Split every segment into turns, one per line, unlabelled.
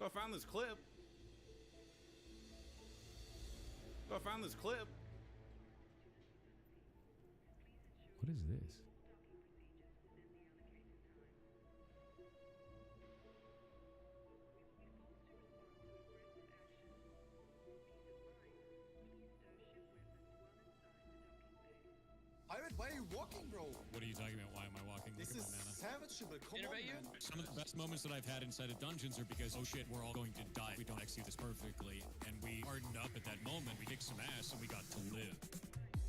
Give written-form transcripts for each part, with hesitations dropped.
I found this clip. I found this clip.
What is this?
Pirate, why are you walking, bro?
What are you talking about? Why am I walking?
This
Look
is
at my mana.
savageable. Come on, man.
Some of the best moments that I've had inside of dungeons are because, oh shit, we're all going to die. We don't execute this perfectly. And we hardened up at that moment. We kicked some ass and we got to live.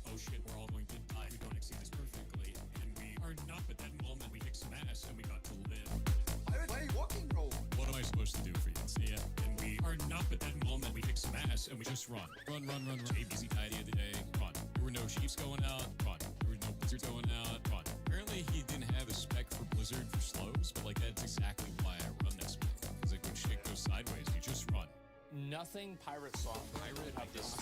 Oh shit, we're all going to die. We don't execute this perfectly. And we hardened up at that moment. We kicked some ass and we got to live.
Pirate, why are you walking, bro?
What am I supposed to do for you? See ya. And we hardened up at that moment. We kicked some ass and we just run. Run, run, run, run. Easy tidy of the day. Run. There were no sheeps going out. Run. There were no blizzards going out. Run. Apparently he didn't have a spec for blizzard for slows, but like that's exactly why I run that spec. Because like when shit goes sideways, you just run.
Nothing pirate soft. Pirate of this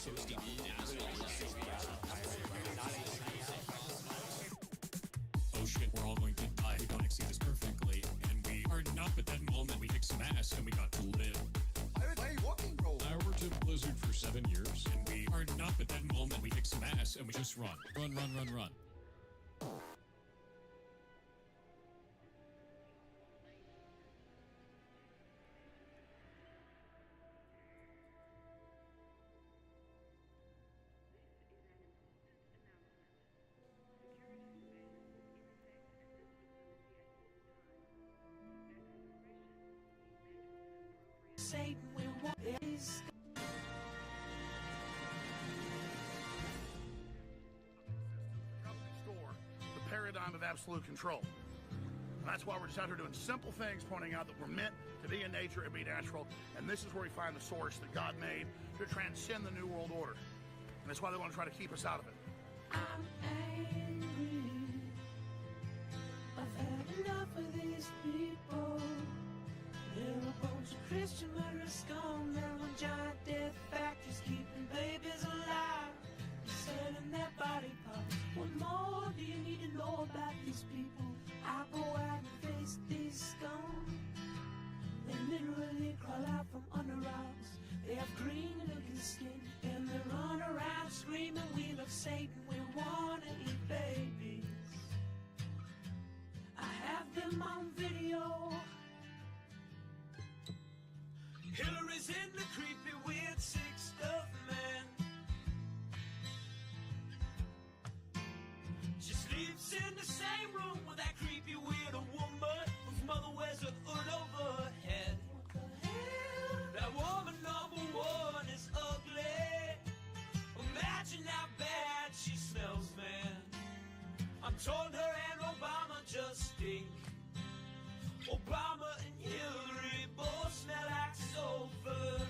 oh shit, we're all going to die. We don't execute this perfectly. And we hardened up at that moment. We kicked some ass and we got to live.
Pirate, why are you walking, bro?
I worked at Blizzard for 7 years. And we hardened up at that moment. We kicked some ass and we just run. Run, run, run, run.
Satan will walk his
store, the paradigm of absolute control. And that's why we're just out here doing simple things, pointing out that we're meant to be in nature and be natural. And this is where we find the source that God made to transcend the New World Order. And that's why they want to try to keep us out of it.
I'm angry. I've had enough of these people. They're a bunch of Christian murderers, scum. They're on giant death factories, keeping babies alive, selling their body parts. What more do you need to know about these people? I go out and face these scum. They literally crawl out from under rocks. They have green looking skin, and they run around screaming, we love Satan, we wanna eat babies. I have them on video. Hillary's in the creepy, weird, sick stuff, man. She sleeps in the same room with that creepy, weird woman whose mother wears a hood over her head. What the hell? That woman number one is ugly. Imagine how bad she smells, man. I'm told her and Obama just stink. Obama and Hillary both smell like sulfur.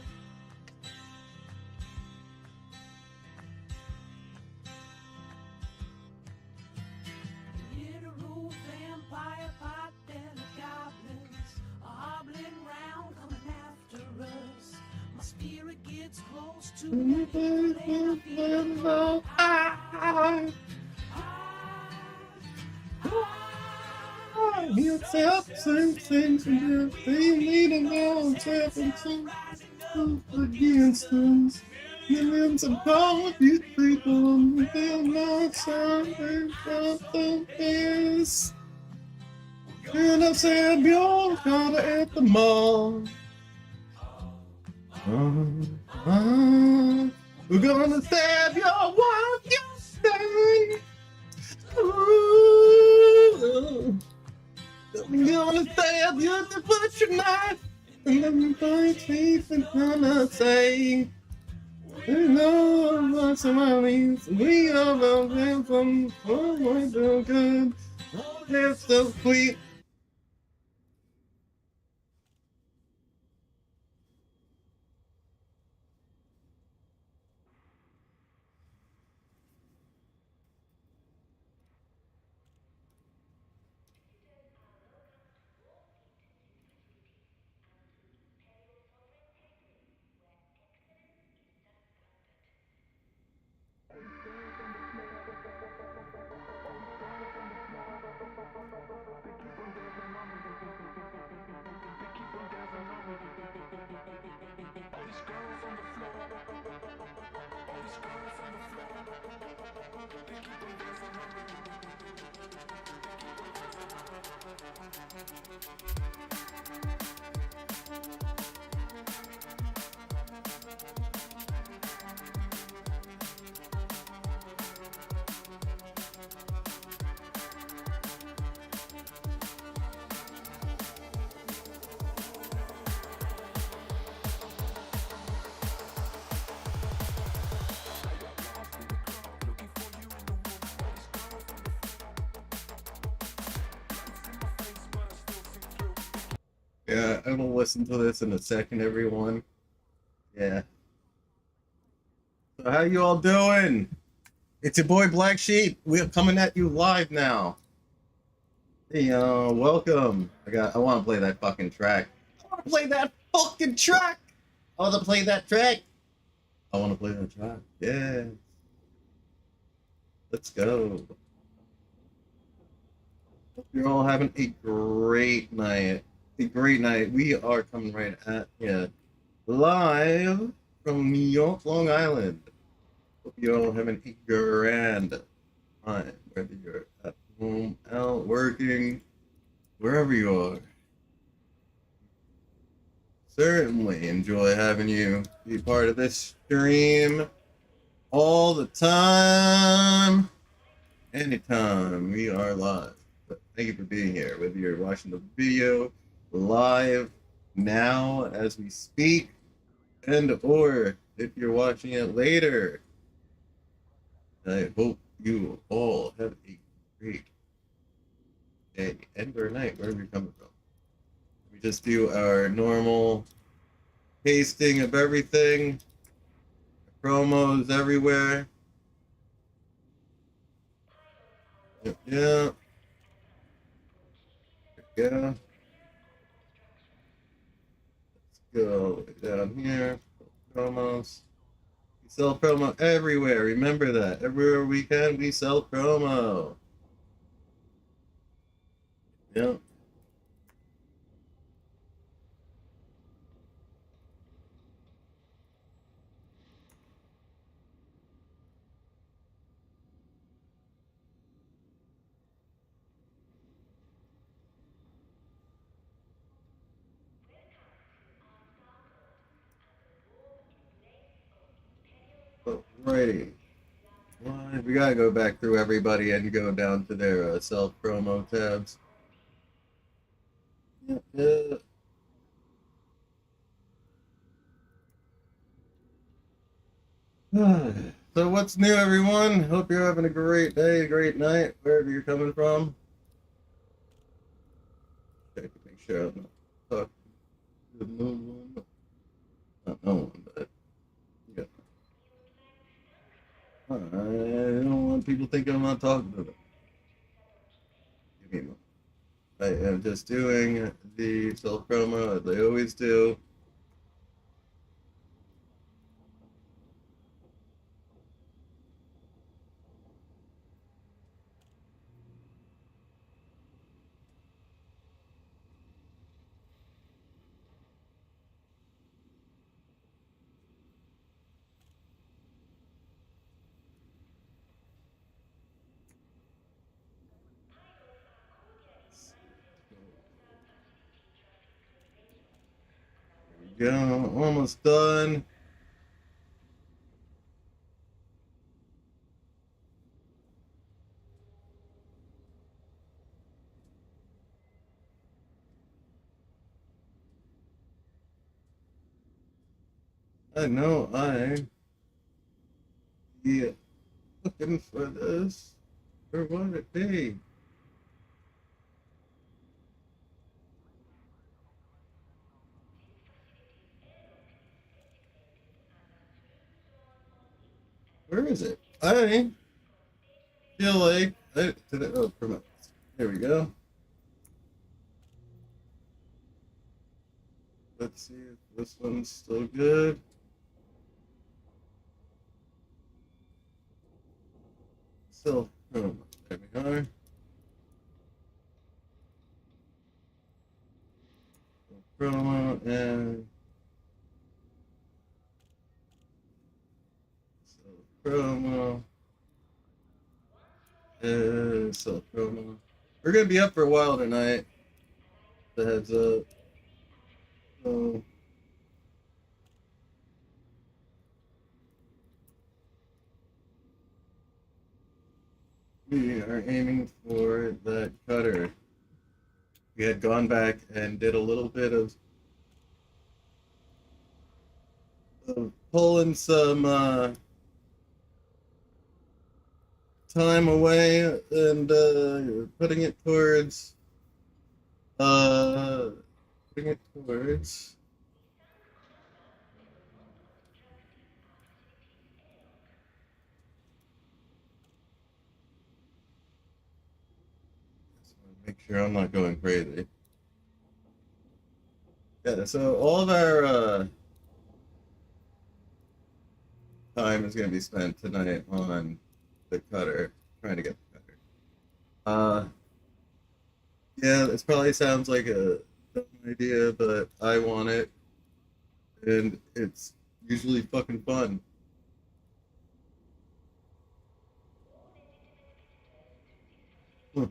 Literal vampire pot and goblins are hobbling round coming after us. My spirit gets close to
You tap same things and they need a now tap and some against us. Millions of power, these people, they're not something from this. And I said, you're kind of at the mall. We're gonna stab your wife, yesterday. I'm gonna stab you to put your knife, and then you find teeth and gonna say, you know what's around these. We are the from oh my so good. Oh, they're so sweet. Yeah, I will listen to this in a second, everyone. Yeah. So how you all doing? It's your boy Blaqksheep. We're coming at you live now. Hey, welcome. I want to play that fucking track. I want to play that fucking track. I want to play that track. I want to play that track. Yeah. Let's go. Hope you're all having a great night. A great night. We are coming right at you live from New York, Long Island. Hope you're all having a grand time, whether you're at home, out, working, wherever you are. Certainly enjoy having you be part of this stream all the time, anytime we are live. But thank you for being here, whether you're watching the video live now as we speak, and or if you're watching it later. I hope you all have a great day and or night, wherever you're coming from. We just do our normal pasting of everything, promos everywhere. Yeah. There we go. Let's go down here. Promos. We sell promo everywhere. Remember that. Everywhere we can, we sell promo. Yep. Alrighty. Well, we gotta go back through everybody and go down to their self promo tabs. Yeah. So what's new, everyone? Hope you're having a great day, a great night, wherever you're coming from. Check to make sure I'm not talking to no one. Not no one, but yeah. I don't want people thinking I'm not talking to them. Give me a moment. I am just doing the self promo as I always do. There we go, almost done. I know yeah, looking for this. Where would it be? Where is it? I feel like oh, promote. There we go. Let's see if this one's still good. Still, oh, there we are. Promo and promo. Self promo. We're gonna be up for a while tonight. The heads up. So, we are aiming for that cutter. We had gone back and did a little bit of pulling some time away and putting it towards make sure I'm not going crazy. Yeah, so all of our time is going to be spent tonight on the cutter, trying to get the cutter. Yeah, this probably sounds like a dumb idea, but I want it, and it's usually fucking fun. So,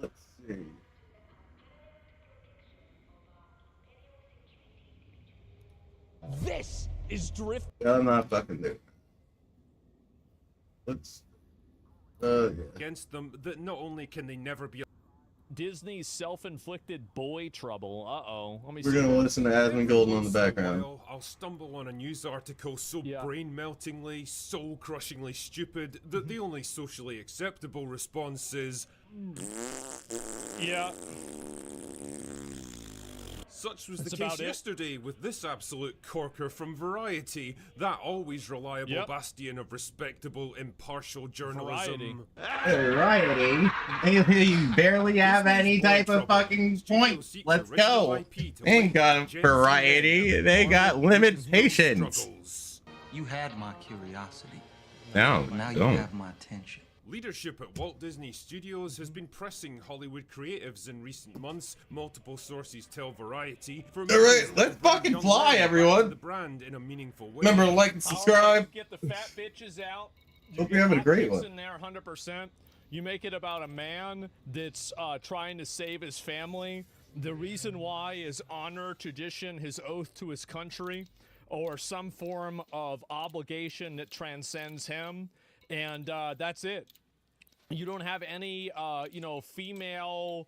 let's see.
This is drift.
I'm not fucking doing it. Let's, yeah.
Against them, that not only can they never be
Disney's self-inflicted boy trouble. Uh-oh. Let me
We're
see.
gonna listen to Asmon Golden on the background.
I'll stumble on a news article so brain-meltingly, soul-crushingly stupid that the only socially acceptable response is...
Yeah.
Such was
That's
the case
about it.
yesterday with this absolute corker from Variety, that always reliable bastion of respectable, impartial journalism.
Variety? You barely have any type of fucking point. Let's go. They ain't got variety. They got limitations.
You had my curiosity.
No,
But now you
don't.
have my attention.
Leadership at Walt Disney Studios has been pressing Hollywood creatives in recent months. Multiple sources tell Variety. For
Alright, let's fucking fly, everyone.
The brand in a meaningful way.
Remember to like and subscribe.
Get the fat bitches out.
Hope you're having a great one.
In there 100%. You make it about a man that's trying to save his family. The reason why is honor, tradition, his oath to his country, or some form of obligation that transcends him. And that's it. You don't have any, you know, female,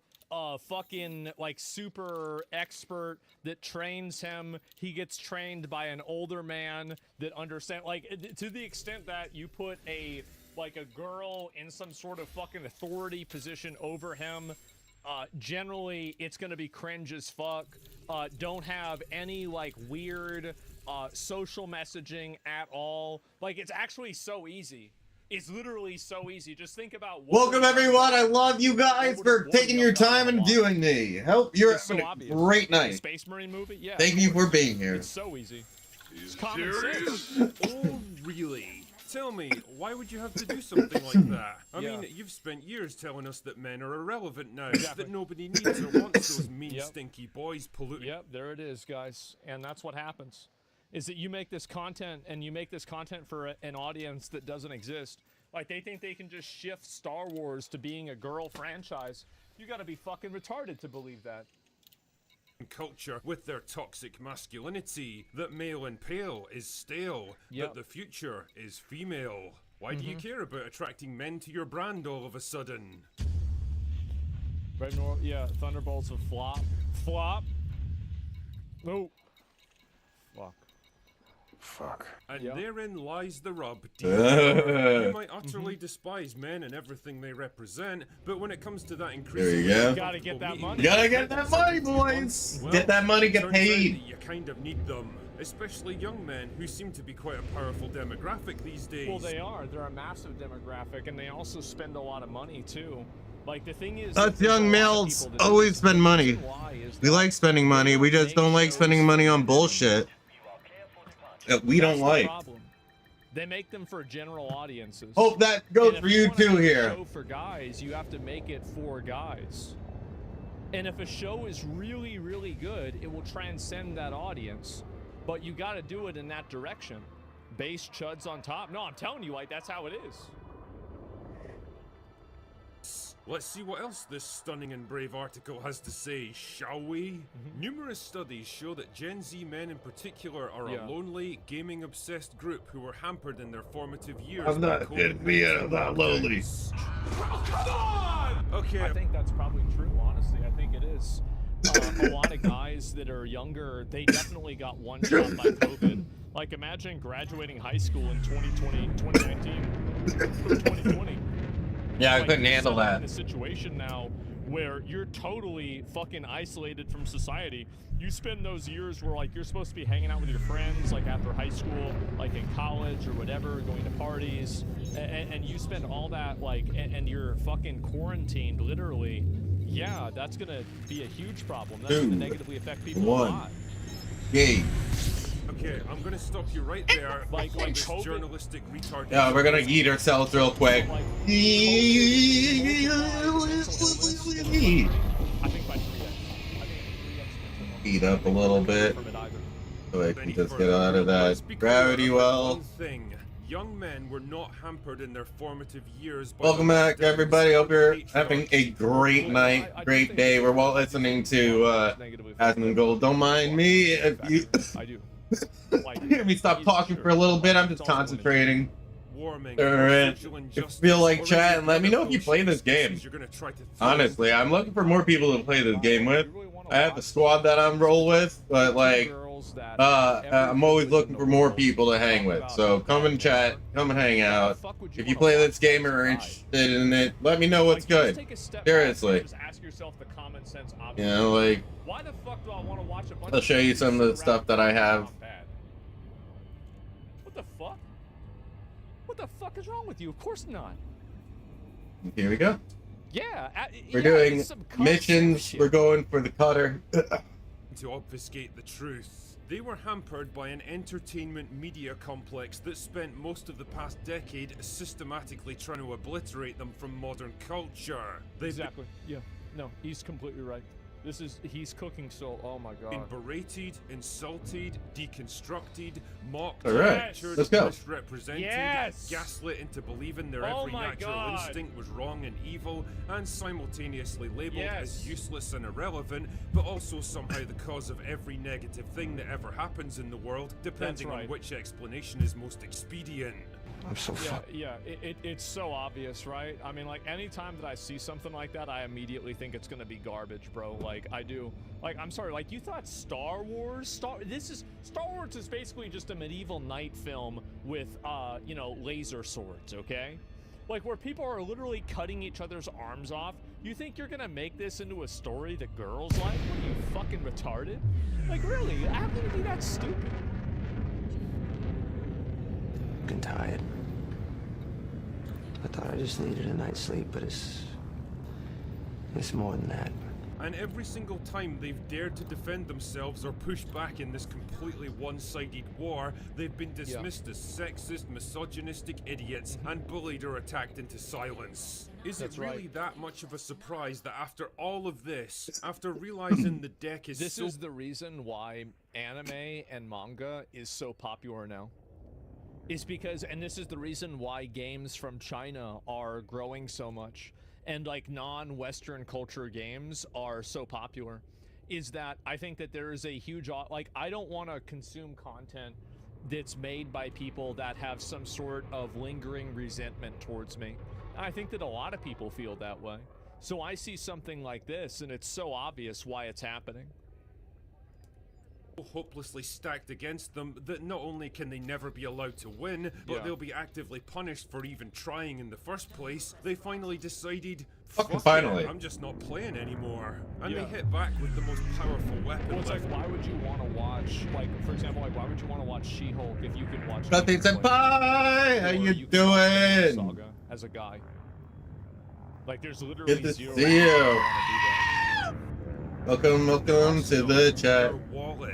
fucking, like, super expert that trains him. He gets trained by an older man that understands, like, to the extent that you put a, like, a girl in some sort of fucking authority position over him, generally, it's gonna be cringe as fuck. Don't have any, like, weird, social messaging at all. Like, it's actually so easy. It's literally so easy. Just think about
Welcome everyone. I love you guys for taking your time and viewing me. Hope you're having a great night.
Space Marine movie? Yeah.
Thank you for being here.
It's so easy. It's common sense.
Oh, really? Tell me, why would you have to do something like that? I mean, you've spent years telling us that men are irrelevant now, that nobody needs or wants those mean, stinky boys polluting.
Yep, there it is, guys. And that's what happens. Is that you make this content, and you make this content for an audience that doesn't exist. Like, they think they can just shift Star Wars to being a girl franchise. You gotta be fucking retarded to believe that.
Culture with their toxic masculinity, that male and pale is stale, that the future is female. Why do you care about attracting men to your brand all of a sudden?
Red Nor yeah, Thunderbolts of flop. Flop. Oh. Fuck.
Fuck. And therein lies the rub. You might utterly despise men and everything they represent, but when it comes to that increasingly...
There you go.
You gotta get that money.
You gotta get that money, boys.
Well,
get that money, get
turns out
paid.
that you kind of need them, especially young men who seem to be quite a powerful demographic these days.
Well, they are. They're a massive demographic, and they also spend a lot of money, too. Like, the thing is...
Us young males always spend money. We like spending money. We just don't like spending money on bullshit that we don't like.
They make them for general audiences.
Hope that goes for you too here.
Show for guys, you have to make it for guys. And if a show is really, really good, it will transcend that audience. But you got to do it in that direction. base chuds on top. No, I'm telling you, like, that's how it is.
Let's see what else this stunning and brave article has to say, shall we? Numerous studies show that Gen Z men in particular are a lonely, gaming-obsessed group who were hampered in their formative years.
I'm not getting me that lonely.
Okay.
I think that's probably true, honestly. I think it is. A lot of guys that are younger, they definitely got one shot by COVID. Like, imagine graduating high school in 2020, 2019, or 2020.
Yeah, I
Like,
couldn't
you're
handle
set up
that.
in a situation now where you're totally fucking isolated from society. You spend those years where, like, you're supposed to be hanging out with your friends, like, after high school, like, in college or whatever, going to parties, and you spend all that, like, and you're fucking quarantined, literally. Yeah, that's gonna be a huge problem. That's gonna negatively affect people a lot.
Yay.
Okay, I'm gonna stop you right there.
Like
this
COVID.
journalistic retardation.
Yeah, we're gonna eat ourselves real quick.
Like,
Eat
I think by 3x.
up a little bit so I can just get out of that gravity well.
One thing. Young men were not hampered in their formative years. By
Welcome
the
back,
lockdowns
everybody. Hope you're
and
having a great night, great day. We're all listening to Asmongold. Don't mind me if you
I do.
hear me stop talking for a little bit. I'm just concentrating. Alright. If you feel like chat, and let me know if you play this game. Honestly, I'm looking for more people to play this game with. I have a squad that I'm roll with, but like, I'm always looking for more people to hang with. So come and chat, come and hang out. If you play this game or are interested in it, let me know what's good. Seriously. You know, like, I'll show you some of the stuff that I have.
What the fuck? What the fuck is wrong with you? Of course not.
Here we go.
Yeah,
We're doing missions. We're going for the cutter.
To obfuscate the truth, they were hampered by an entertainment media complex that spent most of the past decade systematically trying to obliterate them from modern culture.
Exactly. Yeah. No, he's completely right. He's cooking so. Oh my god.
Been berated, insulted, deconstructed, mocked,
All right,
lectured,
let's go.
misrepresented, gaslit into believing their every natural instinct was wrong and evil, and simultaneously labeled as useless and irrelevant, but also somehow the cause of every negative thing that ever happens in the world, depending on which explanation is most expedient.
I'm so fucked.
Yeah, it's so obvious, right? I mean, like, anytime that I see something like that, I immediately think it's gonna be garbage, bro. Like, I do. Like, I'm sorry, like, you thought Star Wars? Star Wars is basically just a medieval knight film with, you know, laser swords, okay? Like, where people are literally cutting each other's arms off. You think you're gonna make this into a story that girls like? What are you, fucking retarded? Like, really? How can you be that stupid?
I'm tired. I thought I just needed a night's sleep, but it's more than that.
And every single time they've dared to defend themselves or push back in this completely one-sided war, they've been dismissed as sexist, misogynistic idiots and bullied or attacked into silence. Is it really that much of a surprise that after all of this, after realizing the deck is
This is the reason why anime and manga is so popular now. Is because, and this is the reason why games from China are growing so much, and like non-Western culture games are so popular, is that I think that there is a huge, like, I don't want to consume content that's made by people that have some sort of lingering resentment towards me. And I think that a lot of people feel that way. So I see something like this, and it's so obvious why it's happening.
Hopelessly stacked against them that not only can they never be allowed to win, but they'll be actively punished for even trying in the first place. They finally decided,
finally,
I'm just not playing anymore. And they hit back with the most powerful weapon.
Well, it's like, why would you want to watch, like, for example, like, why would you want to watch She-Hulk if you could watch
Nothing senpai, how you doing?
Saga as a guy. Like, there's literally
Good to
zero
see you. Welcome to the chat.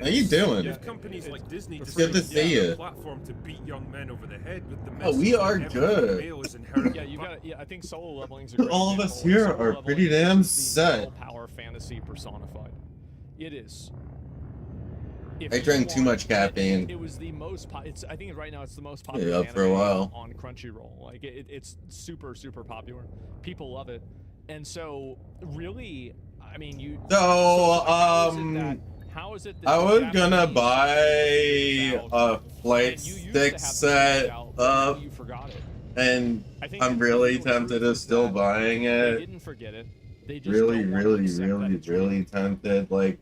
How you doing?
If companies like Disney
It's good to see you.
Platform to beat young men over the head with the
Oh, we are good.
Yeah, you got. Yeah, I think solo leveling's a great
All of
example.
us here
Solo
are
leveling
pretty
is
damn
the
set.
power fantasy personified. It is. if
I
you
drank too
want-
much caffeine.
It was the most. I think right now it's the most popular
Yeah, for a
anime
while.
on Crunchyroll. Like it's super popular. People love it, and so really, I mean, you.
So,
how is it that
I
the
was gonna
Japanese
buy
figured
a
out-
flight
and you used to
stick
have
set
figured out, but
up,
you forgot it.
and
I think
I'm
the
really
real
tempted
truth
of
is
still
that
buying
They
it.
didn't forget it. They just
Really,
don't want to
really,
accept that
really,
it's real.
really tempted. Like,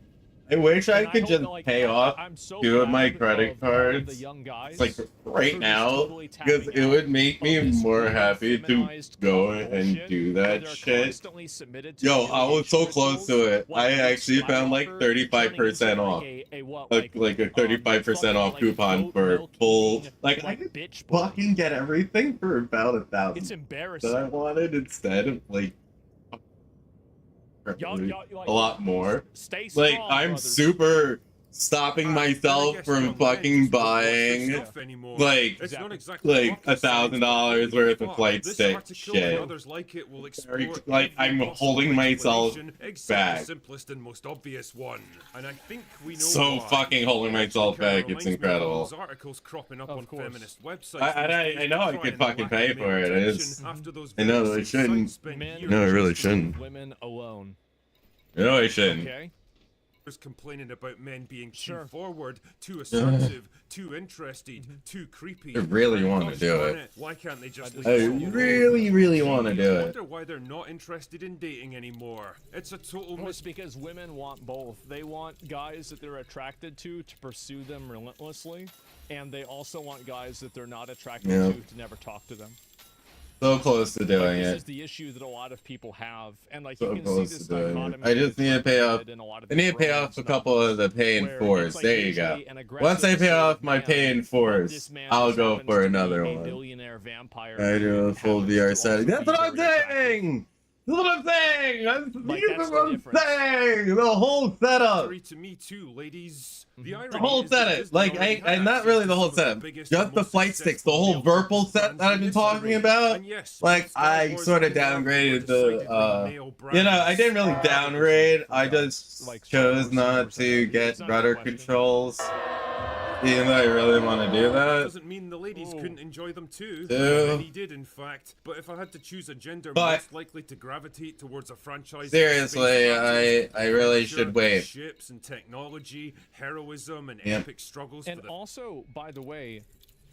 I wish I
And
could
hope
just
that, like,
pay off
I'm so
2 of my
glad
credit
of all of the
cards,
young guys
like right
who are just
now,
totally
because
tapping
it
out
would make
of
me
this
more
really
happy to
feminized
go
cuck
and
bullshit
do
where
that
they're
shit.
constantly submitted to
Yo, I was so
humiliation
close
rituals,
to it.
like
I
Luke
actually found like
Skywalker
35%
turning into,
off.
like a what,
Like a 35%
fucking,
off
like,
coupon
goat
for
milk
full.
eating,
Like, I
like,
could
bitch boy.
fucking get everything for about
It's
1,000
embarrassing.
that I wanted instead of like
Y'all, like,
a lot more.
Stay strong,
Like, I'm
brothers.
super stopping myself from fucking buying like $1,000 worth of flight stick shit.
Others like it will
Like, I'm holding myself back.
The simplest and most obvious one, and I think we know
So
why.
fucking holding myself
Kinda
back, it's
reminds me of
incredible.
those articles cropping up
Of
on
course.
feminist websites.
I know I could fucking pay for it. It's, I know I shouldn't.
Men
No, I really
just
shouldn't.
leave women alone.
No, I shouldn't.
Okay.
Complaining about men being too
Sure.
forward, too assertive, too interested, too creepy.
I really wanna
Gosh
do
darn
it.
Why can't they just leave
I
us all alone?
really want to do
I
it.
wonder why they're not interested in dating anymore. It's a total
Well, it's because women want both. They want guys that they're attracted to pursue them relentlessly, and they also want guys that they're not attracted
Yeah.
to never talk to them.
So close to
Like,
doing
this
it.
is the issue that a lot of people have, and like
So
you can see
close
this
to doing it.
dichotomy.
I just need to pay off.
in a lot of
I need
these
to pay off
romance
a couple of the pay in
where
fours.
it's, like,
There you go.
usually an
Once I pay off
aggressive
my pay in
man,
fours,
this man
I'll
just
go
happens
for
to be
another
a
one.
billionaire vampire
I do
who
a full
happens
VR
to
setting.
also
That's
be
what I'm
very attractive.
saying! That's what I'm saying! That's
Like,
what
that's the
I'm
difference.
saying! The whole setup!
Sorry to me too, ladies. The irony
The whole
is that
setup,
Disney
like
already
I
has
not really
access
the
to
whole
some of
setup,
biggest
just
and
the
most
flight sticks, the
successful
whole
male
Virpal set
brands
that I've
in
been
this
talking
arena.
about.
And yes,
Like
Star
I
Wars
sort of
and Marvel were
downgraded
decidedly
the,
male
you know, I
brands.
didn't really downgrade. I just
Like Star
chose
Wars
not
and
to get
it's not a
rudder
question.
controls, even though I really want to do that.
Doesn't mean the ladies couldn't enjoy them too.
Dude.
Many did, in fact. But if I had to choose a gender
But-
most likely to gravitate towards a franchise,
Seriously, I really should wait.
Ships and technology, heroism, and
Yep.
epic struggles
And
for the
also, by the way,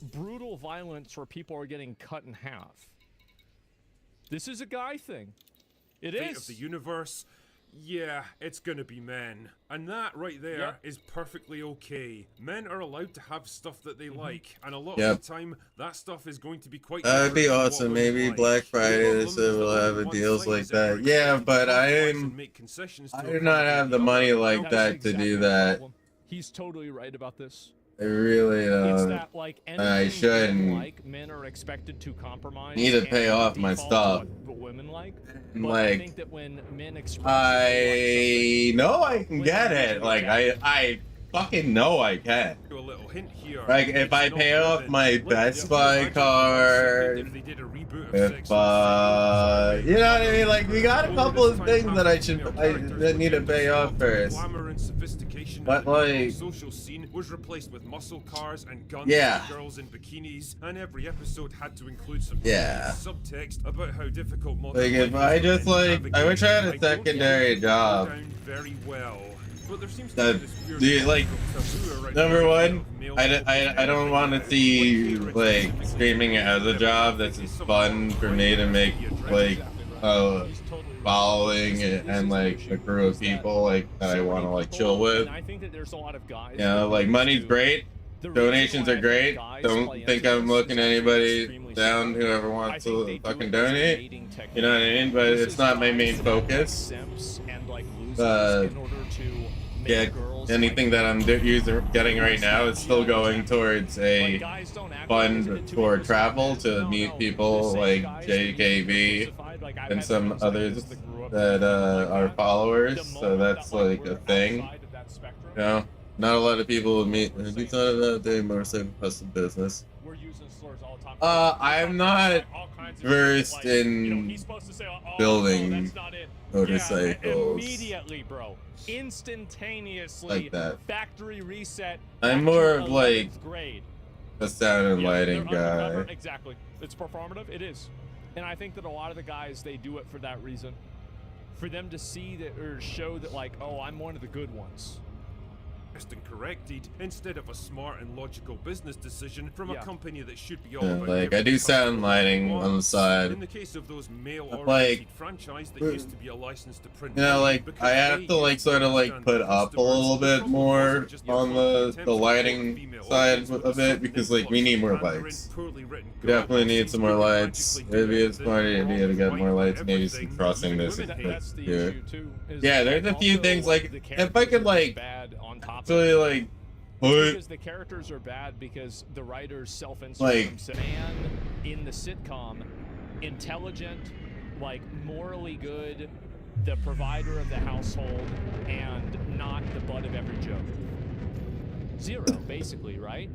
brutal violence where people are getting cut in half. This is a guy thing. It
fate
is.
of the universe. Yeah, it's gonna be men. And that right there is
Yep.
perfectly okay. Men are allowed to have stuff that they like, and a lot
Yep.
of the time, that stuff is going to be quite
That'd be
different from what
awesome.
women
Maybe
like.
Black Friday
The
they
problem
said
is
we'll
that
have
only
deals
one
like
side is ever
that. Yeah,
expected to
but
compromise and
I'm
make concessions to
I do not have the
accommodate
money
other.
like
That's
that to
exactly
do
the
that.
problem. He's totally right about this.
I really
It's
don't.
that like
I
anything
shouldn't.
women like, men are expected to compromise.
Need to
and
pay off my
default to
stuff.
What women like.
And,
But I
like,
think that when men express that they
I know I can get it. Like I fucking know I can.
A little hint here.
Like if
It's
I
not
pay off
women.
my
Like,
Best
imagine
Buy
if
card,
they did a reboot of
if
Sex and the City.
you know what I mean? Like we got a
Only
couple
this
of
time
things that I
half
should
female
I
characters
that
were
need to
gender
pay off
swapped, and
first.
glamour and sophistication
But,
of the
like-
social scene was replaced with muscle cars and guns
Yeah.
and girls in bikinis, and every episode had to include some
Yeah.
subtext about how difficult modern
Like if
life
I
is for
just
men to
like I
navigate.
wish I had a
don't
secondary
think it
job.
would go down very well. But there seems to
That-
be this weird
do you, like,
taboo around
number
the
one,
idea of male
I don't want to see like streaming as a job that's just fun for me to make like a following and like a crew of people like that I want to like chill with.
And I think that there's a lot of guys.
You know, like money's great,
The reason
donations
why
are
I
great.
think guys play
Don't think
into
I'm
this
looking
is
anybody
extremely
down,
smart.
whoever
I
wants
think
to
they do
fucking
it as a
donate.
dating technique.
You know what I mean? But
This
it's
is
not my
guys
main
that are like
focus.
simps and like losers
Uh,
in order to make
Get
girls
anything
like
that I'm getting right now is still going towards
like,
a
guys don't act
fund
like it
for
to
travel to
no,
meet
no,
people
the same
like
guys that you
JKB
crucified, like, I've
and
had
some
friends like
others
this that grew up
that
like
are
that.
followers.
The
So
moment
that's
that,
like a
we're
thing.
outside of that spectrum,
You know, not a lot of people would meet. Have you thought about doing motorcycle custom business?
we're using slurs all the time.
I'm not
All kinds of
versed
shit, like, you know,
in
he's supposed to say, oh,
building
no, that's not it.
motorcycles.
Immediately, bro. Instantaneously.
Like that.
Factory reset.
I'm
back
more
to
of like
11th grade.
a sound and
Yeah,
lighting
they're undercover.
guy.
Exactly. It's performative. It is. And I think that a lot of the guys, they do it for that reason. For them to see that, or show that, like, oh, I'm one of the good ones.
And corrected instead of a smart and logical business decision from a
Yeah.
company that should be all
Yeah,
about
like, I
giving
do
the
sound
customer
lighting
what they
on the
want.
side.
In the case of those male-oriented
Like,
franchise that used to be a license to print,
You know,
money
like,
because
I have
they
to, like,
used to
sort of, like,
understand
put
the
up a little
customers. The
bit
problem
more
wasn't just
on the lighting side of it, because, like, we need more lights. We definitely need some more lights. Maybe it's a smart idea to get more lights, maybe some crossing this
That's the
here.
issue, too. Is
Yeah,
that,
there's a few
also,
things, like,
the
if I could,
characters are
like,
bad on top of
actually,
it.
like,
It's
put,
because the characters are bad because the writers self-insert
like,
themselves. Man in the sitcom, intelligent, like morally good, the provider of the household, and not the butt of every joke. Zero, basically, right?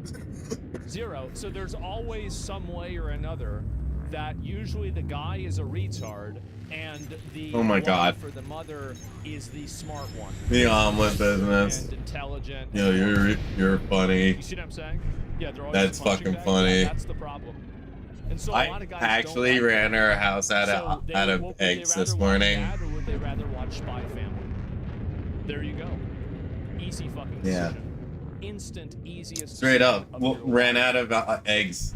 Zero. So there's always some way or another that usually the guy is a retard and the
Oh my God.
wife or the mother is the smart one.
the omelet business.
And intelligent.
You know, you're funny.
You see what I'm saying? Yeah, they're always
That's
punching
fucking
bag.
funny.
Yeah, that's the problem. And so a lot
I
of guys
actually
don't like
ran our house out
so
of
they-
out of
would
eggs
they
this
rather watch
morning.
that, or would they rather watch Spy Family? There you go. Easy fucking
Yeah.
decision. Instant, easiest.
Straight
decision
up,
of
well,
your
ran
life.
out of eggs.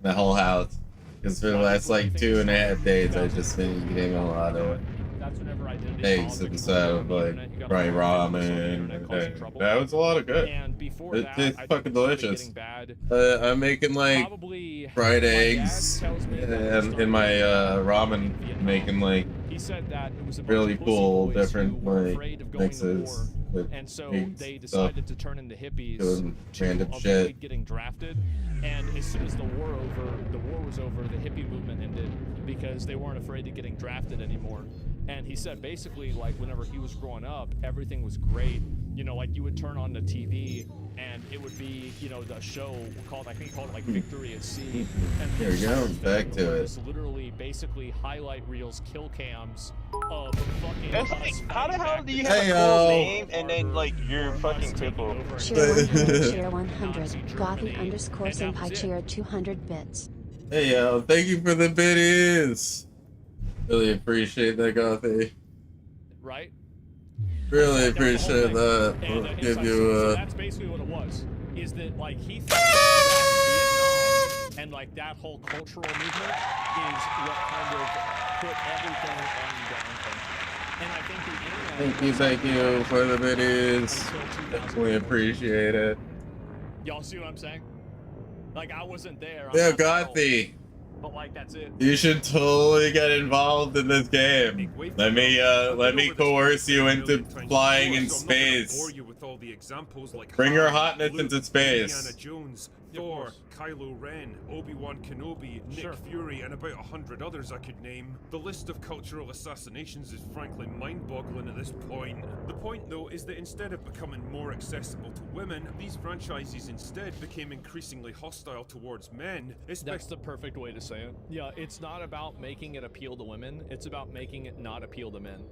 The whole house. Because for the last like 2.5 days, I've just been eating a lot of
That's whenever identity
eggs
politics
instead
were
of
on the
like
internet, you got
fried
a lot of people on the
ramen.
internet causing trouble.
That was a lot of good.
And before
It
that,
tastes
I think
fucking
it started
delicious.
getting bad.
I'm making like
Probably
fried
my dad
eggs
tells me that it
and
started
in my
in
ramen,
Vietnam.
making like
He said that it was a bunch
really
of pussy
cool
boys
different
who were
like
afraid of going to war,
mixes with
and so
eggs,
they
stuff,
decided to turn into hippies
doing
to
random
avoid
shit.
getting drafted. And as soon as the war was over, the hippie movement ended because they weren't afraid of getting drafted anymore. And he said basically, like, whenever he was growing up, everything was great. You know, like you would turn on the TV and it would be, you know, the show called, I think he called it like Victory at Sea. And
There we go, back to it.
was literally basically highlight reels, kill cams of fucking.
That's like, how the hell do you have
Hey,
a cool
yo.
name and then like you're fucking crippled?
Cheer 100, cheer 100. Gothy underscore senpai cheer 200 bits.
Hey yo, thank you for the biddies. Really appreciate that, Gothy.
Right?
Really
That's the whole
appreciate
thing.
that.
And,
I'll
it's
give
like,
you
so that's basically what it was. Is that like he thought that Vietnam and like that whole cultural movement is what kind of put everything on down. And I think the internet.
Thank you for the biddies. Definitely appreciate it.
Y'all see what I'm saying? Like I wasn't there. I'm
Yeah,
not that old,
Gothy.
But like that's it.
You should totally get involved in this game. Let me coerce you into flying in space. Bring your hotness into space.
Indiana Jones, Thor, Kylo Ren, Obi-Wan Kenobi, Nick Fury, and about 100 others I could name. The list of cultural assassinations is frankly mind-boggling at this point. The point, though, is that instead of becoming more accessible to women, these franchises instead became increasingly hostile towards men.
That's the perfect way to say it. Yeah, it's not about making it appeal to women, it's about making it not appeal to men.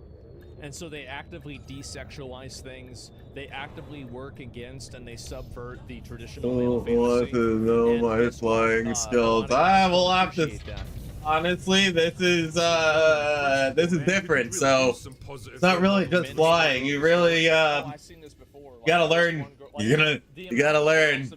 And so they actively desexualize things, they actively work against and they subvert the traditional male fantasy.
Want to know my flying skills? I will have to. Honestly, this is different. So it's not really just flying. You really you gotta learn. You gotta learn.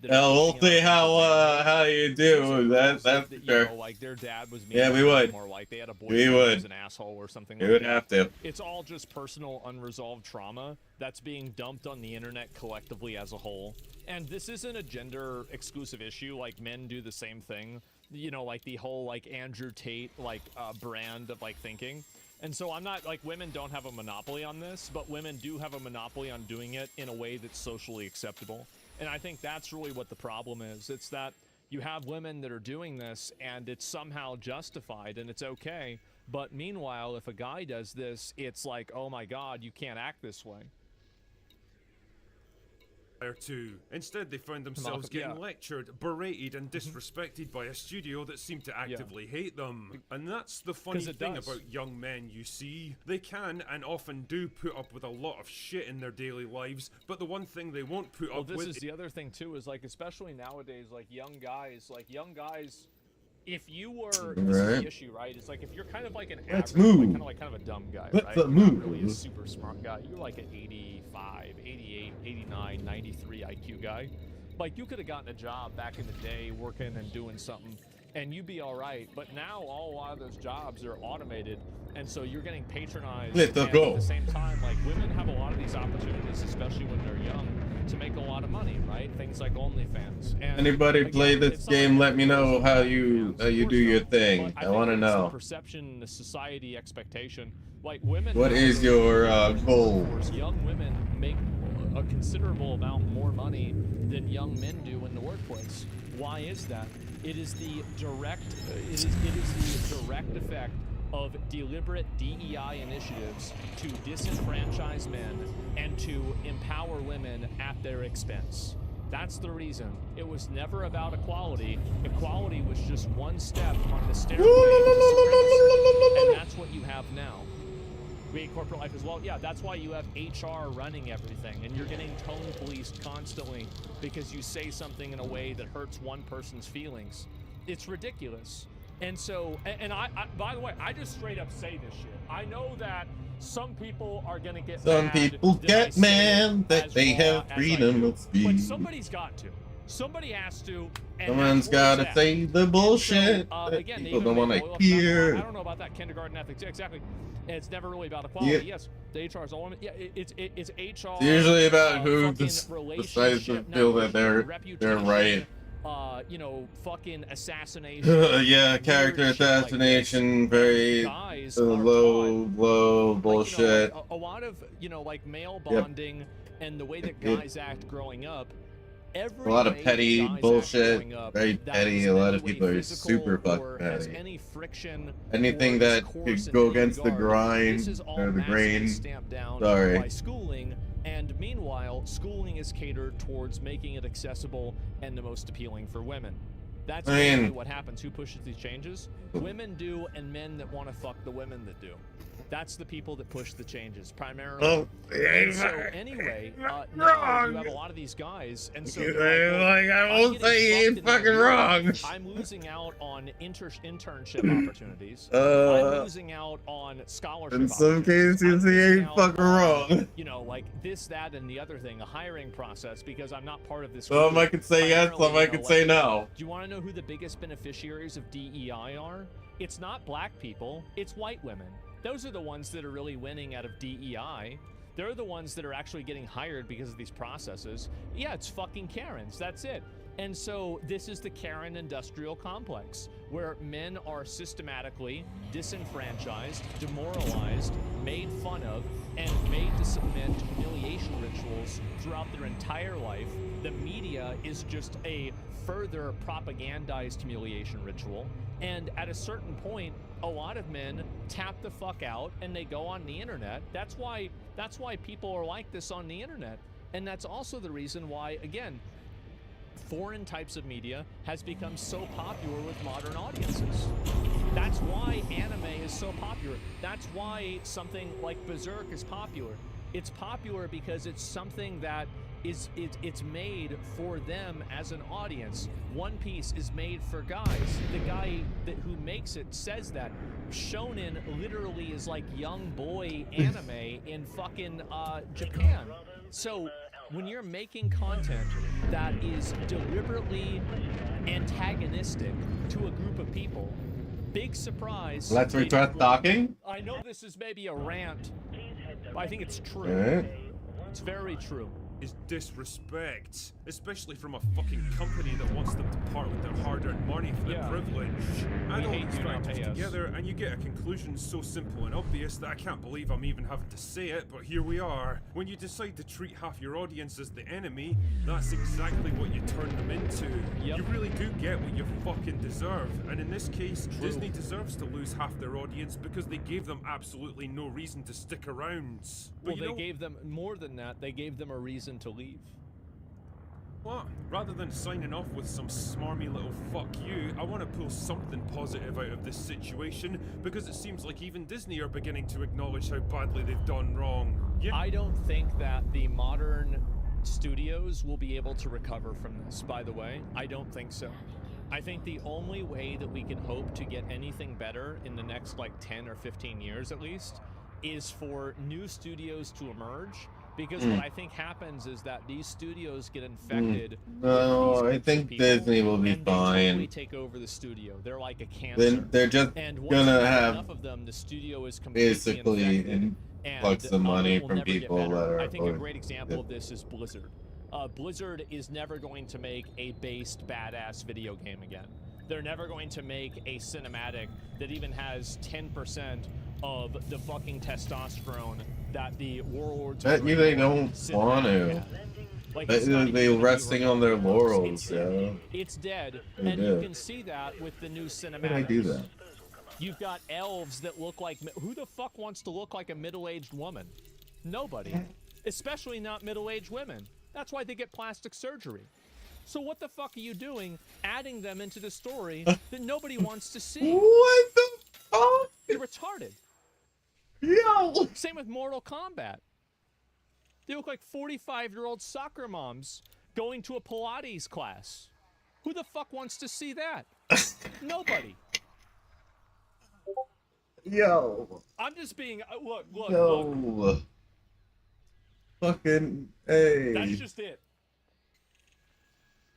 We'll see how you do. That's for sure.
Like their dad was
Yeah, we would.
Or like they had a boy
We
who
would.
was an asshole or something.
We
like
would
that.
have to.
It's all just personal unresolved trauma that's being dumped on the internet collectively as a whole. And this isn't a gender exclusive issue. Like men do the same thing. You know, like the whole like Andrew Tate like brand of like thinking. And so I'm not like women don't have a monopoly on this, but women do have a monopoly on doing it in a way that's socially acceptable. And I think that's really what the problem is. It's that you have women that are doing this and it's somehow justified and it's okay. But meanwhile, if a guy does this, it's like, oh my God, you can't act this way.
Or two. Instead, they found themselves getting lectured, berated, and disrespected by a studio that seemed to actively hate them. And that's the funny thing about young men, you see. They can, and often do, put up with a lot of shit in their daily lives, but the one thing they won't put up with...
Well, this is the other thing, too, is, like, especially nowadays, like, young guys, if you were, this is the issue, right? It's like if you're kind of like an average, like kind of a dumb guy, right? Not really a super smart guy. You're like an 85, 88, 89, 93 IQ guy. Like you could have gotten a job back in the day working and doing something and you'd be all right. But now a lot of those jobs are automated. And so you're getting patronized.
Let's
and
go.
At the same time, like women have a lot of these opportunities, especially when they're young, to make a lot of money, right? Things like OnlyFans. And
anybody
again,
play this game? Let me know how you do your thing. I want to know.
The perception, the society expectation, like women.
What is your goal?
Young women make a considerable amount more money than young men do in the workplace. Why is that? It is the direct. It is the direct effect of deliberate DEI initiatives to disenfranchise men and to empower women at their expense. That's the reason. It was never about equality. Equality was just one step on the stairway to supremacy, and that's what you have now. We hate corporate life as well. Yeah, that's why you have HR running everything, and you're getting tone policed constantly because you say something in a way that hurts one person's feelings. It's ridiculous. And so, and I by the way, I just straight up say this shit. I know that some people are gonna get
some people get mad that they have freedom of speech.
But somebody's got to. Somebody has to. And
someone's gotta say the bullshit that
again,
people don't want to hear.
I don't know about that kindergarten ethics. Exactly. It's never really about equality. Yes, the HR is all women. Yeah, it's HR.
It's usually about who decides to feel that they're right.
You know, fucking assassination.
Yeah, character assassination, very low bullshit.
You know, a lot of, you know, like male bonding and the way that guys act growing up. A
lot of petty bullshit, very petty. A lot of people are super fucking petty.
Any friction,
anything that could go against the grind or the grain. Sorry.
By schooling. And meanwhile, schooling is catered towards making it accessible and the most appealing for women. That's really what happens. Who pushes these changes? Women do, and men that want to fuck the women that do. That's the people that push the changes, primarily.
Oh,
so anyway, now you have a lot of these guys, and so
like, I won't say he ain't fucking wrong.
I'm losing out on internship opportunities. I'm losing out on scholarship.
In some cases, he ain't fucking wrong.
You know, like this, that, and the other thing, a hiring process, because I'm not part of this.
Some I could say yes, some I could say no.
Do you want to know who the biggest beneficiaries of DEI are? It's not black people, it's white women. Those are the ones that are really winning out of DEI. They're the ones that are actually getting hired because of these processes. Yeah, it's fucking Karens, that's it. And so this is the Karen industrial complex, where men are systematically disenfranchised, demoralized, made fun of, and made to submit to humiliation rituals throughout their entire life. The media is just a further propagandized humiliation ritual. And at a certain point, a lot of men tap the fuck out and they go on the internet. That's why people are like this on the internet. And that's also the reason why, again, foreign types of media has become so popular with modern audiences. That's why anime is so popular. That's why something like Berserk is popular. It's popular because it's something that it's made for them as an audience. One Piece is made for guys. The guy who makes it says that. Shonen literally is like young boy anime in fucking Japan. So when you're making content that is deliberately antagonistic to a group of people, big surprise.
Let's request talking.
I know this is maybe a rant, but I think it's true. It's very true.
Is disrespect, especially from a fucking company that wants them to part with their hard-earned money for their privilege. Add all these factors together and you get a conclusion so simple and obvious that I can't believe I'm even having to say it, but here we are. When you decide to treat half your audience as the enemy, that's exactly what you turn them into. You really do get what you fucking deserve, and in this case, Disney deserves to lose half their audience because they gave them absolutely no reason to stick around.
Well, they gave them more than that. They gave them a reason to leave.
What? Rather than signing off with some smarmy little fuck you, I want to pull something positive out of this situation because it seems like even Disney are beginning to acknowledge how badly they've done wrong. Yeah.
I don't think that the modern studios will be able to recover from this, by the way. I don't think so. I think the only way that we can hope to get anything better in the next like 10 or 15 years at least is for new studios to emerge. Because what I think happens is that these studios get infected.
No, I think Disney will be
and
fine.
They totally take over the studio. They're like a cancer.
They're just
and once
gonna
you have
have
enough of them, the studio is completely
basically
infected,
influx of
and,
money
it will
from
never get
people
better.
that are.
I think a great example of this is Blizzard. Blizzard is never going to make a based badass video game again. They're never going to make a cinematic that even has 10% of the fucking testosterone that the World War II.
That you they don't want to.
Like,
They're resting on their laurels, yeah.
It's dead,
They
and
do.
you can see that with the new cinematics.
How did I do that?
You've got elves that look like... Who the fuck wants to look like a middle-aged woman? Nobody. Especially not middle-aged women. That's why they get plastic surgery. So what the fuck are you doing adding them into the story that nobody wants to see?
What the fuck?
You're retarded.
Yo!
Same with Mortal Kombat. They look like 45-year-old soccer moms going to a Pilates class. Who the fuck wants to see that? Nobody.
Yo.
I'm just being... Look.
Yo. Fucking hey.
That's just it.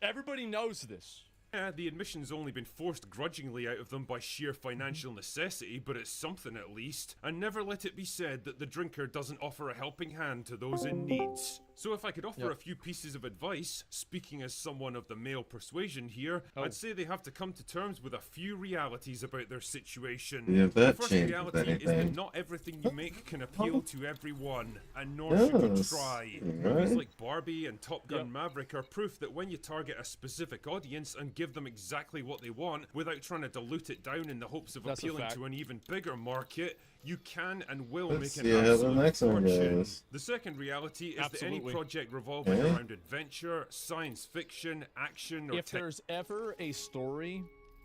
Everybody knows this.
Yeah, the admission's only been forced grudgingly out of them by sheer financial necessity, but it's something at least. And never let it be said that the drinker doesn't offer a helping hand to those in need. So if I could offer a few pieces of advice, speaking as someone of the male persuasion here, I'd say they have to come to terms with a few realities about their situation.
Yeah,
The
that
first
changes
reality is
anything.
that not everything you make can appeal to everyone, and nor should you
Yes,
try.
right.
Movies like Barbie and Top Gun Maverick are proof that when you target a specific audience and give them exactly what they want without trying to dilute it down in the hopes of
That's a
appealing
fact.
to an even bigger market, you can and will
Let's
make
see
an
how the
absolute
next one
fortune.
goes.
The second reality is that
Absolutely.
any project revolving
Okay.
around adventure, science fiction, action, or
If there's ever a story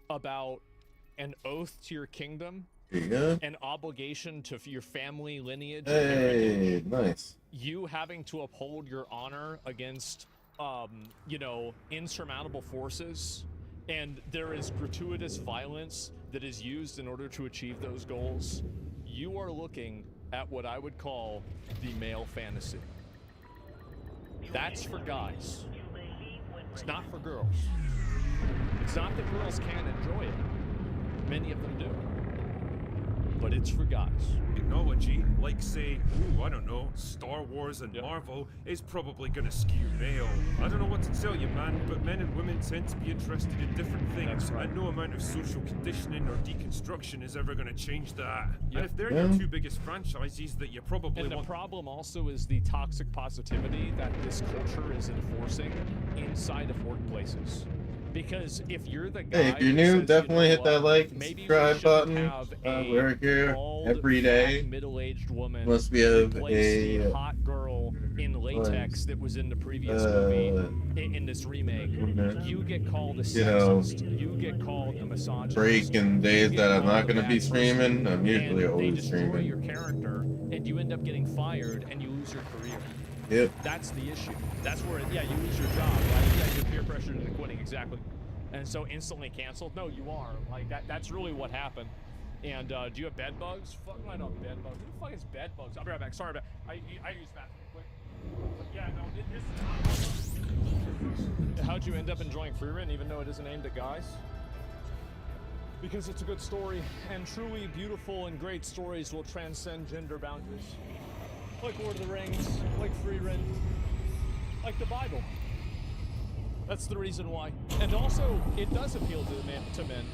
about an oath to your kingdom,
Here you go.
an obligation to your family lineage, and heritage,
Hey, nice.
you having to uphold your honor against, insurmountable forces, and there is gratuitous violence that is used in order to achieve those goals, you are looking at what I would call the male fantasy. That's for guys. It's not for girls. It's not that girls can't enjoy it. Many of them do. But it's for guys.
technology, like say, I don't know, Star Wars and Marvel, is probably gonna skew male. I don't know what to tell you, man, but men and women tend to be interested in different things, and no amount of social conditioning or deconstruction is ever gonna change that. And if they're your two biggest franchises that you probably
And the
want...
problem also is the toxic positivity that this culture is enforcing inside of workplaces. Because if you're the guy,
Hey, if you're new, definitely hit that like and subscribe button. We're here every day.
Middle-aged woman
Unless we have
the
a
hot girl in latex that was in the previous movie in this remake. You get called a sexist. You get called a misogynist.
break in days that I'm not going to be streaming. I'm usually
They
always
destroy
streaming.
your character, and you end up getting fired, and you lose your career.
Yep.
That's the issue. That's where, you lose your job, right? Yeah, you're peer pressured into quitting, exactly. And so instantly canceled? No, you are. Like, that's really what happened. And do you have bed bugs? Fuck, I know bed bugs. Who the fuck is bed bugs? I'll be right back. Sorry, but I use that quick. But yeah, no, this How'd you end up enjoying Freerun, even though it isn't aimed at guys? Because it's a good story, and truly beautiful and great stories will transcend gender boundaries. Like Lord of the Rings, like Freerun, like the Bible. That's the reason why. And also, it does appeal to men.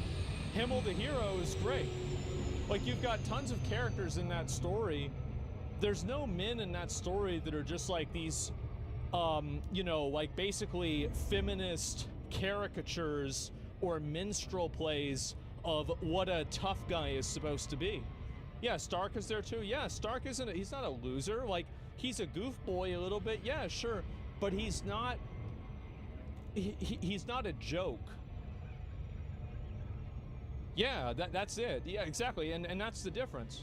Himmel the hero is great. Like, you've got tons of characters in that story. There's no men in that story that are just like these, like basically feminist caricatures or minstrel plays of what a tough guy is supposed to be. Yeah, Stark is there too. Yeah, Stark he's not a loser. Like, he's a goofboy a little bit. Yeah, sure. But he's not he's not a joke. Yeah, that's it. Yeah, exactly, and that's the difference.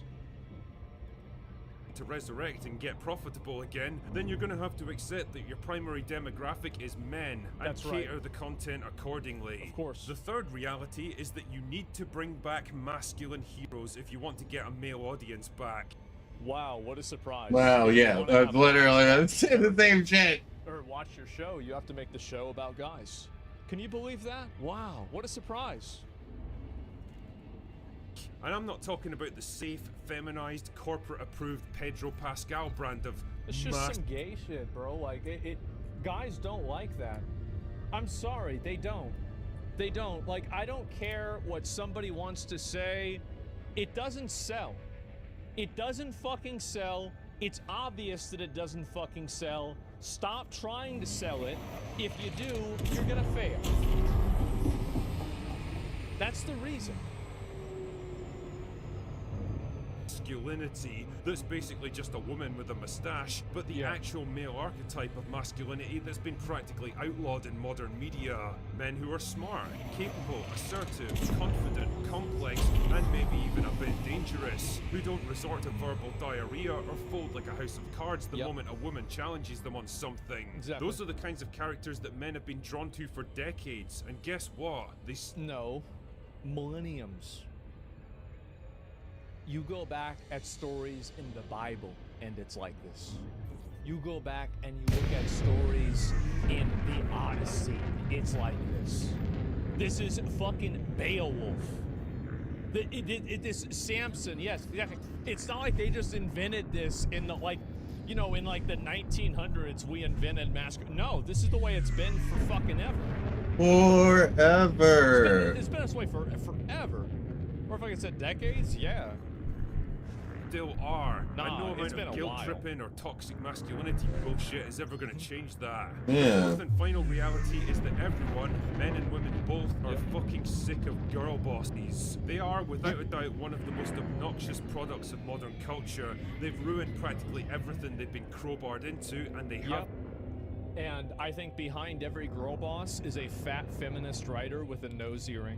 To resurrect and get profitable again, then you're going to have to accept that your primary demographic is men and cater the content accordingly.
Of course.
The third reality is that you need to bring back masculine heroes if you want to get a male audience back.
Wow, what a surprise.
Wow, yeah, literally, that's the same shit.
Or watch your show, you have to make the show about guys. Can you believe that? Wow, what a surprise.
And I'm not talking about the safe, feminized, corporate-approved Pedro Pascal brand of
It's just some gay shit, bro. Like, guys don't like that. I'm sorry, they don't. They don't. Like, I don't care what somebody wants to say. It doesn't sell. It doesn't fucking sell. It's obvious that it doesn't fucking sell. Stop trying to sell it. If you do, you're gonna fail. That's the reason.
Masculinity that's basically just a woman with a mustache, but the actual male archetype of masculinity that's been practically outlawed in modern media. Men who are smart, capable, assertive, confident, complex, and maybe even a bit dangerous, who don't resort to verbal diarrhea or fold like a house of cards the moment a woman challenges them on something.
Exactly.
Those are the kinds of characters that men have been drawn to for decades, and guess what?
No. Millenniums. You go back at stories in the Bible, and it's like this. You go back and you look at stories in the Odyssey, it's like this. This is fucking Beowulf. This Samson, yes, exactly. It's not like they just invented this in the, like, you know, in like the 1900s we invented masculine. No, this is the way it's been for fucking ever.
Forever.
It's been this way for forever. Or if I could say decades, yeah.
Still are.
Nah,
and no
it's
amount
been
of
a
guilt
while.
tripping or toxic masculinity bullshit is ever going to change that.
Yeah.
The fourth and final reality is that everyone, men and women both, are fucking sick of girl bosses. They are, without a doubt, one of the most obnoxious products of modern culture. They've ruined practically everything they've been crowbarred into, and they have.
And I think behind every girl boss is a fat feminist writer with a nose earring.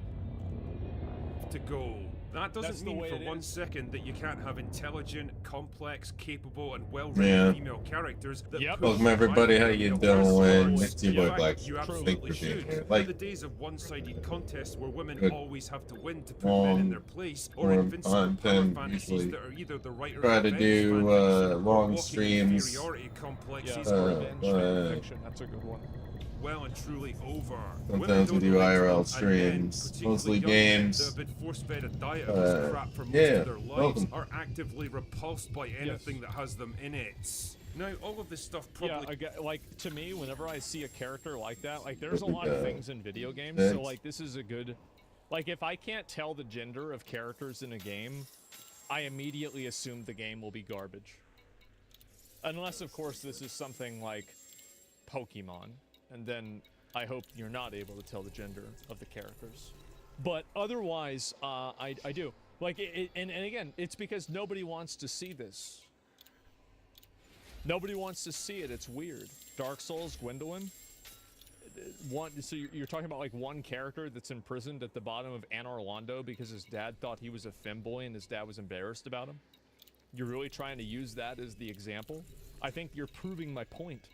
To go. That
That's
doesn't
the
mean
way
for
it
1
is.
second that you can't have intelligent, complex, capable, and well-written female characters that push
Welcome everybody, how you doing? It's your boy
In fact,
Blaqksheep.
you
Thank
absolutely
you for being
should.
here.
But the days of one-sided contests where women
Good.
always have to win to put men in their place, or invincible power
content,
fantasies
usually
that are either the writer's
try to
revenge
do
fantasies or
long
walking
streams.
inferiority complexes
Revenge fan fiction, that's a good one.
well and truly over.
Sometimes we do IRL streams, mostly games.
That have been force-fed a diet of this crap for most of their lives
welcome.
are actively repulsed by anything that has them in it. Now, all of this stuff probably...
Yeah, I get, like, to me, whenever I see a character like that, like, there's a lot
Yeah.
of things in video games, so, like, this is a good... Like, if I can't tell the gender of characters in a game, I immediately assume the game will be garbage. Unless, of course, this is something like Pokemon, and then I hope you're not able to tell the gender of the characters. But otherwise, I do. Like, and again, it's because nobody wants to see this. Nobody wants to see it. It's weird. Dark Souls, Gwendolyn. So you're talking about like one character that's imprisoned at the bottom of Anor Londo because his dad thought he was a femboy and his dad was embarrassed about him? You're really trying to use that as the example? I think you're proving my point.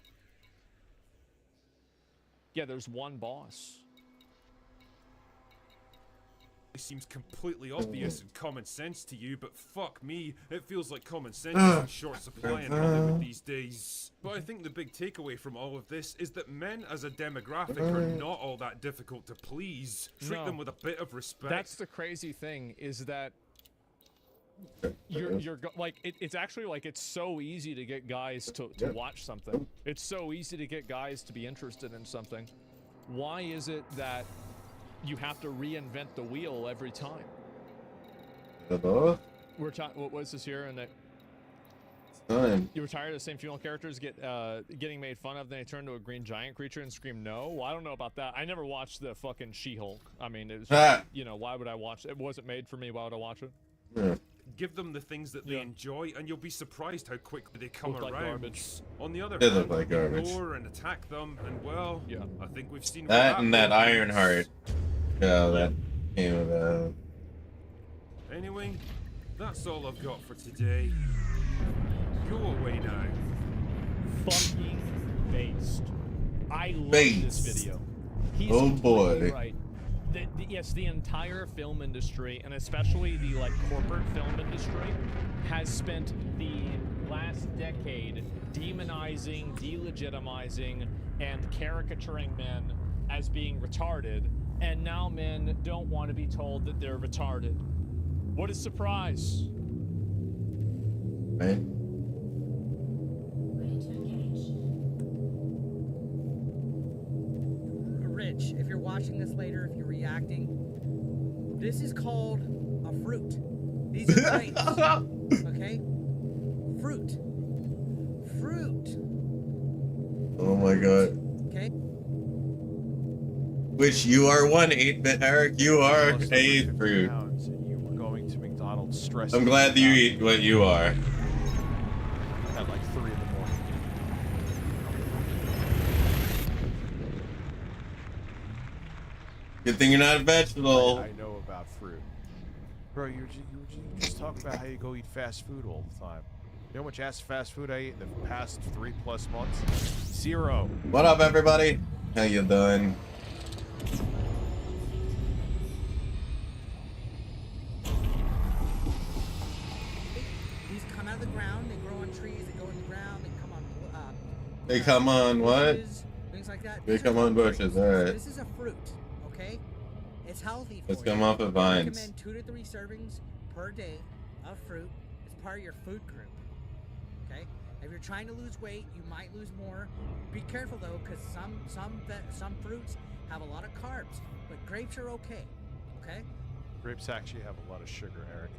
Yeah, there's one boss.
It seems completely obvious and common sense to you, but fuck me, it feels like common sense is in short supply in Hollywood these days. But I think the big takeaway from all of this is that men as a demographic are not all that difficult to please. Treat them with a bit of respect.
That's the crazy thing, is that it's actually like it's so easy to get guys to watch something. It's so easy to get guys to be interested in something. Why is it that you have to reinvent the wheel every time?
Hello?
What was this here? And that you were tired of the same female characters getting made fun of, then they turn to a green giant creature and scream no? Well, I don't know about that. I never watched the fucking She-Hulk. I mean, it was just, you know, why would I watch it? It wasn't made for me. Why would I watch it?
Yeah.
Give them the things that they enjoy, and you'll be surprised how quickly they come
Look like
around.
garbage.
On the other
They
hand,
look like garbage.
ignore and attack them, and well, I think we've seen
That
where
and that
road
Iron
leads.
Heart. Yeah, that came with that.
Anyway, that's all I've got for today. Go away now.
Fucking based. I love
Based.
this video. He's
Oh,
completely
boy.
right. Yes, the entire film industry, and especially the like corporate film industry, has spent the last decade demonizing, delegitimizing, and caricaturing men as being retarded, and now men don't want to be told that they're retarded. What a surprise!
Right?
Rich, if you're watching this later, if you're reacting, this is called a fruit. These are grapes. Okay? Fruit. Fruit.
Oh my god.
Okay?
Which you are one 8-bit, Eric. You are a fruit.
You were going to McDonald's stressed.
I'm glad that you eat what you are.
At like 3 in the morning.
Good thing you're not a vegetable.
I know about fruit. Bro, you just talk about how you go eat fast food all the time. You know how much fast food I ate in the past 3+ months? 0.
What up, everybody? How you doing?
These come out of the ground, they grow on trees, they go in the ground, they come on
They come on what?
bushes, things like that.
They
These
come
are
on bushes, alright.
This is a fruit, okay? It's healthy for
Let's
you.
come off of
I
vines.
recommend 2 to 3 servings per day of fruit as part of your food group. Okay? If you're trying to lose weight, you might lose more. Be careful though, because some fruits have a lot of carbs, but grapes are okay. Okay?
Grapes actually have a lot of sugar, Eric.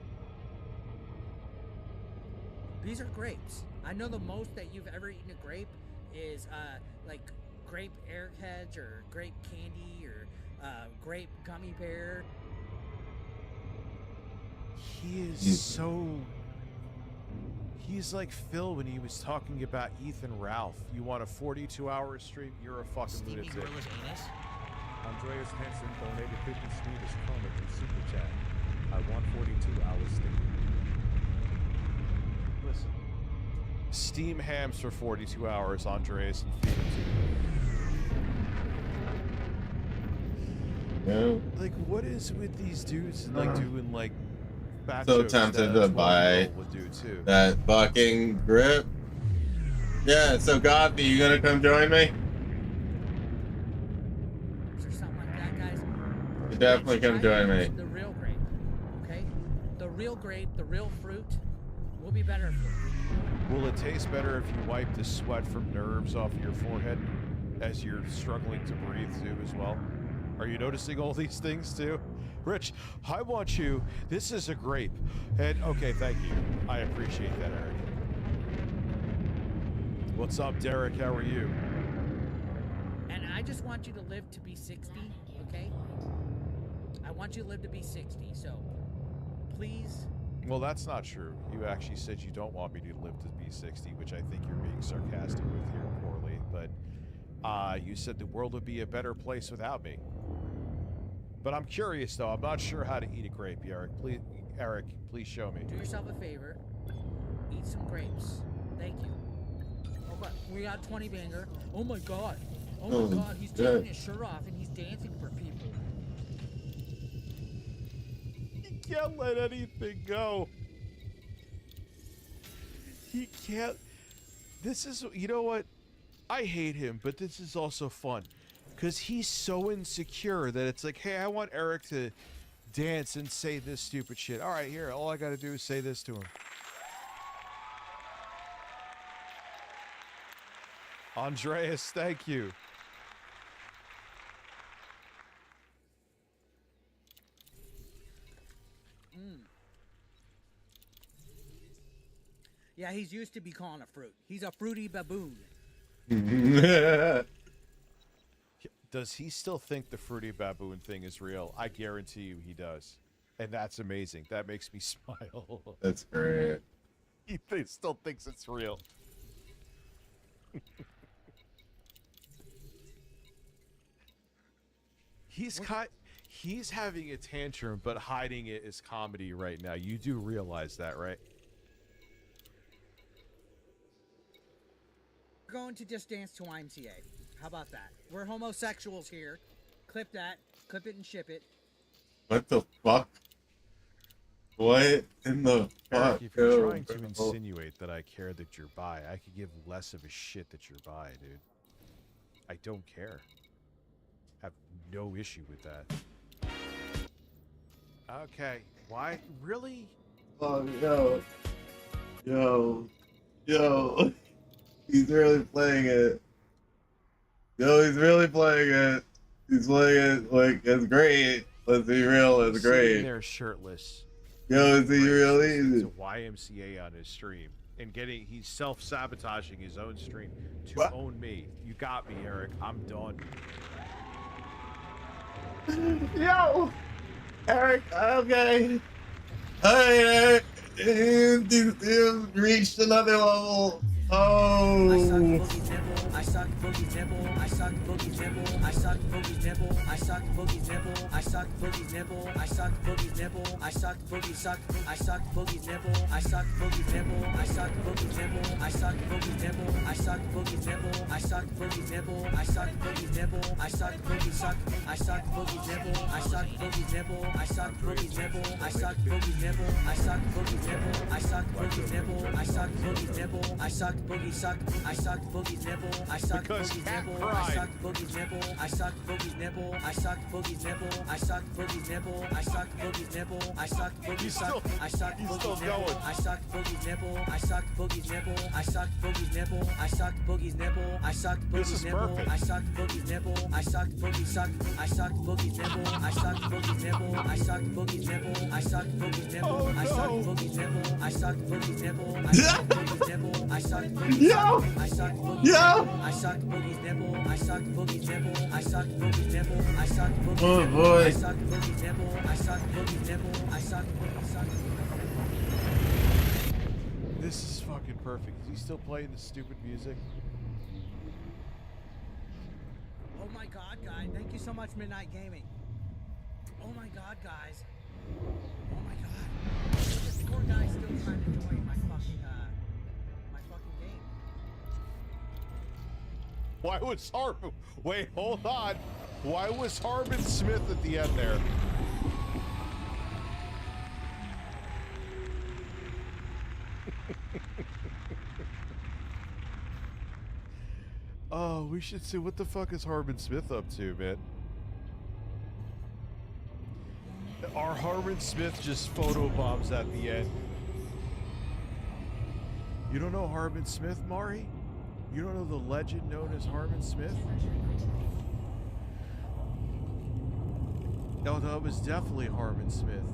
These are grapes. I know the most that you've ever eaten a grape is like grape airheads or grape candy or grape gummy bear.
He is so... He's like Phil when he was talking about Ethan Ralph. You want a 42-hour stream? You're a fucking lunatic.
Andreas Hansen donated 50 Swedish kronor to Super Chat. I want 42 hours stream.
Listen. Steam hams for 42 hours, Andreas, and feed it to you.
Yeah.
Like, what is with these dudes and like doing like back
So
jokes
tempted
that a
to buy
12-year-old would do too?
that fucking grip. Yeah, so Godby, you gonna come join me?
Or something like that, guys.
You definitely come join me.
The real grape, okay? The real grape, the real fruit will be better for you.
Will it taste better if you wipe the sweat from nerves off your forehead as you're struggling to breathe too as well? Are you noticing all these things too? Rich, I want you, this is a grape. And okay, thank you. I appreciate that, Eric. What's up, Derek? How are you?
And I just want you to live to be 60, okay? I want you to live to be 60, so please.
Well, that's not true. You actually said you don't want me to live to be 60, which I think you're being sarcastic with here poorly, but you said the world would be a better place without me. But I'm curious, though. I'm not sure how to eat a grape, Eric. Please show me.
Do yourself a favor. Eat some grapes. Thank you. Okay, we got 20 banger. Oh my god. Oh my god, he's taking his shirt off and he's dancing for people.
He can't let anything go. He can't. This is, you know what? I hate him, but this is also fun. Because he's so insecure that it's like, hey, I want Eric to dance and say this stupid shit. All right, here, all I got to do is say this to him. Andreas, thank you.
Yeah, he's used to be calling a fruit. He's a fruity baboon.
Does he still think the fruity baboon thing is real? I guarantee you he does. And that's amazing. That makes me smile.
That's great.
He still thinks it's real. He's having a tantrum, but hiding it as comedy right now. You do realize that, right?
We're going to just dance to YMCA. How about that? We're homosexuals here. Clip that. Clip it and ship it.
What the fuck? What in the fuck?
Eric, if you're trying to insinuate that I care that you're bi, I could give less of a shit that you're bi, dude. I don't care. Have no issue with that. Okay. Why? Really?
Oh, yo. He's really playing it. Yo, he's really playing it. He's playing it like it's great. Let's be real, it's great.
Sitting there shirtless.
Yo, is he really?
It's a YMCA on his stream. And he's self-sabotaging his own stream to own me. You got me, Eric. I'm done.
Yo! Eric, okay. Alright, he's reached another level. Oh.
I suck Boogie's nipple. I suck Boogie's nipple. I suck Boogie's nipple. I suck Boogie's nipple. I suck Boogie's nipple. I suck Boogie's nipple. I suck Boogie suck. I suck Boogie's nipple. I suck Boogie's nipple. I suck Boogie's nipple. I suck Boogie's nipple. I suck Boogie's nipple. I suck Boogie's nipple. I suck Boogie's nipple. I suck Boogie suck. I suck Boogie's nipple. I suck Boogie's nipple. I suck Boogie's nipple. I suck Boogie's nipple. I suck Boogie's nipple. I suck Boogie's nipple. I suck Boogie's nipple. I suck Boogie suck. I suck Boogie's nipple. I suck Boogie's nipple. I suck Boogie's nipple. I suck Boogie's nipple. I suck Boogie's nipple. I suck Boogie's nipple. I suck Boogie's nipple. I suck Boogie suck. I suck Boogie's nipple. I suck Boogie's nipple. I suck Boogie's nipple. I suck Boogie's nipple. I suck Boogie's nipple. I suck Boogie's nipple. I suck Boogie's nipple. I suck Boogie suck. I suck Boogie's nipple. I suck Boogie's nipple. I suck Boogie's nipple. I suck Boogie's nipple. I suck Boogie's nipple. I suck Boogie's nipple. I suck Boogie's nipple. I suck Boogie's nipple. I suck Boogie's nipple. I suck Boogie's nipple. I suck Boogie's nipple. I suck Boogie's nipple. I suck Boogie's nipple.
Oh boy.
I suck Boogie's nipple. I suck Boogie's nipple. I suck Boogie's suck.
This is fucking perfect. Is he still playing the stupid music?
Oh my god, guys. Thank you so much, Midnight Gaming. Oh my god, guys. Oh my god. This poor guy's still trying to join my fucking game.
Why was Harbin? Wait, hold on. Why was Harbin Smith at the end there? Oh, we should see what the fuck is Harbin Smith up to, man. Are Harbin Smith just photobombs at the end? You don't know Harbin Smith, Mari? You don't know the legend known as Harbin Smith? No, that was definitely Harbin Smith.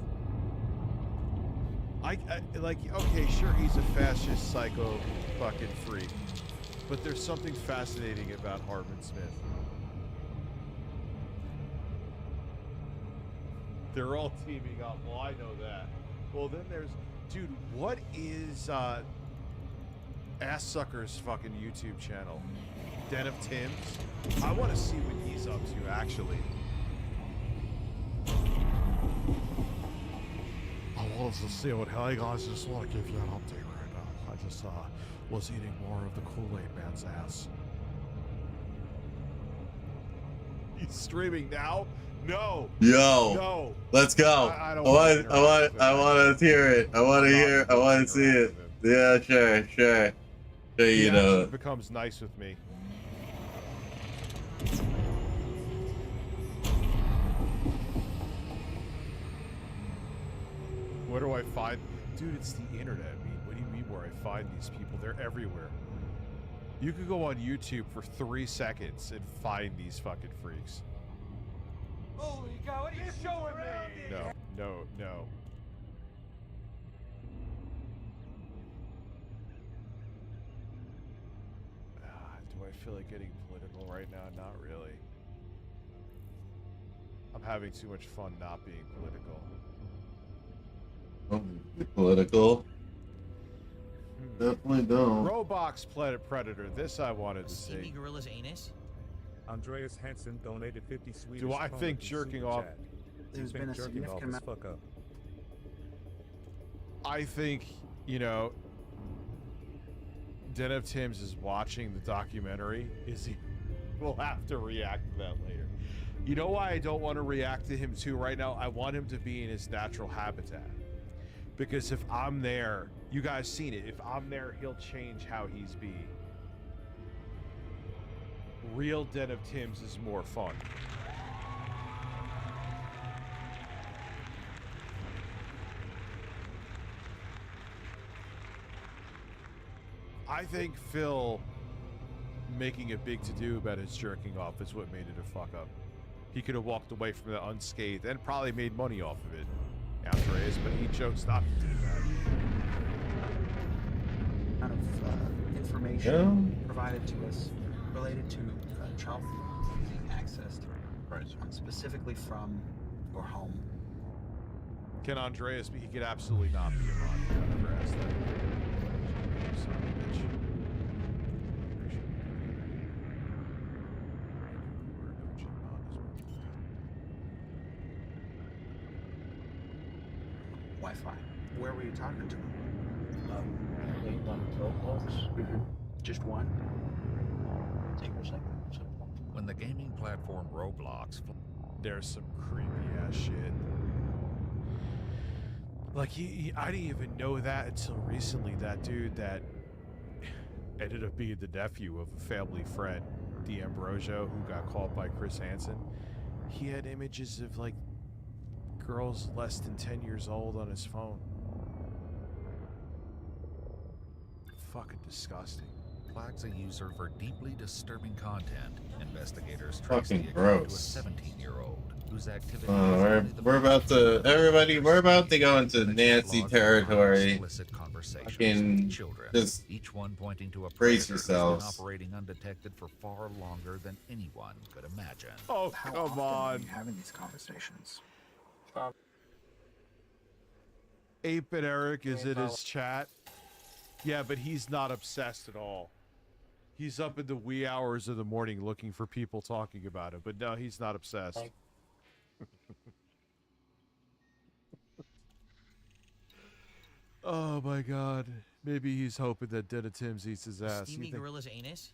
I like, okay, sure, he's a fascist psycho fucking freak, but there's something fascinating about Harbin Smith. They're all teaming up. Well, I know that. Well, then there's, dude, what is Ass Sucker's fucking YouTube channel? Den of Tim's? I want to see what he's up to, actually. I wanted to see what, hey guys, I just want to give you an update right now. I just was eating more of the Kool-Aid man's ass. He's streaming now? No.
Yo.
No.
Let's go.
I
want to hear it. I want to see it. Yeah, sure. You know.
He becomes nice with me. Where do I find? Dude, it's the internet. I mean, what do you mean where I find these people? They're everywhere. You could go on YouTube for 3 seconds and find these fucking freaks.
Holy cow, what are you showing me?
No. Do I feel like getting political right now? Not really. I'm having too much fun not being political.
Don't be political. Definitely don't.
Roblox Predator. This I wanted to
Steamy
see.
Gorilla's anus.
Andreas Hansen donated 50 Swedish
Do I
kronor
think
to
jerking
Super
off?
Chat.
There's
You
been
think
a
jerking off
significant
is fuck up.
I think, you know, Den of Tim's is watching the documentary. We'll have to react to that later. You know why I don't want to react to him too right now? I want him to be in his natural habitat. Because if I'm there, you guys seen it. If I'm there, he'll change how he's being. Real Den of Tim's is more fun. I think Phil making a big to-do about his jerking off is what made it a fuck up. He could have walked away from it unscathed and probably made money off of it after it is, but he chose not to do that.
Amount of information provided to us related to child being accessed, specifically from your home.
Can Andreas be? He could absolutely not be a mod. I never asked that. Son of a bitch.
Wi-Fi. Where were you talking to him? Just one? Take your second.
When the gaming platform Roblox...
There's some creepy ass shit. Like, I didn't even know that until recently. That dude that ended up being the nephew of a family friend, D'Ambrosio, who got caught by Chris Hansen. He had images of, like, girls less than 10 years old on his phone. Fucking disgusting.
Flags a user for deeply disturbing content. Investigators trace
Fucking
the account to a
gross.
17-year-old whose activity
We're about to, everybody, we're about to go into Nancy territory. Fucking just
each one pointing to a
brace
predator who's
yourselves.
been operating undetected for far longer than anyone could imagine.
Oh,
How
come
often
on.
are you having these conversations?
8-Bit Eric is in his chat. Yeah, but he's not obsessed at all. He's up in the wee hours of the morning looking for people talking about it. But no, he's not obsessed. Oh my god. Maybe he's hoping that Den of Tim's eats his ass.
Steamy Gorilla's anus.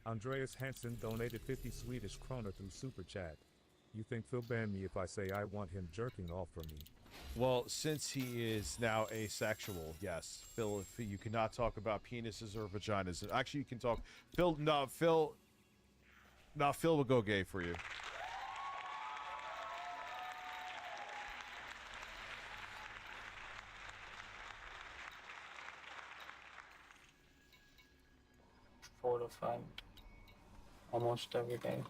Andreas Hansen donated 50 Swedish kronor through Super Chat. You think Phil banned me if I say I want him jerking off from me?
Well, since he is now asexual, yes. Phil, if you cannot talk about penises or vaginas. Actually, you can talk. Phil will go gay for you.
Four to five, almost every day.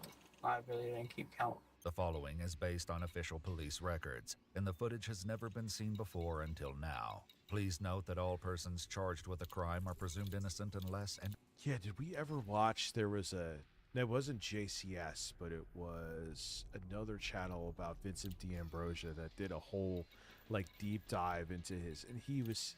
I really didn't keep count.
The following is based on official police records, and the footage has never been seen before until now. Please note that all persons charged with a crime are presumed innocent unless and...
Yeah, did we ever watch, there was a, it wasn't JCS, but it was another channel about Vincent D'Ambrosio that did a whole, like, deep dive into his, and he's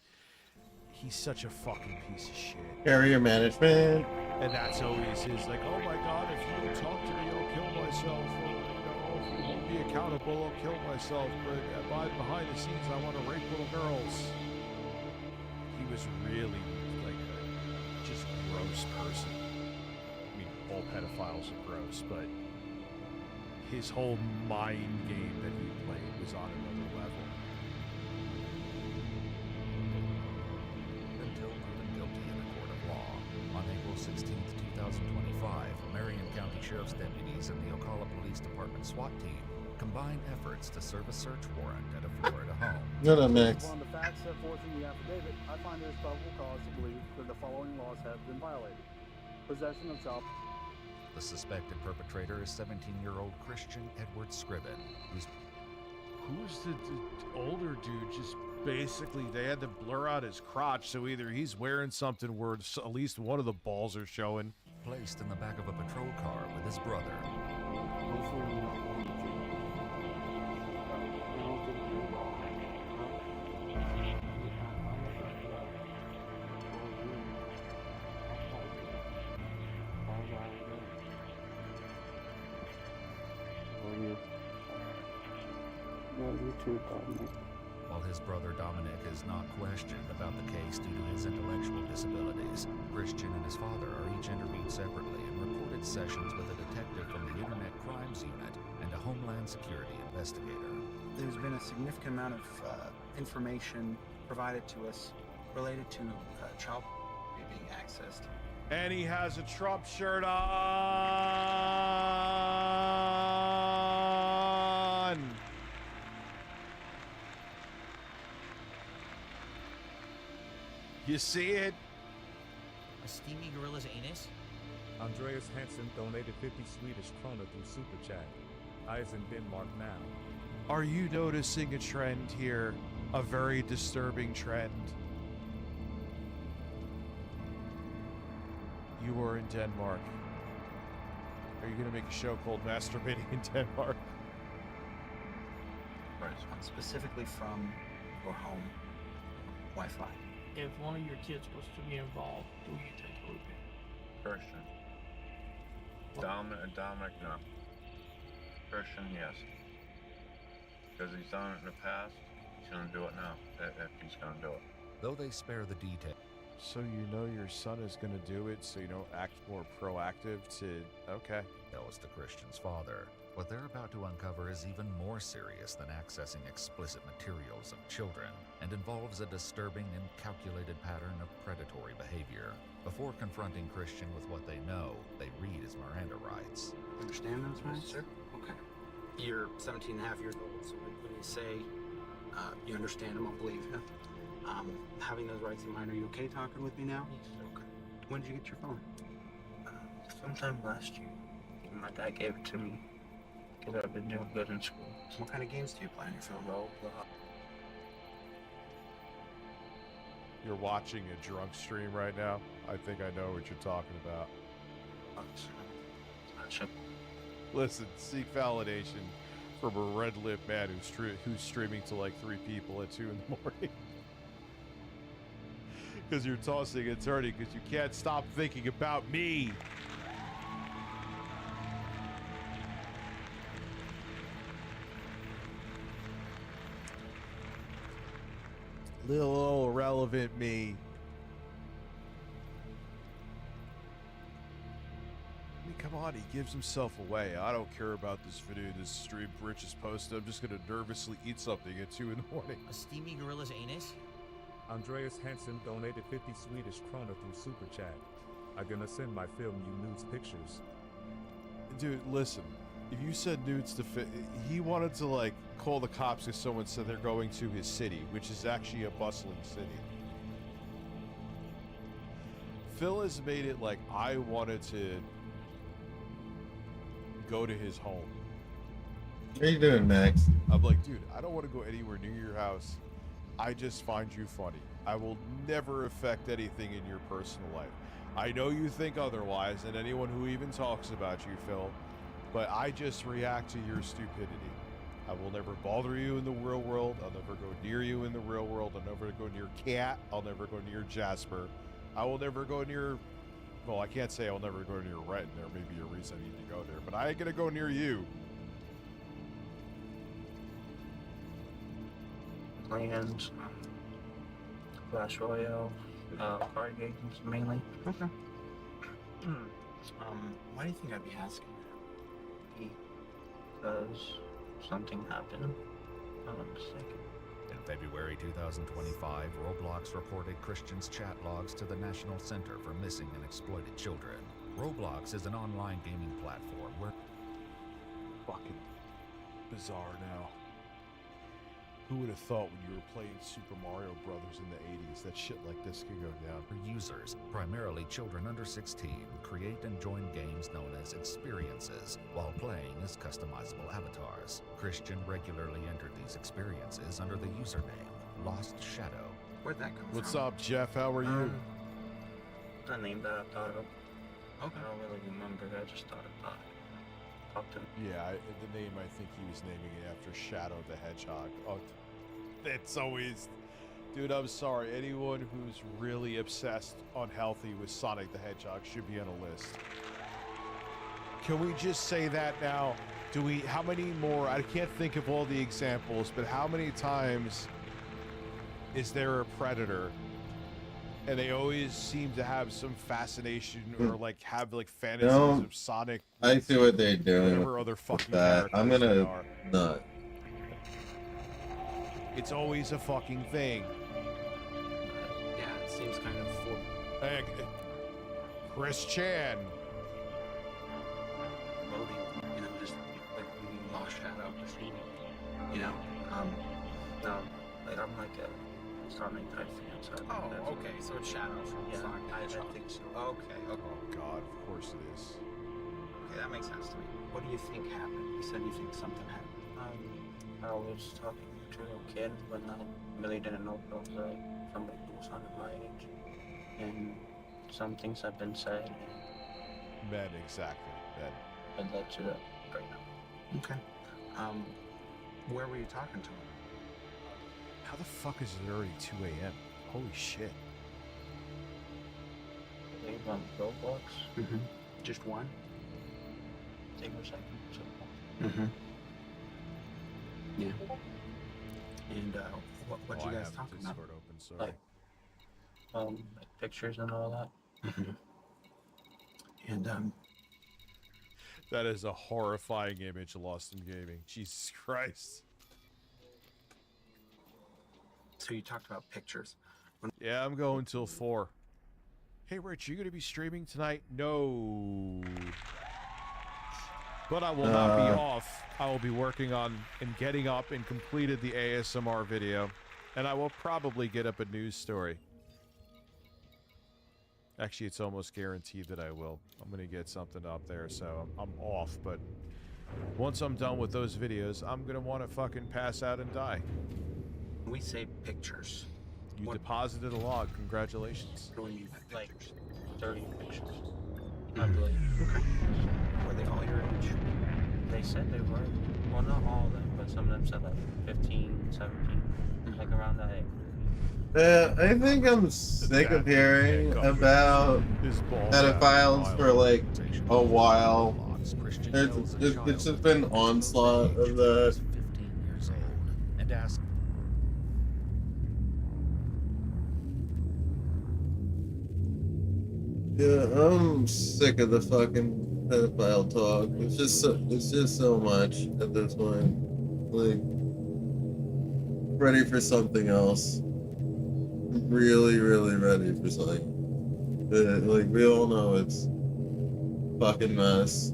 such a fucking piece of shit.
Carrier management.
And that's always his, like, oh my god, if you don't talk to me, I'll kill myself. Or, you know, if you won't be accountable, I'll kill myself. But behind the scenes, I want to rape little girls. He was really, like, a just gross person. I mean, all pedophiles are gross, but his whole mind game that he played was on another level.
until proven guilty in a court of law. On April 16, 2025, Marion County Sheriff's deputies and the Ocala Police Department SWAT team combined efforts to serve a search warrant at a Florida home.
What up, Max?
Upon the facts set forth in the affidavit, I find there is probable cause to believe that the following laws have been violated. Possession of child...
The suspected perpetrator is 17-year-old Christian Edward Scriven,
Who's the older dude? Just basically, they had to blur out his crotch, so either he's wearing something where at least one of the balls are showing.
Placed in the back of a patrol car with his brother.
You too, Dominic.
While his brother Dominic is not questioned about the case due to his intellectual disabilities, Christian and his father are each interviewed separately in reported sessions with a detective from the Internet Crimes Unit and a Homeland Security investigator.
There's been a significant amount of information provided to us related to child being accessed.
And he has a Trump shirt on. You see it?
A steamy gorilla's anus?
Andreas Hansen donated 50 Swedish krona through Super Chat. I is in Denmark now.
Are you noticing a trend here? A very disturbing trend. You are in Denmark. Are you gonna make a show called Masturbating in Denmark?
Right. Specifically from your home Wi-Fi.
If one of your kids was to be involved, who you think it would be?
Christian. Dominic, no. Christian, yes. Because he's done it in the past, he's gonna do it now, if he's gonna do it.
Though they spare the detail.
So you know your son is gonna do it, so you don't act more proactive to... Okay.
Tells to Christian's father. What they're about to uncover is even more serious than accessing explicit materials of children, and involves a disturbing and calculated pattern of predatory behavior. Before confronting Christian with what they know, they read his Miranda rights.
Understand those rights? Yes, sir. Okay. You're 17 and a half years old, so when you say you understand them, I'll believe you. Having those rights in mind, are you okay talking with me now?
Yes.
Okay. When did you get your phone?
Sometime last year. My dad gave it to me because I've been doing good in school.
What kind of games do you play on your phone?
You're watching a drunk stream right now? I think I know what you're talking about. Listen, seek validation from a red-lipped man who's streaming to like 3 people at 2 in the morning. Because you're tossing and turning because you can't stop thinking about me. Little irrelevant me. I mean, come on, he gives himself away. I don't care about this video, this stream Rich is posted. I'm just gonna nervously eat something at 2 in the morning.
A steamy gorilla's anus?
Andreas Hansen donated 50 Swedish krona through Super Chat. I'm gonna send my film you nudes pictures.
Dude, listen. If you said nudes to he wanted to like call the cops if someone said they're going to his city, which is actually a bustling city. Phil has made it like I wanted to go to his home.
What are you doing, Max?
I'm like, dude, I don't want to go anywhere near your house. I just find you funny. I will never affect anything in your personal life. I know you think otherwise, and anyone who even talks about you, Phil, but I just react to your stupidity. I will never bother you in the real world. I'll never go near you in the real world. I'll never go near Cat. I'll never go near Jasper. I will never go near... Well, I can't say I'll never go near Rhett. There may be a reason I need to go there, but I ain't gonna go near you.
Plans, Clash Royale, card games mainly.
Okay. Why do you think I'd be asking that?
Because something happened, if I'm not mistaken.
In February 2025, Roblox reported Christian's chat logs to the National Center for Missing and Exploited Children. Roblox is an online gaming platform where...
Fucking bizarre now. Who would have thought when you were playing Super Mario Brothers in the 80s that shit like this could go down?
Users, primarily children under 16, create and join games known as experiences while playing as customizable avatars. Christian regularly entered these experiences under the username Lost Shadow.
Where'd that come
What's
from?
up, Jeff? How are you?
A name that I thought of.
Okay.
I don't really remember. I just thought about it. Talked to him.
Yeah, the name, I think he was naming it after Shadow the Hedgehog. Oh, that's always... Dude, I'm sorry. Anyone who's really obsessed, unhealthy with Sonic the Hedgehog should be on a list. Can we just say that now? Do we, how many more, I can't think of all the examples, but how many times is there a predator and they always seem to have some fascination or like have like fantasies of Sonic?
I see what they're doing.
Whatever other fucking
that. I'm
characters they
gonna
are.
nut.
It's always a fucking thing.
Yeah, it seems kind of
Hey, Chris Chan.
loading, you know, just like lost shadow, just you know,
No, like I'm like a Sonic type fan. So I think that's-
okay, so it's Shadow from
Yeah,
Sonic.
I think so.
Okay.
Oh God, of course it is.
Okay, that makes sense to me. What do you think happened? You said you think something happened.
I was talking to a kid when I really didn't know if it was somebody who was under my age, and some things have been said.
Men, exactly. Men.
And led to that right now.
Okay. Where were you talking to him?
How the fuck is it already 2 a.m.? Holy shit.
I think on Roblox.
Mm-hmm. Just one?
I think it was like
Mm-hmm. Yeah. And what you guys talking about?
Open, sorry.
Like pictures and all that.
Mm-hmm. And
that is a horrifying image lost in gaming. Jesus Christ.
So you talked about pictures.
Yeah, I'm going till 4. Hey, Rich, you gonna be streaming tonight? No. But I will not be off. I will be working on and getting up and completed the ASMR video. And I will probably get up a news story. Actually, it's almost guaranteed that I will. I'm going to get something up there, so I'm off. But once I'm done with those videos, I'm going to want to fucking pass out and die.
We say pictures.
You deposited a log. Congratulations.
What do you mean by
Like
pictures?
30 pictures. I believe.
Okay. Were they all your age?
They said they were. Well, not all of them, but some of them said like 15, 17, like around that age.
I think I'm sick of hearing about pedophiles for like a while. It's just been onslaught of that.
15 years old and asked.
Yeah, I'm sick of the fucking pedophile talk. It's just so much at this point. Like, ready for something else. Really ready for something. Like, we all know it's fucking mess.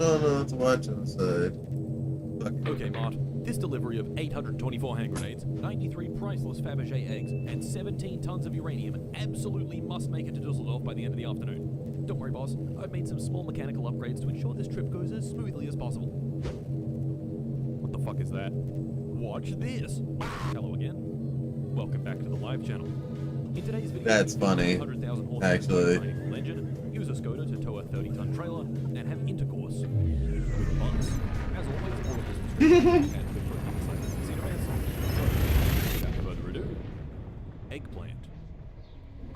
Oh no, it's watching inside.
Okay, Mart. This delivery of 824 hand grenades, 93 priceless Fabergé eggs, and 17 tons of uranium absolutely must make it to Dusseldorf by the end of the afternoon. Don't worry, boss. I've made some small mechanical upgrades to ensure this trip goes as smoothly as possible. What the fuck is that? Watch this! Hello again. Welcome back to the live channel. In today's video,
That's funny,
100,000 horsepower
actually.
fuel engine, use a Skoda to tow a 30-ton trailer, and have intercourse with months. As always, all of this was and quick for things like this in advance. So, without further ado, eggplant.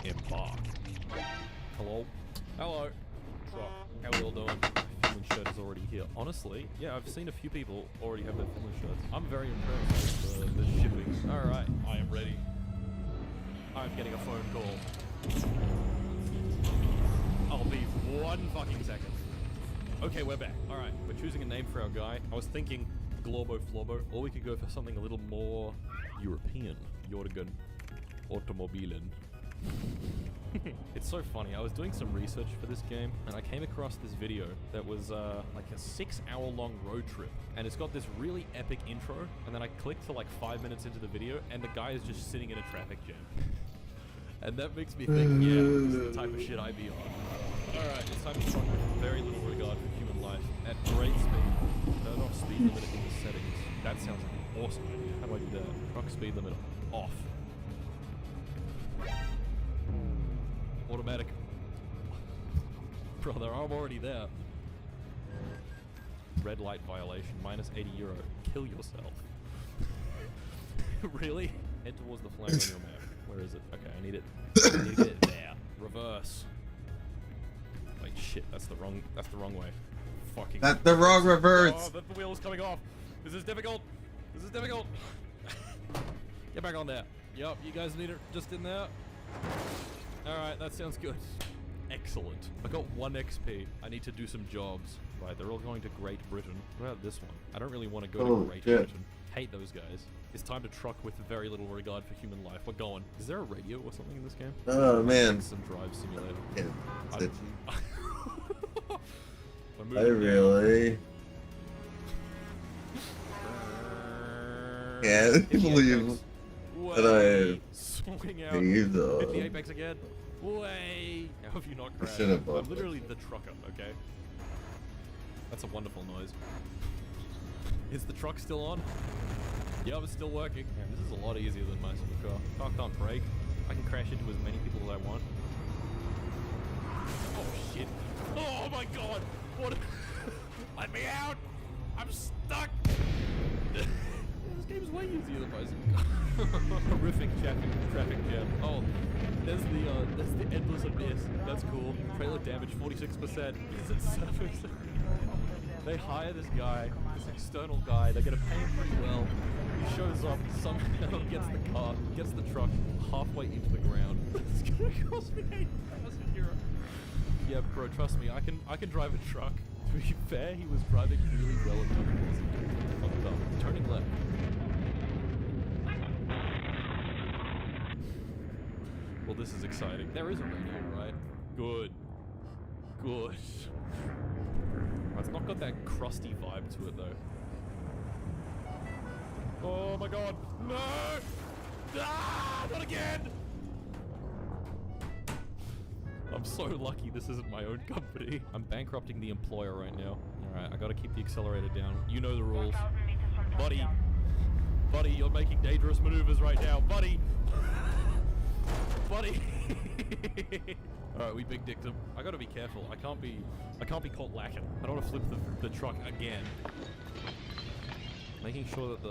Embark. Hello. Hello. So, how we all doing? Finland shirt is already here. Honestly, yeah, I've seen a few people already have their Finland shirts. I'm very impressed with the shipping. Alright, I am ready. I'm getting a phone call. I'll be 1 fucking second. Okay, we're back. Alright, we're choosing a name for our guy. I was thinking Globo Flobo, or we could go for something a little more European. Jorgen Automobilen. It's so funny. I was doing some research for this game, and I came across this video that was like a 6-hour-long road trip. And it's got this really epic intro, and then I clicked to like 5 minutes into the video, and the guy is just sitting in a traffic jam. And that makes me think, yeah, this is the type of shit I'd be on. Alright, it's time to truck with very little regard for human life at great speed. Turn on. awesome idea. How do I do that? Truck speed limit off. Automatic. Brother, I'm already there. Red light violation, minus €80. Kill yourself. Really? Head towards the flag on your map. Where is it? Okay, I need it. I need to get it there. Reverse. Wait, shit, that's the wrong way. Fucking.
That's the wrong reverse.
Oh, the wheel's coming off. This is difficult. This is difficult. Get back on there. Yup, you guys need it just in there. Alright, that sounds good. Excellent. I got 1 XP. I need to do some jobs. Right, they're all going to Great Britain. What about this one? I don't really want to go to Great Britain. Hate those guys. It's time to truck with very little regard for human life. We're going. Is there a radio or something in this game?
Oh man.
Some drive simulator.
I really can't believe that I
swing out.
Hit
the apex again. Way. How have you not crashed? I'm literally the trucker, okay? That's a wonderful noise. Is the truck still on? Yeah, it's still working. Man, this is a lot easier than my supercar. Car can't brake. I can crash into as many people as I want. Oh shit. Oh my god! What? Let me out! I'm stuck! This game is way easier than my supercar. Horrific traffic jam. Oh, there's the endless abyss. That's cool. Trailer damage 46%. Is it surface? They hire this guy, this external guy. They're gonna pay him pretty well. He shows up, somehow gets the car, gets the truck halfway into the ground. It's gonna cost me 8,000 euros. Yeah, bro, trust me, I can drive a truck. To be fair, he was driving really well until he wasn't. Fucked up. Turning left. Well, this is exciting. There is a radio, right? Good. Good. It's not got that crusty vibe to it, though. Oh my god! No! Ah! Not again! I'm so lucky this isn't my own company. I'm bankrupting the employer right now. Alright, I gotta keep the accelerator down. You know the rules. Buddy! Buddy, you're making dangerous maneuvers right now. Buddy! Buddy! Alright, we big dicked him. I gotta be careful. I can't be caught lacking. I don't want to flip the truck again. Making sure that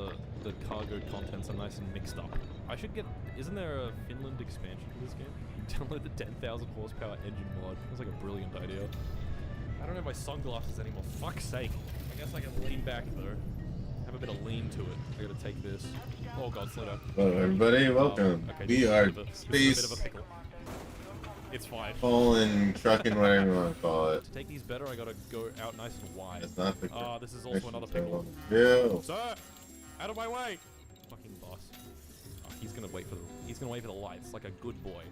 the cargo contents are nice and mixed up. I should get... Isn't there a Finland expansion for this game? Download the 10,000 horsepower engine mod. That's like a brilliant idea. I don't have my sunglasses anymore. Fuck's sake. I guess I can lean back though. Have a bit of lean to it. I gotta take this. Oh god, slow down.
Hello everybody, welcome.
Okay,
We are
space. It's fine.
Fallen, trucking, whatever you want to call it.
To take these better, I gotta go out nice and wide.
That's not the
this is also another pickle.
Yeah.
Sir! Out of my way! Fucking boss. Oh, he's gonna wait for the lights like a good boy.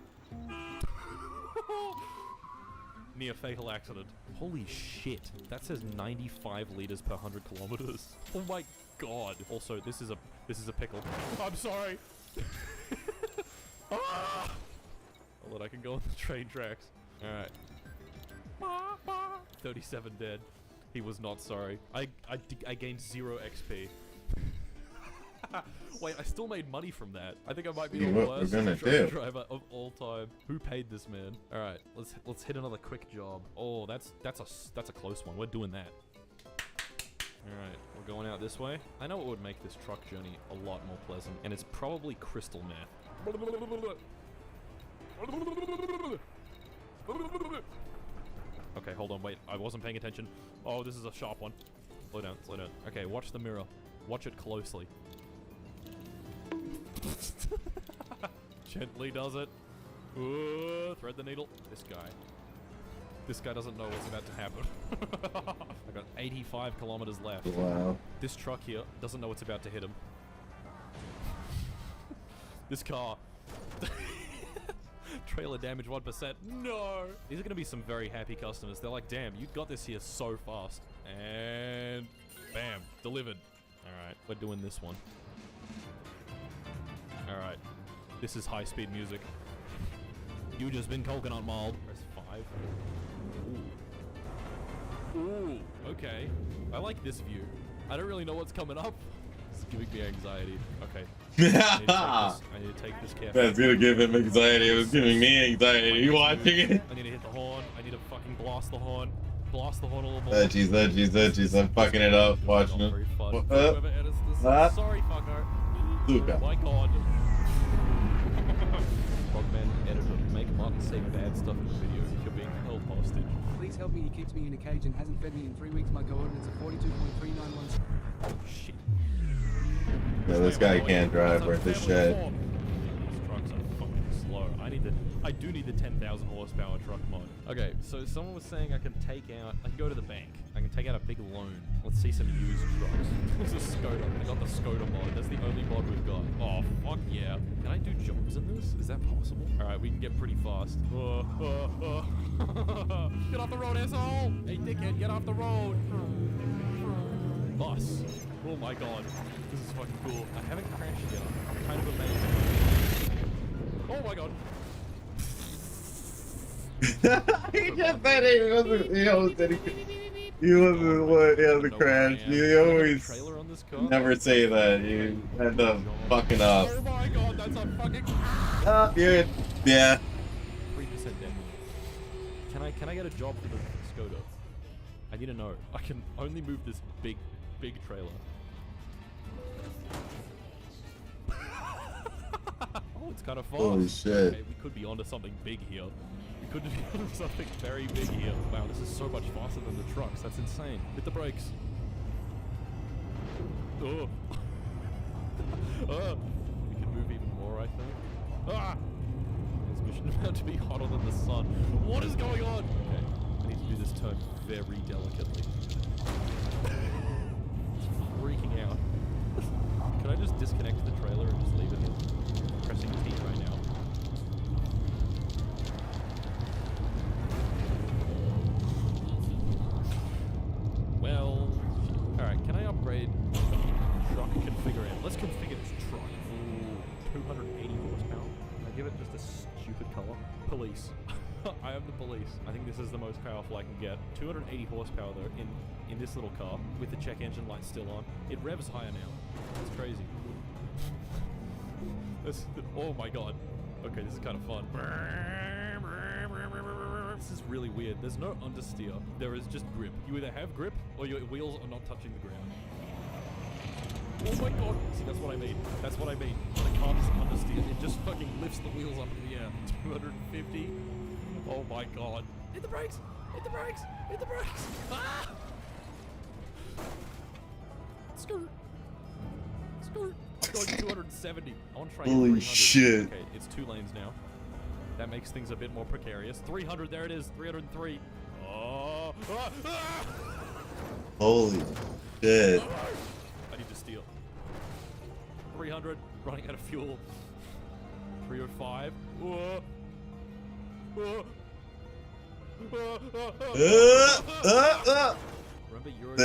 Near fatal accident. Holy shit. That says 95 liters per 100 kilometers. Oh my god. Also, this is a pickle. I'm sorry. Ah! Well, then I can go on the train tracks. Alright. 37 dead. He was not sorry. I gained 0 XP. Wait, I still made money from that. I think I might be the worst truck driver of all time. Who paid this man? All right, let's hit another quick job. Oh, that's a close one. We're doing that. All right, we're going out this way. I know it would make this truck journey a lot more pleasant, and it's probably crystal meth. Okay, hold on, wait. I wasn't paying attention. Oh, this is a sharp one. Slow down, slow down. Okay, watch the mirror. Watch it closely. Gently does it. Ooh, thread the needle. This guy doesn't know what's about to happen. I got 85 kilometers left.
Wow.
This truck here doesn't know what's about to hit him. This car. Trailer damage 1%. No! These are going to be some very happy customers. They're like, damn, you got this here so fast. And bam, delivered. Alright, we're doing this one. Alright, this is high-speed music. You just been coconut mauled. Press 5. Ooh. Ooh, okay. I like this view. I don't really know what's coming up, It's giving me anxiety. Okay. I need to take this carefully.
That's gonna give him anxiety. It was giving me anxiety. You watching it?
I need to hit the horn. I need to fucking blast the horn. Blast the horn a little more.
Edgies. I'm fucking it up. Watching it.
Whoever edits this. Sorry, fucker.
Luca.
Oh my god. Frogman editor. Make Martin say bad stuff in the video if you're being held hostage.
Please help me. He keeps me in a cage and hasn't fed me in 3 weeks. My coordinates are 42.391.
Oh shit.
Yeah, this guy can't drive worth his shit.
These trucks are fucking slow. I do need the 10,000 horsepower truck mod. Okay, so someone was saying I can go to the bank. I can take out a big loan. Let's see some used trucks. It's a Skoda. I got the Skoda mod. That's the only mod we've got. Oh, fuck yeah. Can I do jobs in this? Is that possible? Alright, we can get pretty fast. Get off the road, asshole! Hey, dickhead, get off the road! Bus. Oh my god. This is fucking cool. I haven't crashed yet. I'm kind of amazed. Oh my god.
He just said he wasn't what he has a crash. You always never say that. You end up fucking up.
Oh my god, that's a fucking
Dude. Yeah.
3% damage. Can I get a job for the Skoda? I need to know. I can only move this big trailer. Oh, it's kind of fast.
Holy shit.
Okay, we could be onto something big here. We could be onto something very big here. Wow, this is so much faster than the trucks. That's insane. Hit the brakes. Oh. We can move even more, I think. Ah! Transmission about to be hotter than the sun. What is going on? Okay, I need to do this turn very delicately. Freaking out. Can I just disconnect the trailer and just leave it here? I'm pressing T right now. Well, alright, can I upgrade truck configure it? Let's configure this truck. Ooh, 280 horsepower. Can I give it just a stupid color? Police. I am the police. I think this is the most powerful I can get. 280 horsepower though in this little car with the check engine light still on. It revs higher now. It's crazy. Oh my god. Okay, this is kind of fun. This is really weird. There's no understeer. There is just grip. You either have grip or your wheels are not touching the ground. Oh my god. See, that's what I mean. That's what I mean. The car doesn't understeer. It just fucking lifts the wheels up in the air. 250. Oh my god. Hit the brakes! Hit the brakes! Hit the brakes! Ah! Skirt! Skirt! Going 270. I want to try.
Holy shit.
Okay, it's 2 lanes now. That makes things a bit more precarious. 300, there it is. 303. Oh! Ah! Ah!
Holy shit.
I need to steal. 300, running out of fuel. 305. Whoa. Whoa. Remember, you're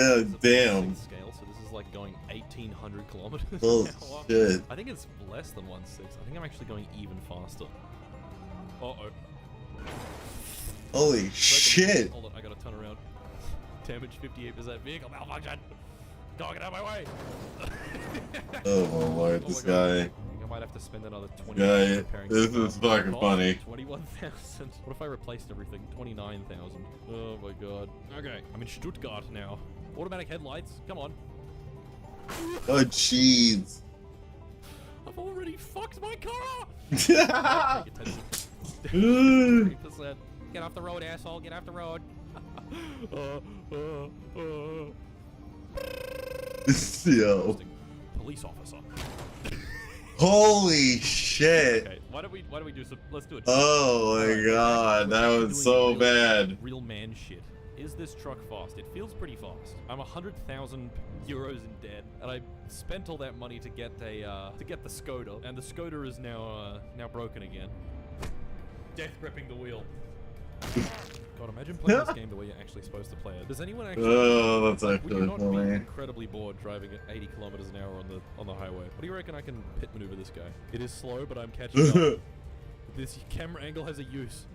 damn.
Scale, so this is like going 1,800 kilometers.
Oh shit!
I think it's less than 1.6. I think I'm actually going even faster. Uh-oh.
Holy shit!
Hold on, I gotta turn around. Damage 58%. Vehicle malfunction. Don't get out of my way.
Oh my lord, this guy.
I might have to spend another 20
Guy,
repairing
this is fucking funny.
21,000. What if I replaced everything? 29,000. Oh my god. Okay, I'm in Stuttgart now. Automatic headlights. Come on.
Oh jeez.
I've already fucked my car. 3%. Get off the road, asshole. Get off the road.
Yo.
Police officer.
Holy shit.
Okay, why don't we do some, let's do it.
Oh my god, that was so bad.
Real man shit. Is this truck fast? It feels pretty fast. I'm 100,000 euros in debt, and I spent all that money to get the Skoda, and the Skoda is now broken again. Death gripping the wheel. God, imagine playing this game the way you're actually supposed to play it. Does anyone actually?
Oh, that's
would
actually
you not be
funny.
incredibly bored driving at 80 kilometers an hour on the highway? What do you reckon I can pit maneuver this guy? It is slow, but I'm catching up. This camera angle has a use.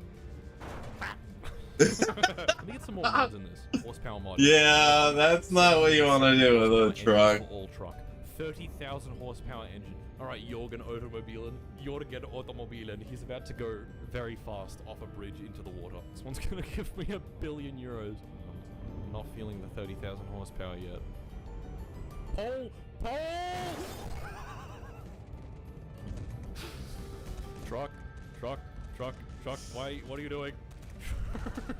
Let me get some more mods in this. Horsepower mod.
Yeah, that's not what you want to do with a truck.
All truck. 30,000 horsepower engine. Alright, Jorgen Automobilen. Jorgen Automobilen. He's about to go very fast off a bridge into the water. This one's gonna give me €1 billion. I'm not feeling the 30,000 horsepower yet. Pole! Pole! Truck. Why? What are you doing?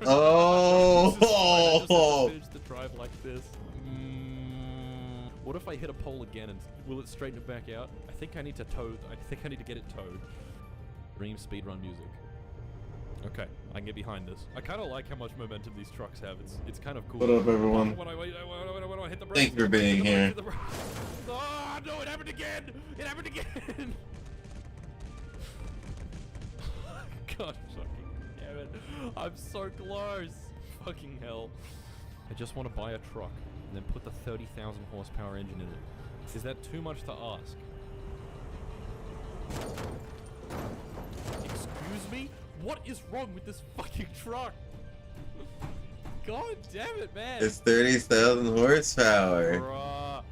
Oh!
I just managed to drive like this. What if I hit a pole again and will it straighten it back out? I think I need to get it towed. Dream speedrun music. Okay, I can get behind this. I kind of like how much momentum these trucks have. It's kind of cool.
What up, everyone?
When I hit the brakes,
Thank you for being here.
Oh no! It happened again! It happened again! God fucking damn it! I'm so close. Fucking hell! I just want to buy a truck and then put the 30,000 horsepower engine in it. Is that too much to ask? Excuse me? What is wrong with this fucking truck? God damn it, man!
It's 30,000 horsepower.
Bruh.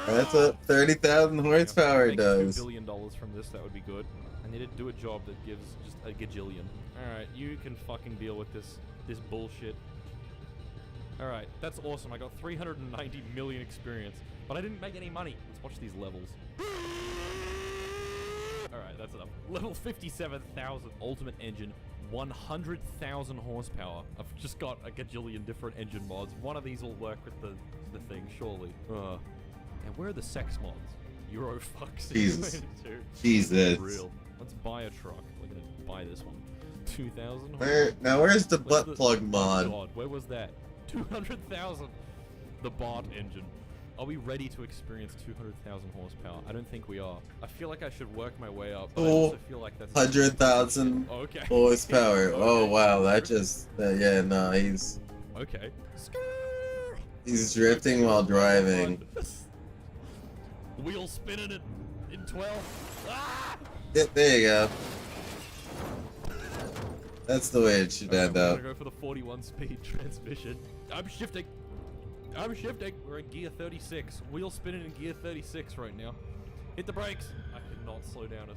That's what 30,000 horsepower
Make
does.
$2 billion from this, that would be good. I need to do a job that gives just a gajillion. Alright, you can fucking deal with this bullshit. Alright, that's awesome. I got 390 million experience, but I didn't make any money. Let's watch these levels. Alright, that's enough. Level 57,000. Ultimate engine, 100,000 horsepower. I've just got a gajillion different engine mods. One of these will work with the thing, surely. And where are the sex mods? Eurofucks.
Jesus. Jesus.
Real. Let's buy a truck. We're gonna buy this one. 2,000.
Where's the butt plug mod?
Oh God, where was that? 200,000. The bot engine. Are we ready to experience 200,000 horsepower? I don't think we are. I feel like I should work my way up, but I also feel like that's
100,000
okay.
horsepower.
Okay.
Oh wow, that just yeah, no, he's
okay.
He's drifting while driving.
Wheel spinning it in 12. Ah!
Yeah, there you go. That's the way it should end up.
I'm gonna go for the 41 speed transmission. I'm shifting. We're in gear 36. Wheel spinning in gear 36 right now. Hit the brakes. I cannot slow down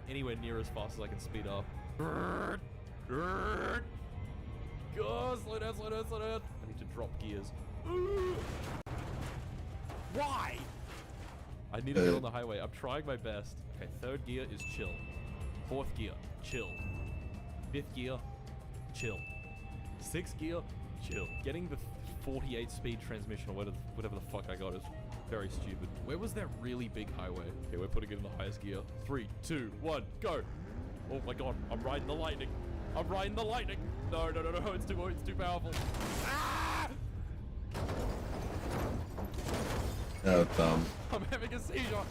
anywhere near as fast as I can speed up. Go, slow down. I need to drop gears. Why? I need to get on the highway. I'm trying my best. Okay, third gear is chill. Fourth gear, chill. Fifth gear, chill. Sixth gear, chill. Getting the 48 speed transmission or whatever the fuck I got is very stupid. Where was that really big highway? Okay, we're putting it in the highest gear. 3, 2, 1, go. Oh my god, I'm riding the lightning. No, it's too powerful. Ah!
Oh, dumb.
I'm having a seizure.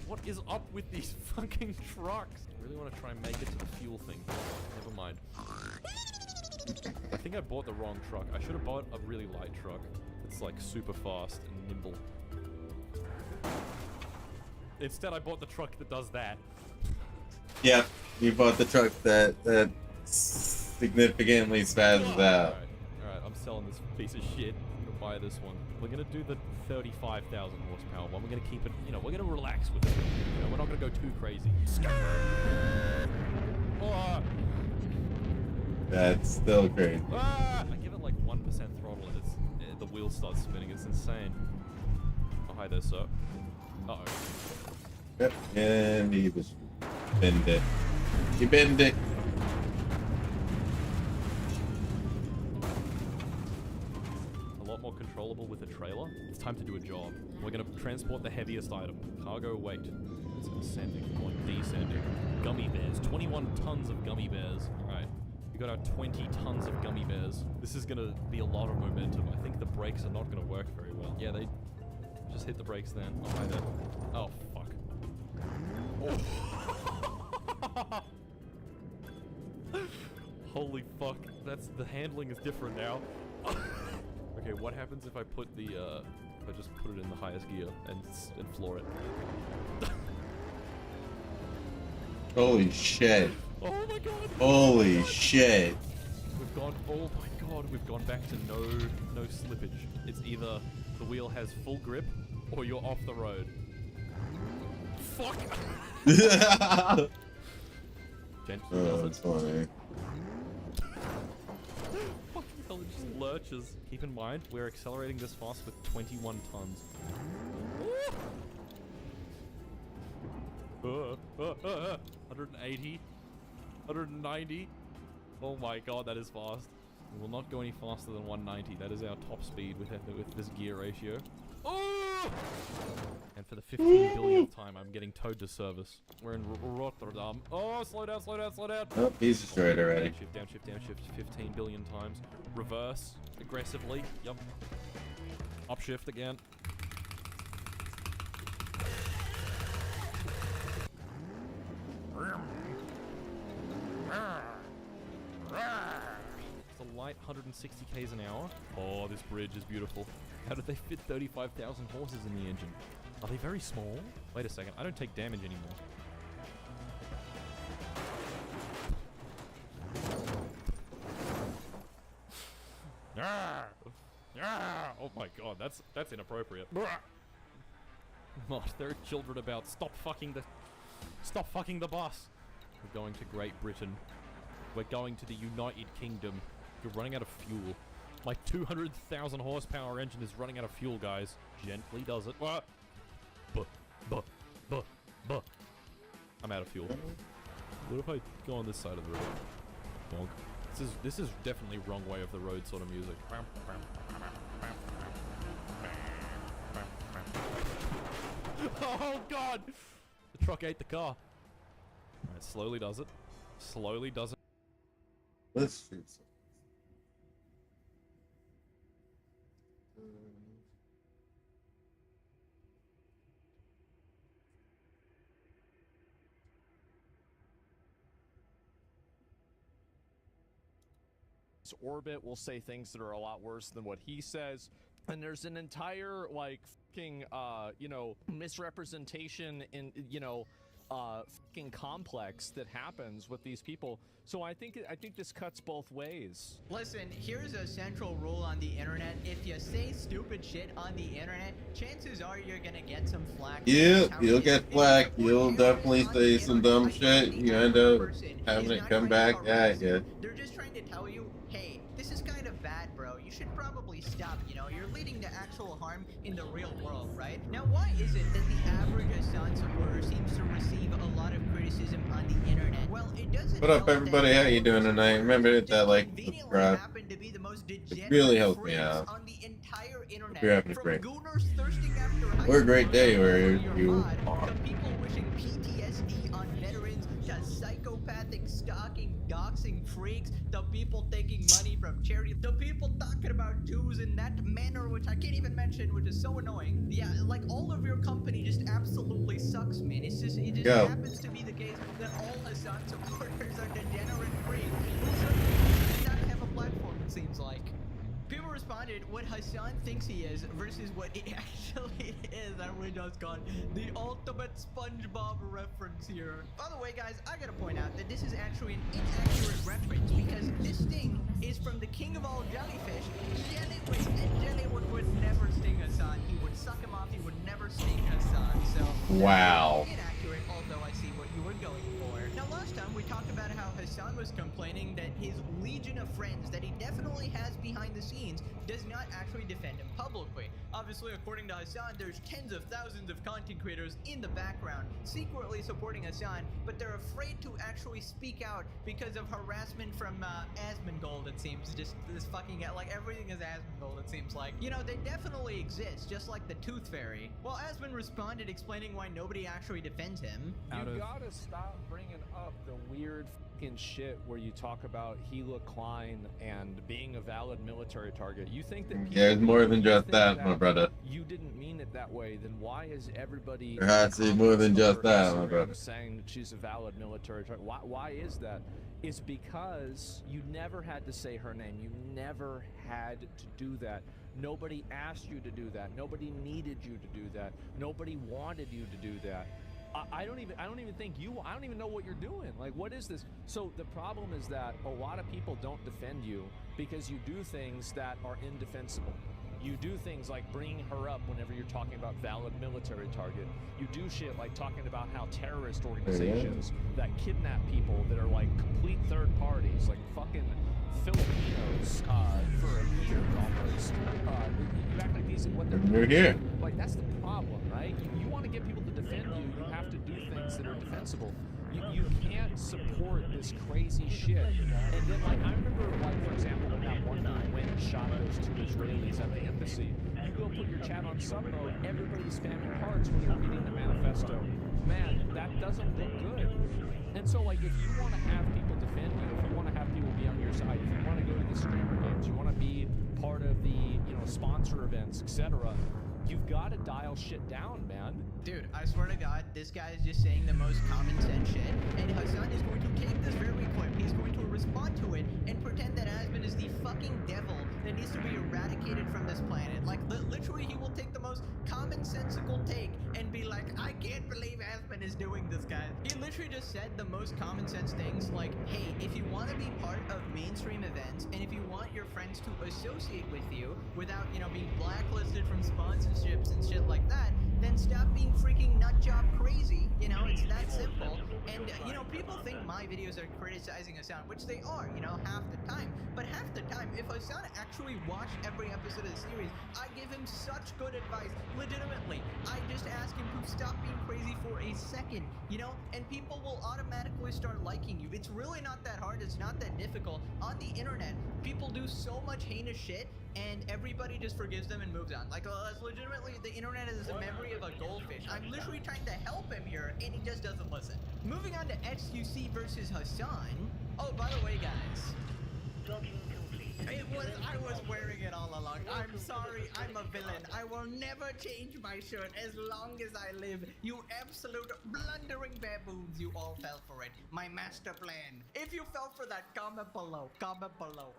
What is up with these fucking trucks? I really want to try and make it to the fuel thing. Never mind. I think I bought the wrong truck. I should have bought a really light truck. It's like super fast and nimble. Instead, I bought the truck that does that.
Yeah, you bought the truck that significantly spazzes out.
Alright, I'm selling this piece of shit. I'm gonna buy this one. We're gonna do the 35,000 horsepower one. We're gonna keep it, we're gonna relax with it. We're not gonna go too crazy.
That's still crazy.
I give it like 1% throttle and the wheel starts spinning. It's insane. Oh, hi there, sir. Uh-oh.
Yep, and he just bend it. He bend it.
A lot more controllable with a trailer. It's time to do a job. We're gonna transport the heaviest item. Cargo weight. It's ascending, or descending. Gummy bears. 21 tons of gummy bears. Alright. We got our 20 tons of gummy bears. This is gonna be a lot of momentum. I think the brakes are not gonna work very well. Yeah, they just hit the brakes then. Oh, hi there. Oh, fuck. Oh. Holy fuck. The handling is different now. Okay, what happens if I put if I just put it in the highest gear and floor it?
Holy shit.
Oh my god.
Holy shit.
We've gone, oh my god, we've gone back to no slippage. It's either the wheel has full grip or you're off the road. Fuck! Gently does
That's
it.
funny.
Fucking hell, it just lurches. Keep in mind, we're accelerating this fast with 21 tons. 180, 190. Oh my god, that is fast. We will not go any faster than 190. That is our top speed with this gear ratio. Oh! And for the 15 billionth time, I'm getting towed to service. We're in Rotterdam. Oh, slow down, slow down, slow down.
Oh, he's destroyed already.
Downshift, downshift, downshift. 15 billion times. Reverse aggressively. Yup. Upshift again. It's a light 160 k's an hour. Oh, this bridge is beautiful. How did they fit 35,000 horses in the engine? Are they very small? Wait a second, I don't take damage anymore. Oh my god, that's inappropriate. What? There are children about. Stop fucking the bus. We're going to Great Britain. We're going to the United Kingdom. You're running out of fuel. My 200,000 horsepower engine is running out of fuel, guys. Gently does it. What? Buh. I'm out of fuel. What if I go on this side of the road? Bonk. This is definitely wrong way of the road sort of music. Oh god! The truck ate the car. Alright, slowly does it. Slowly does it.
Let's shoot some.
Orbit will say things that are a lot worse than what he says, and there's an entire like fucking misrepresentation in fucking complex that happens with these people. So I think this cuts both ways.
Listen, here's a central rule on the internet. If you say stupid shit on the internet, chances are you're gonna get some flack.
Yeah, you'll get flack. You'll definitely say some dumb shit. You end up having it come back at you.
They're just trying to tell you, hey, this is kind of bad, bro. You should probably stop. You're leading to actual harm in the real world, right? Now, why is it that the average Assange supporter seems to receive a lot of criticism on the internet? Well, it doesn't.
What up, everybody? How you doing tonight? Remember to hit that like, subscribe. It really helps me out. Hope you're having a great or a great day where you are.
People wishing PTSD on veterans, to psychopathic stalking, doxing freaks, the people taking money from charity, the people talking about Jews in that manner, which I can't even mention, which is so annoying. Yeah, like all of your company just absolutely sucks, man. It just happens to be the case that all Assange supporters are degenerate freaks who should not have a platform, it seems like. People responded what Hassan thinks he is versus what he actually is, and we just got the ultimate SpongeBob reference here. By the way, guys, I gotta point out that this is actually an inaccurate reference because this sting is from the king of all jellyfish, Jellyfish, and Jellywood would never sting Hassan. He would suck him off, he would never sting Hassan, so
wow.
Inaccurate, although I see what you were going for. Now, last time we talked about how Hassan was complaining that his legion of friends that he definitely has behind the scenes does not actually defend him publicly. Obviously, according to Hassan, there's tens of thousands of content creators in the background secretly supporting Hassan, but they're afraid to actually speak out because of harassment from Asmongold, it seems. Just this fucking, like, everything is Asmongold, it seems like. They definitely exist, just like the Tooth Fairy. Well, Asmon responded explaining why nobody actually defends him.
You gotta stop bringing up the weird fucking shit where you talk about Gila Klein and being a valid military target. You think that
Yeah, it's more than just that, my brother.
You didn't mean it that way, then why is everybody
Perhaps it's more than just that, my brother.
saying that she's a valid military target? Why is that? It's because you never had to say her name. You never had to do that. Nobody asked you to do that. Nobody needed you to do that. Nobody wanted you to do that.
I don't even think you. I don't even know what you're doing. Like, what is this? So the problem is that a lot of people don't defend you because you do things that are indefensible. You do things like bringing her up whenever you're talking about valid military target. You do shit like talking about how terrorist organizations that kidnap people that are like complete third parties, like fucking Filipinos for a year almost. You act like these what they're
You're here.
Like, that's the problem, right? You want to get people to defend you, you have to do things that are defensible. You can't support this crazy shit. And then, like, I remember, like, for example, when that one guy went and shot those 2 Israelis at the embassy, you go put your chat on sub mode, everybody's spamming hearts when they're reading the manifesto. Man, that doesn't look good. And so, like, if you want to have people defend you, if you want to have people be on your side, if you want to go to the streamer games, you want to be part of the, sponsor events, etc., you've got to dial shit down, man.
Dude, I swear to God, this guy is just saying the most common sense shit, and Hassan is going to take this very clip, he's going to respond to it, and pretend that Asmon is the fucking devil that needs to be eradicated from this planet. Like, literally, he will take the most commonsensical take and be like, I can't believe Asmon is doing this, guys. He literally just said the most common sense things, like, hey, if you want to be part of mainstream events, and if you want your friends to associate with you without, being blacklisted from sponsorships and shit like that, then stop being freaking nutjob crazy. It's that simple. And, people think my videos are criticizing Hassan, which they are, half the time. But half the time, if Hassan actually watched every episode of the series, I give him such good advice, legitimately. I just ask him to stop being crazy for a second, and people will automatically start liking you. It's really not that hard. It's not that difficult. On the internet, people do so much heinous shit, and everybody just forgives them and moves on. Like, legitimately, the internet is the memory of a goldfish. I'm literally trying to help him here, and he just doesn't listen. Moving on to XQC versus Hassan. Oh, by the way, guys. I was wearing it all along. I'm sorry, I'm a villain. I will never change my shirt as long as I live. You absolute blundering baboons, you all fell for it. My master plan. If you fell for that, comment below,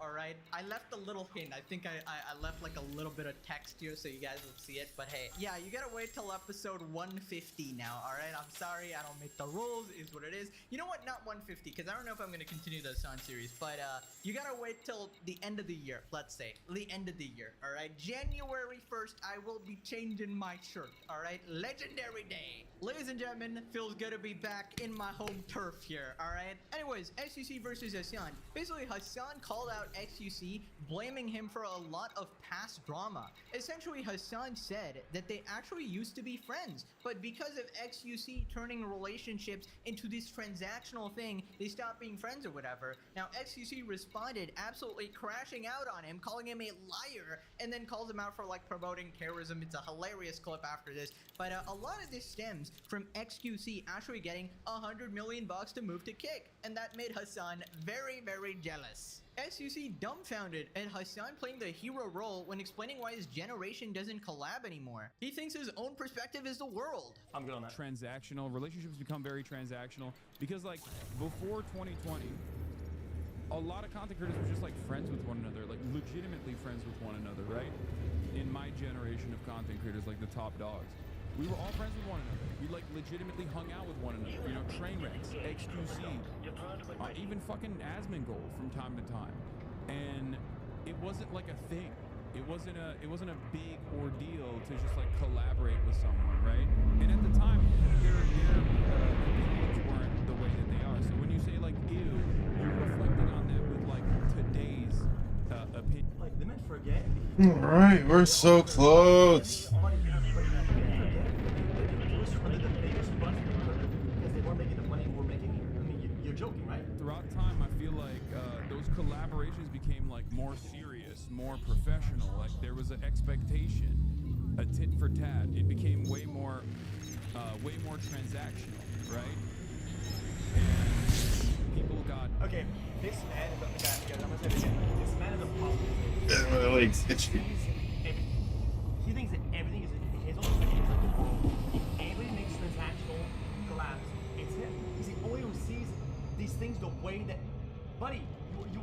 alright? I left a little hint. I think I left like a little bit of text here so you guys will see it, but hey. Yeah, you gotta wait till episode 150 now, alright? I'm sorry, I don't make the rules, is what it is. You know what, not 150, because I don't know if I'm gonna continue the Hassan series, but you gotta wait till the end of the year, let's say. The end of the year, alright? January 1st, I will be changing my shirt, alright? Legendary day. Ladies and gentlemen, feels good to be back in my home turf here, alright? Anyways, XQC versus Hassan. Basically, Hassan called out XQC, blaming him for a lot of past drama. Essentially, Hassan said that they actually used to be friends, but because of XQC turning relationships into this transactional thing, they stopped being friends or whatever. Now, XQC responded, absolutely crashing out on him, calling him a liar, and then calls him out for like promoting terrorism. It's a hilarious clip after this, but a lot of this stems from XQC actually getting $100 million to move to Kick, and that made Hassan very, very jealous. XQC dumbfounded at Hassan playing the hero role when explaining why his generation doesn't collab anymore. He thinks his own perspective is the world.
I'm good on that. Transactional. Relationships become very transactional because, like, before 2020, a lot of content creators were just like friends with one another, like legitimately friends with one another, right? In my generation of content creators, like the top dogs, we were all friends with one another. We like legitimately hung out with one another. Trainwrecks, XQC, even fucking Asmongold from time to time. And it wasn't like a thing. It wasn't a big ordeal to just like collaborate with someone, right? And at the time, their opinions weren't the way that they are. So when you say like, ew, you're reflecting on that with like today's opinion. Like the men forget.
All right, we're so close.
Joking, right? Throughout time, I feel like those collaborations became like more serious, more professional. Like there was an expectation, a tit for tat. It became way more transactional, right? And people got
okay. This man is a guy. I'm gonna say it again. This man is a positive.
My legs itchy.
He thinks that everything is his own perspective. If anybody makes transactional collabs, it's him. He's the only one who sees these things the way that, buddy,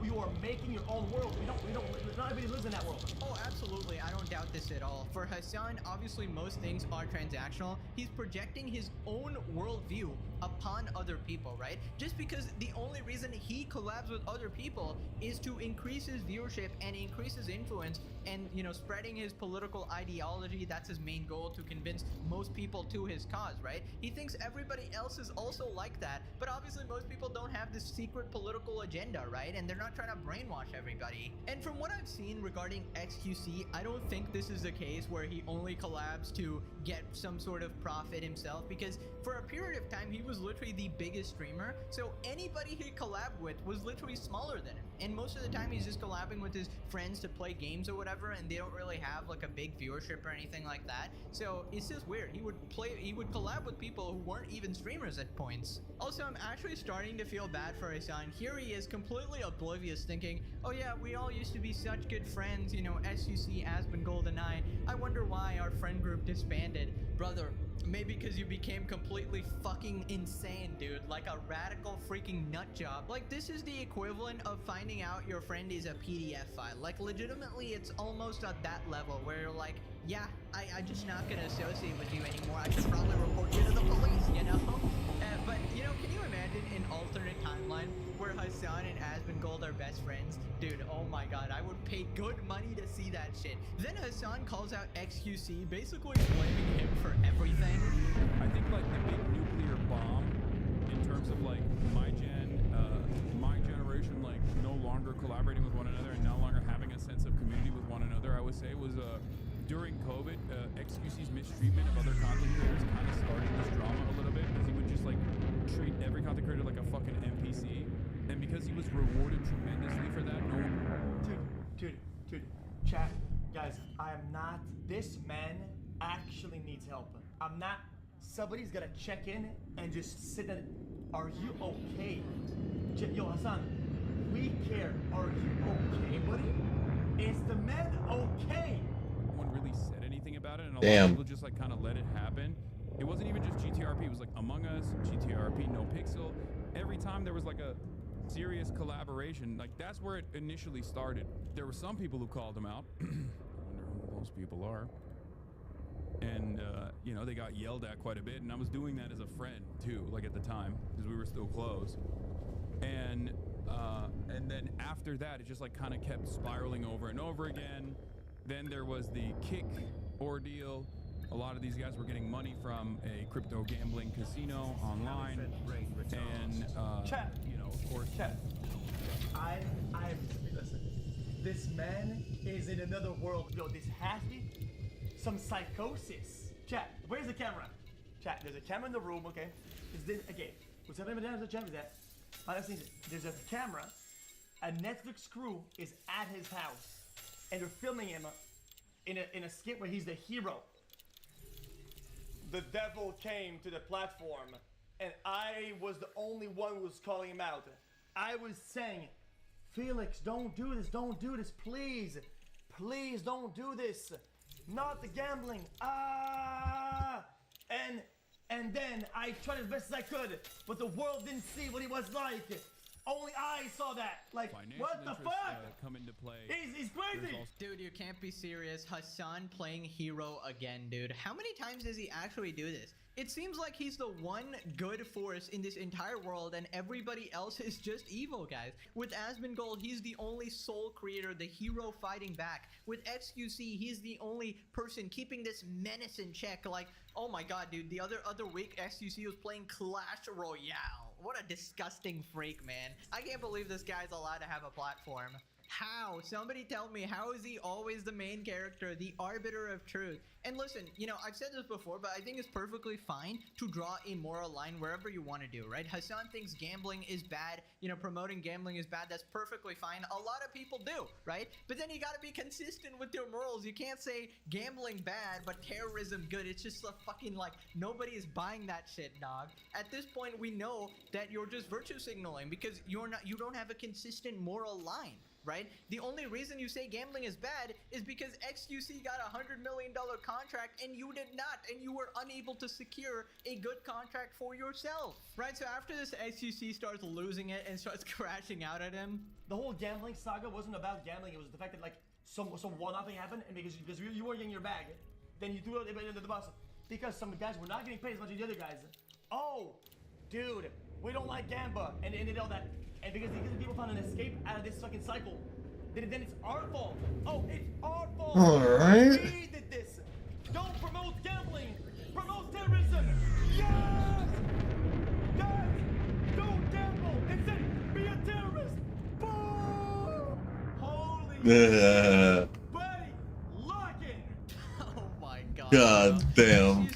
you are making your own world. We don't, not everybody lives in that world.
Oh, absolutely. absolutely. I don't doubt this at all. For Hassan, obviously most things are transactional. He's projecting his own worldview upon other people, right? Just because the only reason he collabs with other people is to increase his viewership and increase his influence and, you know, spreading his political ideology. That's his main goal, to convince most people to his cause, right? He thinks everybody else is also like that, but obviously most people don't have this secret political agenda, right? And they're not trying to brainwash everybody. And from what I've seen regarding XQC, I don't think this is the case where he only collabs to get some sort of profit himself, because for a period of time he was literally the biggest streamer, so anybody he collabed with was literally smaller than him, and most of the time he's just collabing with his friends to play games or whatever, and they don't really have like a big viewership or anything like that. So it's just weird. He would collab with people who weren't even streamers at points. Also, I'm actually starting to feel bad for Hassan. Here he is completely oblivious, thinking, oh yeah, we all used to be such good friends, you know, SUC, Aspen, Golden I wonder why our friend group disbanded. Brother, maybe because you became completely fucking insane, dude. Like a radical freaking nut job. Like, this is the equivalent of finding out your friend is a PDF file. Like, legitimately, it's almost at that level where you're like, yeah, I'm just not gonna associate with you anymore. I should probably report you to the police, you know? But, you know, can you imagine an alternate timeline where Hassan and Asmongold are best friends? Dude, oh my god, I would pay good money to see that shit. Then Hassan calls out XQC, basically blaming him for everything.
I think, like, the big nuclear bomb in terms of, like, my generation, like, no longer collaborating with one another and no longer having a sense of community with one another, I would say was, during COVID, XQC's mistreatment of other content creators kind of started this drama a little bit, because he would just, like, treat every content creator like a fucking NPC, and because he was rewarded tremendously for that, no one...
Dude, chat, guys, I am not, this man actually needs help. I'm not, somebody's gotta check in and just sit and, are you okay? Yo, Hassan, we care, are you okay, buddy? Is the man okay?
No one really said anything about it, and a lot of people just, like, kind of let it happen. It wasn't even just GTRP, it was like Among Us, GTRP, No Pixel. Every time there was like a serious collaboration, like that's where it initially started. There were some people who called him out. I wonder who those people are. And, you know, they got yelled at quite a bit, and I was doing that as a friend too, like at the time, because we were still close. And then after that, it just like kind of kept spiraling over and over again. Then there was the Kick ordeal. A lot of these guys were getting money from a crypto gambling casino online, and you know, of course,
listen. This man is in another world. Yo, this has to be some psychosis. Chat, where's the camera? Chat, there's a camera in the room, okay? Is this okay? What's happening down the chat is that there's a camera. A Netflix crew is at his house, and they're filming him in a skit where he's the hero. The devil came to the platform, and I was the only one who was calling him out. I was saying, Felix, don't do this, please. Please don't do this. Not the gambling. And then I tried as best as I could, but the world didn't see what he was like. Only I saw that. Like, what the fuck?
Come into play.
He's crazy.
Dude, you can't be serious. Hassan playing hero again, dude. How many times does he actually do this? It seems like he's the one good force in this entire world, and everybody else is just evil, guys. With Asmongold, he's the only soul creator, the hero fighting back. With XQC, he's the only person keeping this menace in check. Like, oh my god, dude, the other week, XQC was playing Clash Royale. What a disgusting freak, man. I can't believe this guy's allowed to have a platform. How? Somebody tell me, how is he always the main character, the arbiter of truth? And listen, you know, I've said this before, but I think it's perfectly fine to draw a moral line wherever you want to do, right? Hassan thinks gambling is bad, you know, promoting gambling is bad. That's perfectly fine. A lot of people do, right? But then you got to be consistent with your morals. You can't say gambling bad, but terrorism good. It's just a fucking, like, nobody is buying that shit, dog. At this point, we know that you're just virtue signaling because you don't have a consistent moral line. Right? The only reason you say gambling is bad is because XQC got a $100 million contract and you did not, and you were unable to secure a good contract for yourself. Right? So after this, XQC starts losing it and starts crashing out at him.
The whole gambling saga wasn't about gambling. It was the fact that, like, some one-upping happened, and because you weren't getting your bag, then you threw everybody under the bus because some guys were not getting paid as much as the other guys. Oh, dude, we don't like Gamba, and they know that, and because people found an escape out of this fucking cycle, then it's our fault. Oh, it's our fault.
All right.
We did this. Don't promote gambling. Promote terrorism. Yes. Guys, don't gamble. Instead, be a terrorist. Boom. Holy shit. Buddy, lock in.
Oh my god.
God damn.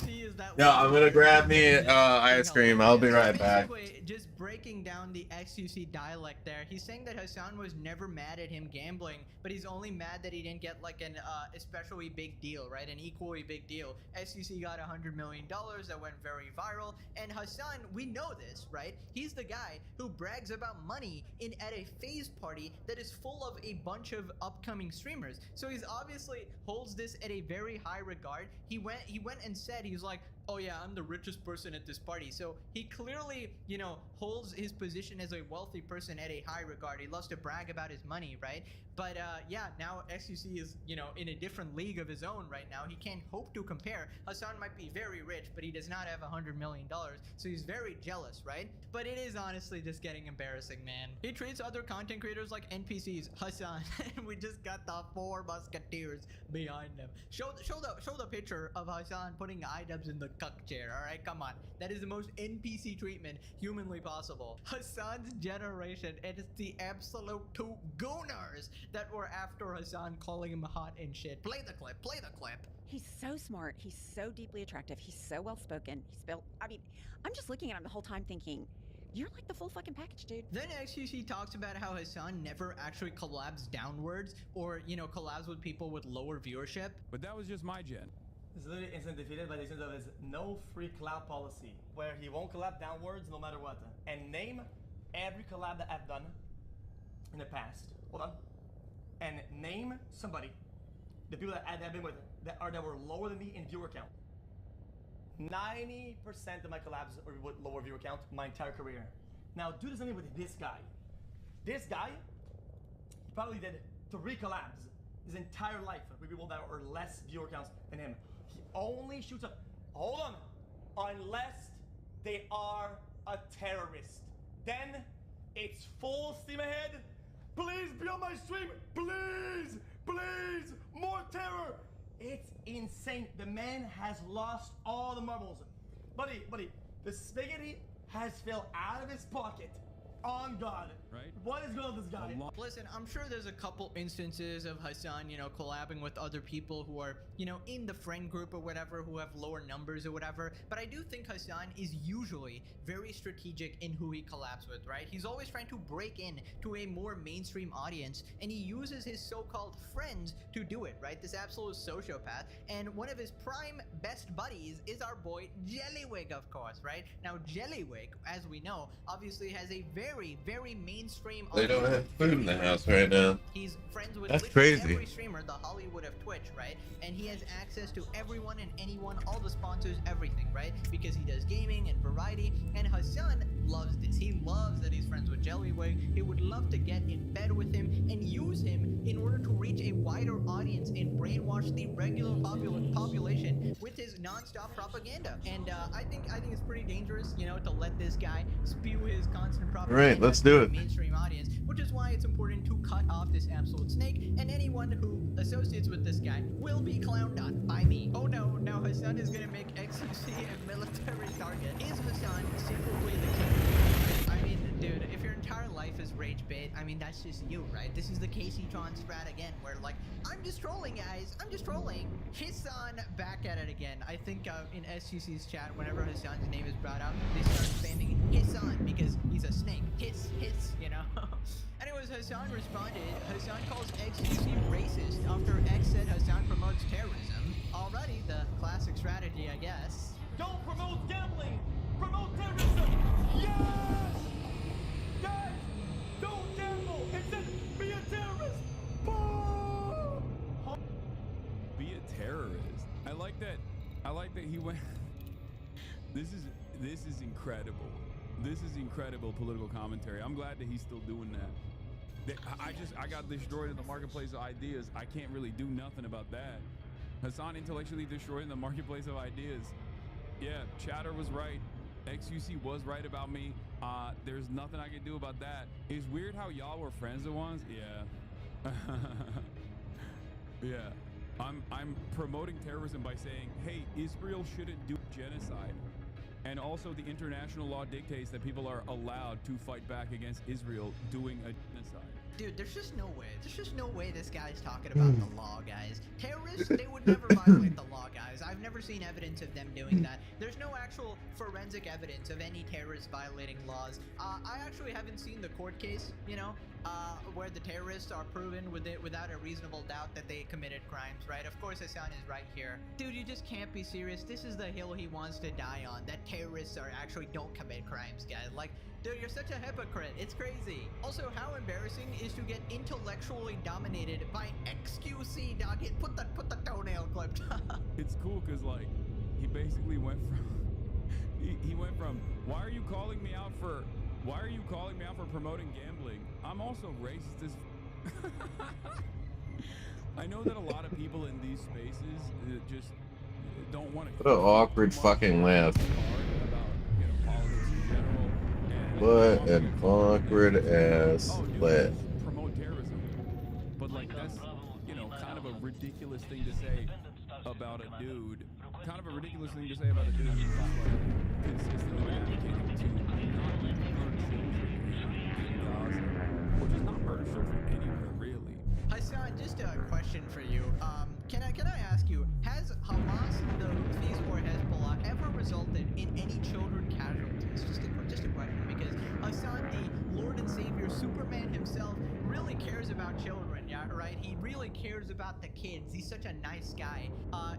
Yeah, I'm gonna grab me ice cream. I'll be right back.
Just breaking down the XUC dialect there, he's saying that Hassan was never mad at him gambling, but he's only mad that he didn't get like an especially big deal, right? An equally big deal. XUC got $100 million that went very viral, and Hassan, we know this, right? He's the guy who brags about money at a phase party that is full of a bunch of upcoming streamers. So he's obviously holds this at a very high regard. He went and said, he was like, oh yeah, I'm the richest person at this party. So he clearly, you know, holds his position as a wealthy person at a high regard. He loves to brag about his money, right? But yeah, now XUC is, you know, in a different league of his own right now. He can't hope to compare. Hassan might be very rich, but he does not have $100 million. So he's very jealous, right? But it is honestly just getting embarrassing, man. He treats other content creators like NPCs. Hassan, we just got the 4 musketeers behind him. Show the picture of Hassan putting iDubbbz in the cuck chair, all right? Come on. That is the most NPC treatment humanly possible. Hassan's generation, it is the absolute 2 gooners that were after Hassan, calling him hot and shit. Play the clip. Play the clip.
He's so smart. He's so deeply attractive. He's so well spoken. He's built. I mean, I'm just looking at him the whole time thinking, you're like the full fucking package, dude. Then
XQC talks about how Hassan never actually collabs downwards or, you know, collabs with people with lower viewership.
But that was just my gen.
It's literally instant defeated by the sense of his no free collab policy, where he won't collab downwards no matter what. And name every collab that I've done in the past. Hold on. And name somebody, the people that I've been with, that were lower than me in viewer count. 90% of my collabs are with lower viewer count my entire career. Now do something with this guy. This guy, he probably did 3 collabs his entire life with people that are less viewer counts than him. He only shoots up, hold on, unless they are a terrorist. Then it's full steam ahead. Please be on my stream, please, please, more terror. It's insane. The man has lost all the marbles. Buddy, the spaghetti has fell out of his pocket. On God. Right? What is going on with this guy?
Listen, I'm sure there's a couple instances of Hassan, you know, collabing with other people who are, you know, in the friend group or whatever, who have lower numbers or whatever. But I do think Hassan is usually very strategic in who he collabs with, right? He's always trying to break in to a more mainstream audience, and he uses his so-called friends to do it, right? This absolute sociopath. And one of his prime best buddies is our boy Jellywig, of course, right? Now, Jellywig, as we know, obviously has a very mainstream
They don't have food in the house right now.
He's friends with
That's crazy.
every streamer, the Hollywood of Twitch, right? And he has access to everyone and anyone, all the sponsors, everything, right? Because he does gaming and variety, and Hassan loves this. He loves that he's friends with Jellywig. He would love to get in bed with him and use him in order to reach a wider audience and brainwash the regular population with his non-stop propaganda. And I think it's pretty dangerous, you know, to let this guy spew his constant propaganda.
Right, let's do it.
Mainstream audience, which is why it's important to cut off this absolute snake, and anyone who associates with this guy will be clowned on by me. Oh no, now Hassan is gonna make XQC a military target. Is Hassan secretly the king? I mean, dude, if your entire life is rage bait, I mean, that's just you, right? This is the Casey-tron strat again, where like, I'm just trolling, guys, I'm just trolling. Hassan back at it again. I think in SQC's chat, whenever Hassan's name is brought up, they start spamming Hassan because he's a snake. Hiss, you know? Anyways, Hassan responded. Hassan calls XQC racist after X said Hassan promotes terrorism. Already the classic strategy, I guess.
Don't promote gambling! Promote terrorism! Yes! Guys, don't gamble! Instead, be a terrorist! Boom!
Be a terrorist. I like that he went. This is incredible. This is incredible political commentary. I'm glad that he's still doing that. I got destroyed in the marketplace of ideas. I can't really do nothing about that. Hassan intellectually destroyed in the marketplace of ideas. Yeah, Chatter was right. XUC was right about me. There's nothing I can do about that. It's weird how y'all were friends at once. Yeah. Yeah. I'm promoting terrorism by saying, hey, Israel shouldn't do genocide. And also the international law dictates that people are allowed to fight back against Israel doing a genocide.
Dude, there's just no way. There's just no way this guy's talking about the law, guys. Terrorists, they would never violate the law, guys. I've never seen evidence of them doing that. There's no actual forensic evidence of any terrorists violating laws. I actually haven't seen the court case, you know, where the terrorists are proven without a reasonable doubt that they committed crimes, right? Of course, Hassan is right here. Dude, you just can't be serious. This is the hill he wants to die on, that terrorists don't commit crimes, guys. Like, dude, you're such a hypocrite. It's crazy. Also, how embarrassing is to get intellectually dominated by XQC, dog. Put the toenail clip.
It's cool because, like, he basically went from he went from why are you calling me out for promoting gambling? I'm also racist as I know that a lot of people in these spaces just don't want to.
What an awkward fucking laugh. What an awkward ass laugh.
Promote terrorism. But like that's, you know, kind of a ridiculous thing to say about a dude. Kind of a ridiculous thing to say about a dude who's like consistently advocating to not murder children in Gaza, or just not murder children anywhere really.
Hassan, just a question for you. Can I ask you, has Hamas, the Houthis, or Hezbollah ever resulted in any children casualties? Just a question, because Hassan, the Lord and Savior, Superman himself, really cares about children, yeah, right? He really cares about the kids. He's such a nice guy.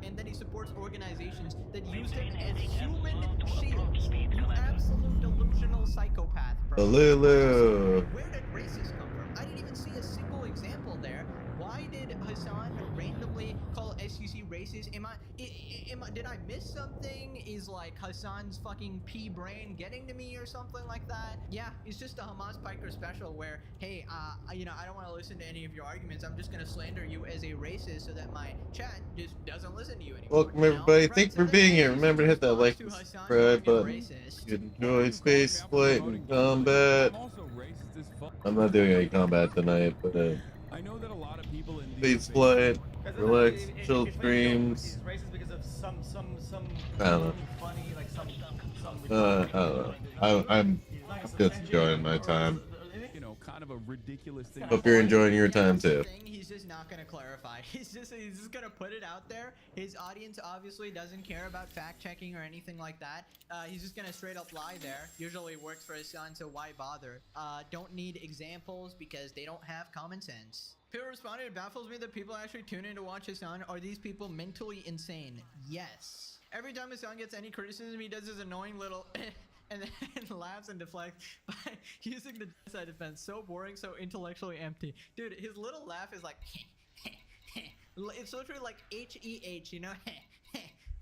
And then he supports organizations that use them as human shields. You absolute delusional psychopath, bro.
Lulu.
Where did racists come from? I didn't even see a single example there. Why did Hassan randomly call SUC racist? Did I miss something? Is like Hassan's fucking pea brain getting to me or something like that? Yeah, it's just a Hamas Piker special where, hey, you know, I don't want to listen to any of your arguments. I'm just gonna slander you as a racist so that my chat just doesn't listen to you anymore.
Welcome everybody. Thanks for being here. Remember to hit that like and subscribe button. You enjoy space flight and combat. I'm not doing any combat tonight, but
I know that a lot of people in
space flight, relax, chill streams. I don't know. I don't know. I'm just enjoying my time.
You know, kind of a ridiculous thing.
Hope you're enjoying your time too.
He's just not gonna clarify. He's just gonna put it out there. His audience obviously doesn't care about fact checking or anything like that. He's just gonna straight up lie there. Usually works for his son, so why bother? Don't need examples because they don't have common sense. People responded, it baffles me that people actually tune in to watch his son. Are these people mentally insane? Yes. Every time his son gets any criticism, he does his annoying little and then laughs and deflects by using the genocide defense. So boring, so intellectually empty. Dude, his little laugh is like it's literally like H-E-H, you know?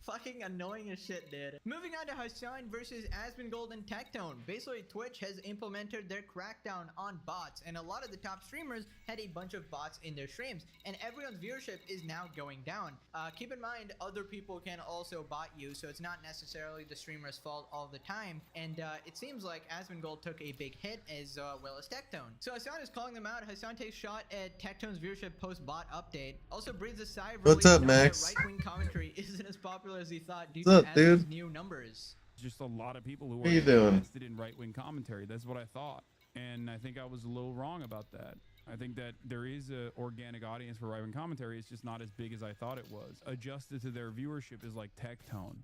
Fucking annoying as shit, dude. Moving on to Hassan versus Asmongold and Tectone. Basically, Twitch has implemented their crackdown on bots, and a lot of the top streamers had a bunch of bots in their streams, and everyone's viewership is now going down. Keep in mind, other people can also bot you, so it's not necessarily the streamer's fault all the time, and it seems like Asmongold took a big hit as well as Tectone. So Hassan is calling them out. Hassan takes shot at Tectone's viewership post-bot update. Also breathes a sigh of relief.
What's up, Max?
Right-wing commentary isn't as popular as he thought due
What's
to
up, dude?
new numbers.
Just a lot of people who
How
are
you doing?
invested in right-wing commentary. That's what I thought, and I think I was a little wrong about that. I think that there is an organic audience for right-wing commentary. It's just not as big as I thought it was. Adjusted to their viewership is like Tectone,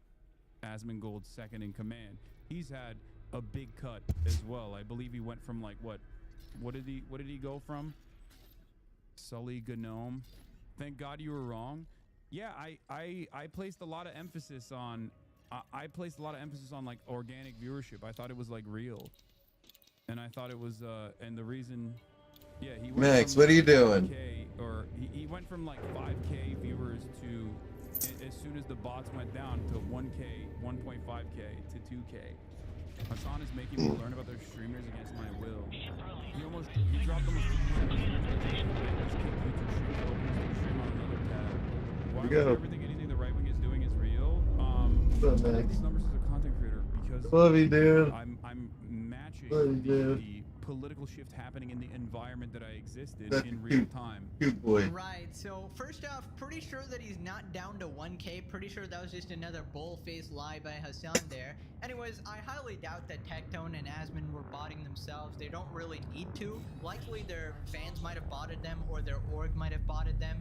Asmongold's second in command. He's had a big cut as well. I believe he went from like what did he go from? Sully Gnome. Thank God you were wrong. Yeah, I placed a lot of emphasis on like organic viewership. I thought it was like real, and I thought it was and the reason, yeah, he went
Max,
from,
what are you
5K
doing?
Or he went from like 5K viewers to as soon as the bots went down to 1K, 1.5K to 2K. Hassan is making me learn about their streamers against my will. He dropped almost 50% of his streams. Just kicked YouTube streams open to stream on another tab. Why would you ever think anything the right wing is doing is real?
What's up,
I like
Max?
these numbers as a content creator because
Love you, dude.
I'm matching
Love you, dude.
the political shift happening in the environment that I existed
That's
in
a
real time.
Cute boy.
Right, so first off, pretty sure that he's not down to 1K. Pretty sure that was just another bull-faced lie by Hassan there. Anyways, I highly doubt that Tectone and Asmon were botting themselves. They don't really need to. Likely their fans might have botted them or their org might have botted them.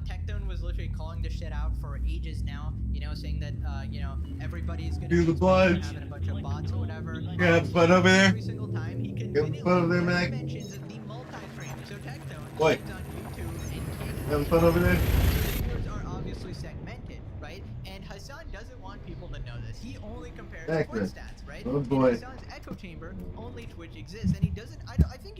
Tectone was literally calling this shit out for ages now, you know, saying that, you know, everybody's gonna
Do the
be
bunch.
having a bunch of bots or whatever.
Yeah, have fun over there.
Every single time he
Have fun over there, Mac.
mentions the multi-frame. So Tectone
What?
is on YouTube and can't
Having fun over there?
viewers are obviously segmented, right? And Hassan doesn't want people to know this. He only compares
Exactly.
Twitch stats, right?
Oh, boy.
In Hassan's echo chamber, only Twitch exists, and he doesn't. I think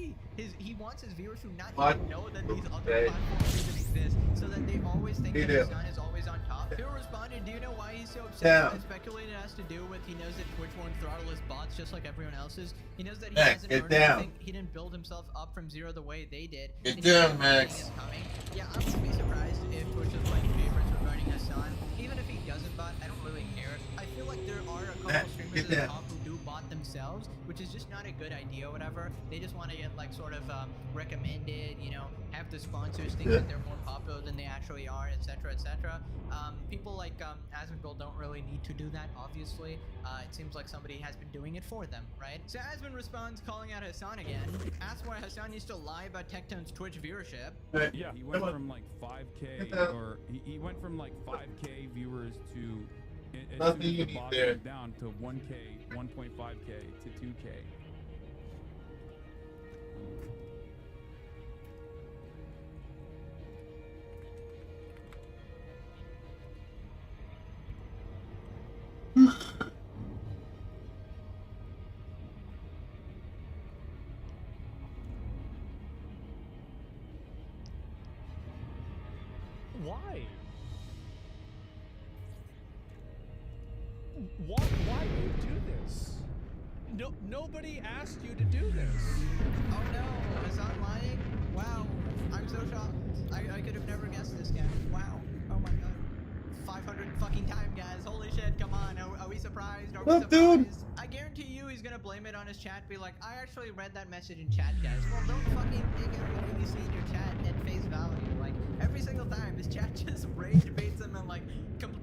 he wants his viewers to not
What?
even know that these other
Okay.
platforms even exist, so that they always think
He
that
do.
Hassan is always on top. Phil responded, "Do you know why he's so upset?"
Yeah.
I speculated it has to do with he knows that Twitch won't throttle his bots just like everyone else's. He knows that he
Mac,
hasn't
get
earned
down.
anything. He didn't build himself up from zero the way they did.
Get
and he
down,
knows
Max.
nothing is coming. Yeah, I wouldn't be surprised if Twitch is like favorites regarding Hassan. Even if he doesn't bot, I don't really care. I feel like there are a couple
Mac,
streamers
get
at the
down.
top who do bot themselves, which is just not a good idea or whatever. They just want to get like sort of recommended, you know, have the sponsors think
Yeah.
that they're more popular than they actually are, etc., etc. People like Asmongold don't really need to do that, obviously. It seems like somebody has been doing it for them, right? So Asmon responds, calling out Hassan again, asks why Hassan used to lie about Tectone's Twitch viewership.
Yeah, he went from like 5K, or he went from like 5K viewers to as
Nothing
soon as
you
the
need
bot
there.
went down to 1K, 1.5K to 2K.
Why? Why do you do this? No, nobody asked you to do this.
Oh no, Hassan lying? Wow, I'm so shocked. I could have never guessed this guy. Wow, oh my god. 500 fucking time, guys. Holy shit, come on. Are we surprised? Are we
What,
surprised?
dude?
I guarantee you he's gonna blame it on his chat, be like, I actually read that message in chat, guys. Well, don't fucking take everything you see in your chat at face value. Like, every single time his chat just rage baits him and like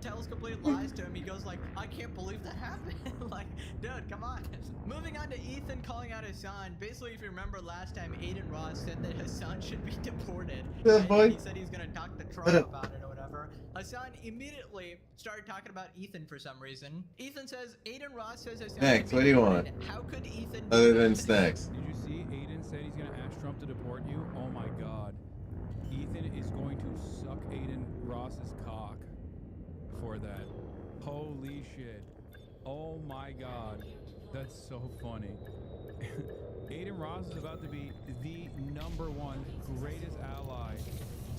tells complete lies to him. He goes like, I can't believe that happened. Like, dude, come on. Moving on to Ethan calling out Hassan. Basically, if you remember last time, Aiden Ross said that Hassan should be deported.
Yeah,
And
boy.
he said he's gonna talk to Trump
Shut up.
about it or whatever. Hassan immediately started talking about Ethan for some reason. Ethan says, Aiden Ross says Hassan
Max,
should be
what do you
deported.
want?
How could Ethan
Other
do
than
that?
snacks.
Did you see Aiden said he's gonna ask Trump to deport you? Oh my god. Ethan is going to suck Aiden Ross's cock for that. Holy shit. Oh my god. That's so funny. Aiden Ross is about to be the #1 greatest ally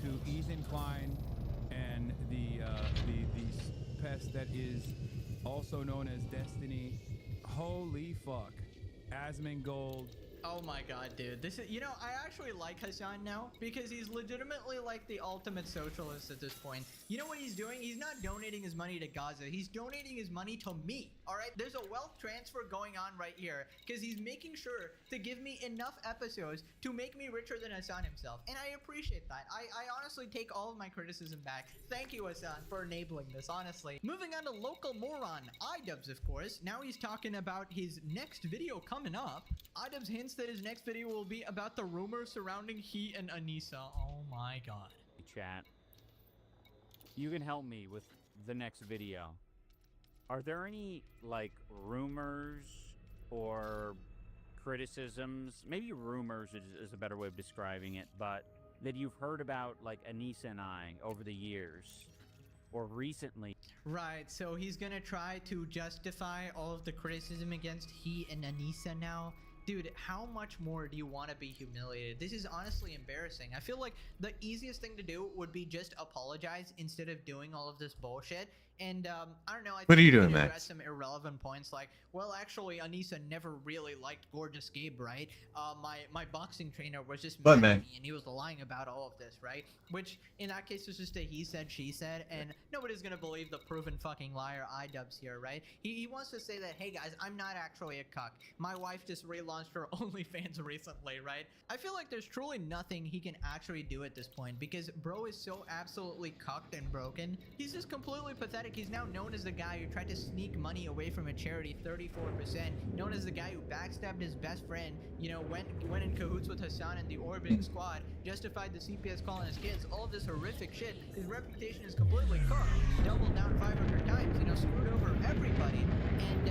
to Ethan Klein and the pest that is also known as Destiny. Holy fuck. Asmongold.
Oh my god, dude. This is, you know, I actually like Hassan now because he's legitimately like the ultimate socialist at this point. You know what he's doing? He's not donating his money to Gaza. He's donating his money to me. All right? There's a wealth transfer going on right here because he's making sure to give me enough episodes to make me richer than Hassan himself. And I appreciate that. I honestly take all of my criticism back. Thank you, Hassan, for enabling this, honestly. Moving on to local moron, iDubbbz, of course. Now he's talking about his next video coming up. iDubbbz hints that his next video will be about the rumors surrounding he and Anissa. Oh my god.
Chat, you can help me with the next video. Are there any, like, rumors or criticisms? Maybe rumors is a better way of describing it, but that you've heard about, like, Anissa and I over the years or recently?
Right, so he's gonna try to justify all of the criticism against he and Anissa now. dude, how much more do you want to be humiliated? This is honestly embarrassing. I feel like the easiest thing to do would be just apologize instead of doing all of this bullshit. And I don't know. I think
What are you
we
doing,
could address
Max?
some irrelevant points like, well, actually, Anissa never really liked Gorgeous Gabe, right? My boxing trainer was just
What,
mad at
man?
me, and he was lying about all of this, right? Which in that case was just a he said, she said, and nobody's gonna believe the proven fucking liar iDubbbz here, right? He wants to say that, hey guys, I'm not actually a cuck. My wife just relaunched her OnlyFans recently, right? I feel like there's truly nothing he can actually do at this point because bro is so absolutely cucked and broken. He's just completely pathetic. He's now known as the guy who tried to sneak money away from a charity, 34%. Known as the guy who backstabbed his best friend, you know, went in cahoots with Hassan and the orbiting squad, justified the CPS calling his kids, all of this horrific shit. His reputation is completely cooked. Doubled down 500 times, you know, screwed over everybody. And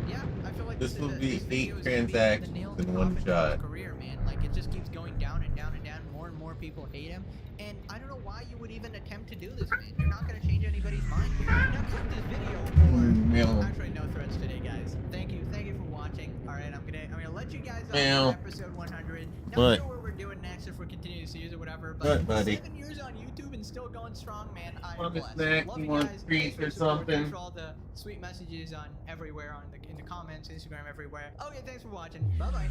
yeah, I feel like
This will be
this video
8
is gonna be the
transactions
nail
in
the
one
coffin of
shot.
his career, man. Like it just keeps going down and down and down. More and more people hate him. And I don't know why you would even attempt to do this, man. You're not gonna change anybody's mind here. Now click this video or actually no threats today, guys. Thank you for watching. All right, I'm gonna let you guys on episode 100. Not
What?
sure what we're doing next if we're continuing the series or whatever. But
What, buddy?
7 years on YouTube and still going strong, man. I am
Want a
blessed.
snack?
Love
You
you
want
guys.
treats
Thanks for
or
your support. Thanks
something?
for all the sweet messages on everywhere in the comments, Instagram, everywhere. Okay, thanks for watching. Bye bye.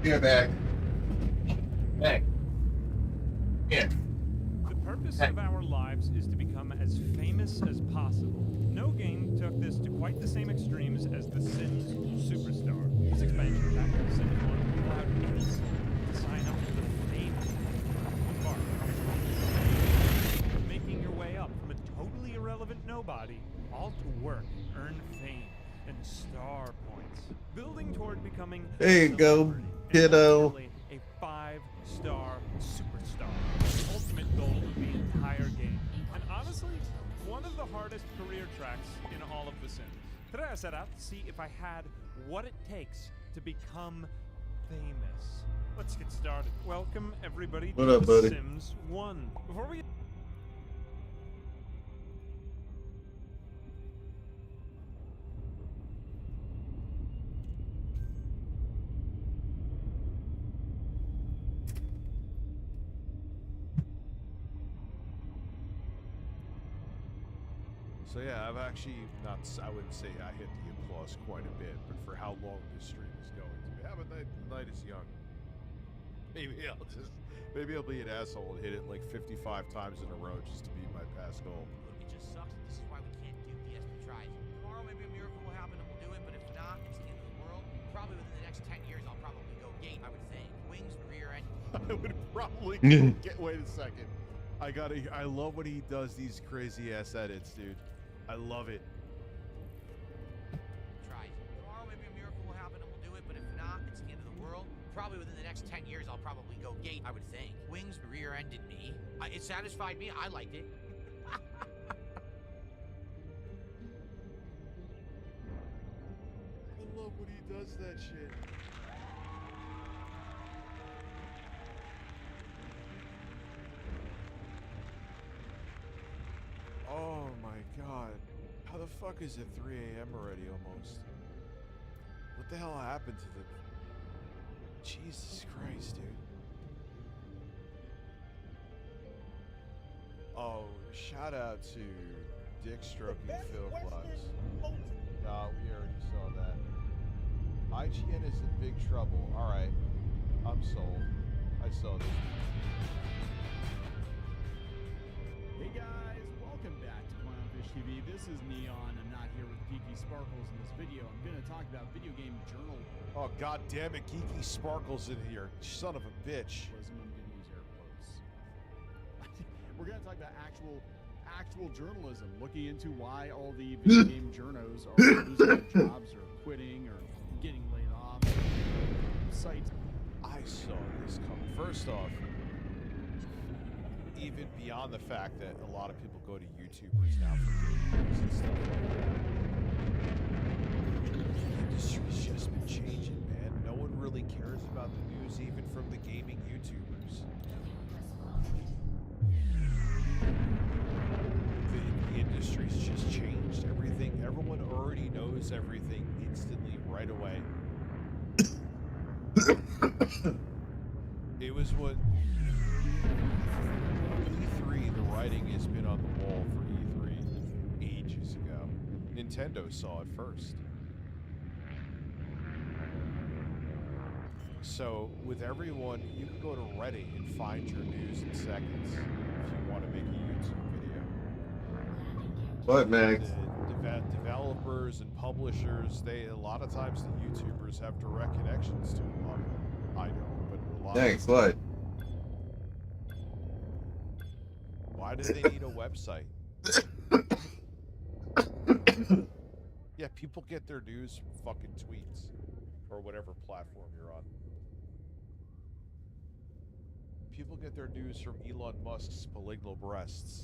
You're back. Back. Yeah.
The purpose of our lives is to become as famous as possible. No game took this to quite the same extremes as The Sims Superstar. This expansion pack of The Sims 1 allowed any sim to sign up for the fame embark. Making your way up from a totally irrelevant nobody, all to work, earn fame, and star points. Building toward becoming
There you go, kiddo.
ultimately a 5-star superstar. The ultimate goal of the entire game. And honestly, one of the hardest career tracks in all of The Sims. Today I set out to see if I had what it takes to become famous. Let's get started. Welcome everybody
What
to
up,
The
buddy?
Sims 1. Before we
So yeah, I've actually not. I wouldn't say I hit the applause quite a bit, but for how long this stream is going to be, yeah, but the night is young. Maybe I'll be an asshole and hit it like 55 times in a row just to beat my past goal.
Look, it just sucks. This is why we can't do the tries. Tomorrow maybe a miracle will happen and we'll do it, but if not, it's the end of the world. Probably within the next 10 years, I'll probably go gate, I would think. Wings, rear end.
I would probably get. Wait a second. I love when he does these crazy ass edits, dude. I love it.
Tries. Tomorrow maybe a miracle will happen and we'll do it, but if not, it's the end of the world. Probably within the next 10 years, I'll probably go gate, I would think. Wings, rear ended me. It satisfied me. I liked it.
I love when he does that shit. Oh my god. How the fuck is it 3 a.m. already almost? What the hell happened to the... Jesus Christ, dude. Oh, shout out to Dick Stroking Phil Flux. No, we already saw that. IGN is in big trouble. Alright. I'm sold. I saw this.
Hey guys, welcome back to Clownfish TV. This is Neon. I'm not here with Geeky Sparkles in this video. I'm going to talk about video game journal.
Oh god damn it, Geeky Sparkles in here. Son of a bitch.
I'm going to use air quotes. We're going to talk about actual journalism, looking into why all the video game journos are losing their jobs or quitting or getting laid off. Sites.
I saw this coming. First off, even beyond the fact that a lot of people go to YouTubers now for videos and stuff like that, the industry's just been changing, man. No one really cares about the news, even from the gaming YouTubers. The industry's just changed. Everything, everyone already knows everything right away. It was what E3, the writing has been on the wall for E3 ages ago. Nintendo saw it first. So with everyone, you can go to Reddit and find your news in seconds if you want to make a YouTube video.
What, Max?
The developers and publishers, a lot of times the YouTubers have direct connections to a lot of them. I don't, but a lot
Thanks,
of them.
what?
Why do they need a website? Yeah, people get their news from fucking tweets or whatever platform you're on. People get their news from Elon Musk's polygonal breasts.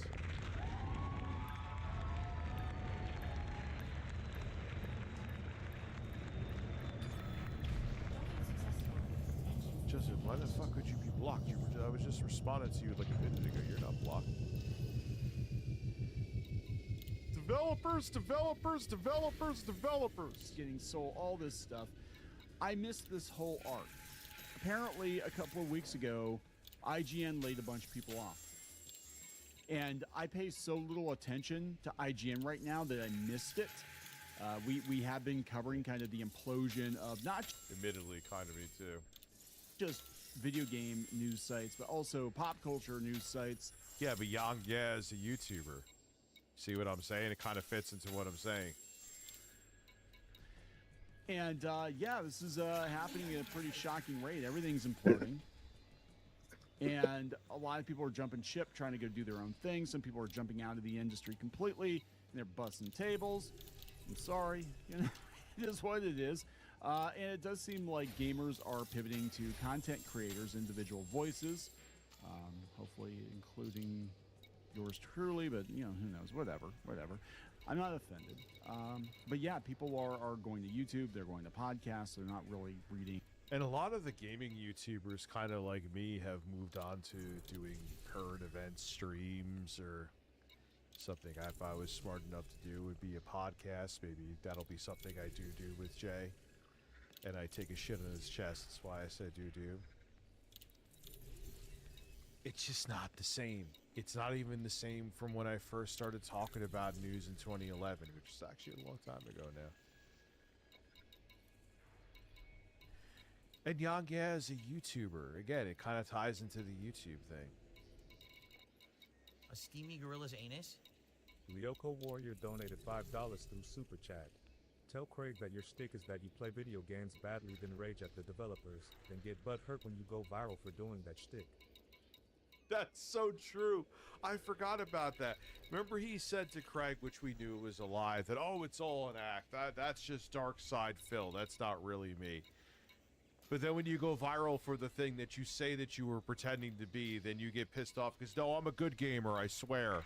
Joseph, why the fuck would you be blocked? I was just responding to you like a minute ago. You're not blocked.
Developers getting sold all this stuff. I missed this whole arc. Apparently, a couple of weeks ago, IGN laid a bunch of people off. And I pay so little attention to IGN right now that I missed it. We have been covering kind of the implosion of not
Admittedly, kind of me too.
just video game news sites, but also pop culture news sites.
Yeah, but Yang Ye is a YouTuber. See what I'm saying? It kind of fits into what I'm saying.
And yeah, this is happening at a pretty shocking rate. Everything's imploding. And a lot of people are jumping ship, trying to go do their own thing. Some people are jumping out of the industry completely, and they're busting tables. I'm sorry, you know, it is what it is. And it does seem like gamers are pivoting to content creators, individual voices, hopefully including yours truly, but, you know, who knows, whatever. I'm not offended. But yeah, people are going to YouTube, they're going to podcasts, they're not really reading.
And a lot of the gaming YouTubers, kind of like me, have moved on to doing current event streams or something. If I was smart enough to do, would be a podcast. Maybe that'll be something I do with Jay. And I take a shit on his chest. That's why I said do. It's just not the same. It's not even the same from when I first started talking about news in 2011, which is actually a long time ago now. And Yang Ye is a YouTuber. Again, it kind of ties into the YouTube thing.
A steamy gorilla's anus?
Lyoko Warrior donated $5 through Super Chat. Tell Craig that your stick is that you play video games badly, then rage at the developers, then get butthurt when you go viral for doing that shtick.
That's so true. I forgot about that. Remember he said to Craig, which we knew was a lie, that, oh, it's all an act. That's just Dark Side Phil. That's not really me. But then when you go viral for the thing that you say that you were pretending to be, then you get pissed off because, no, I'm a good gamer, I swear.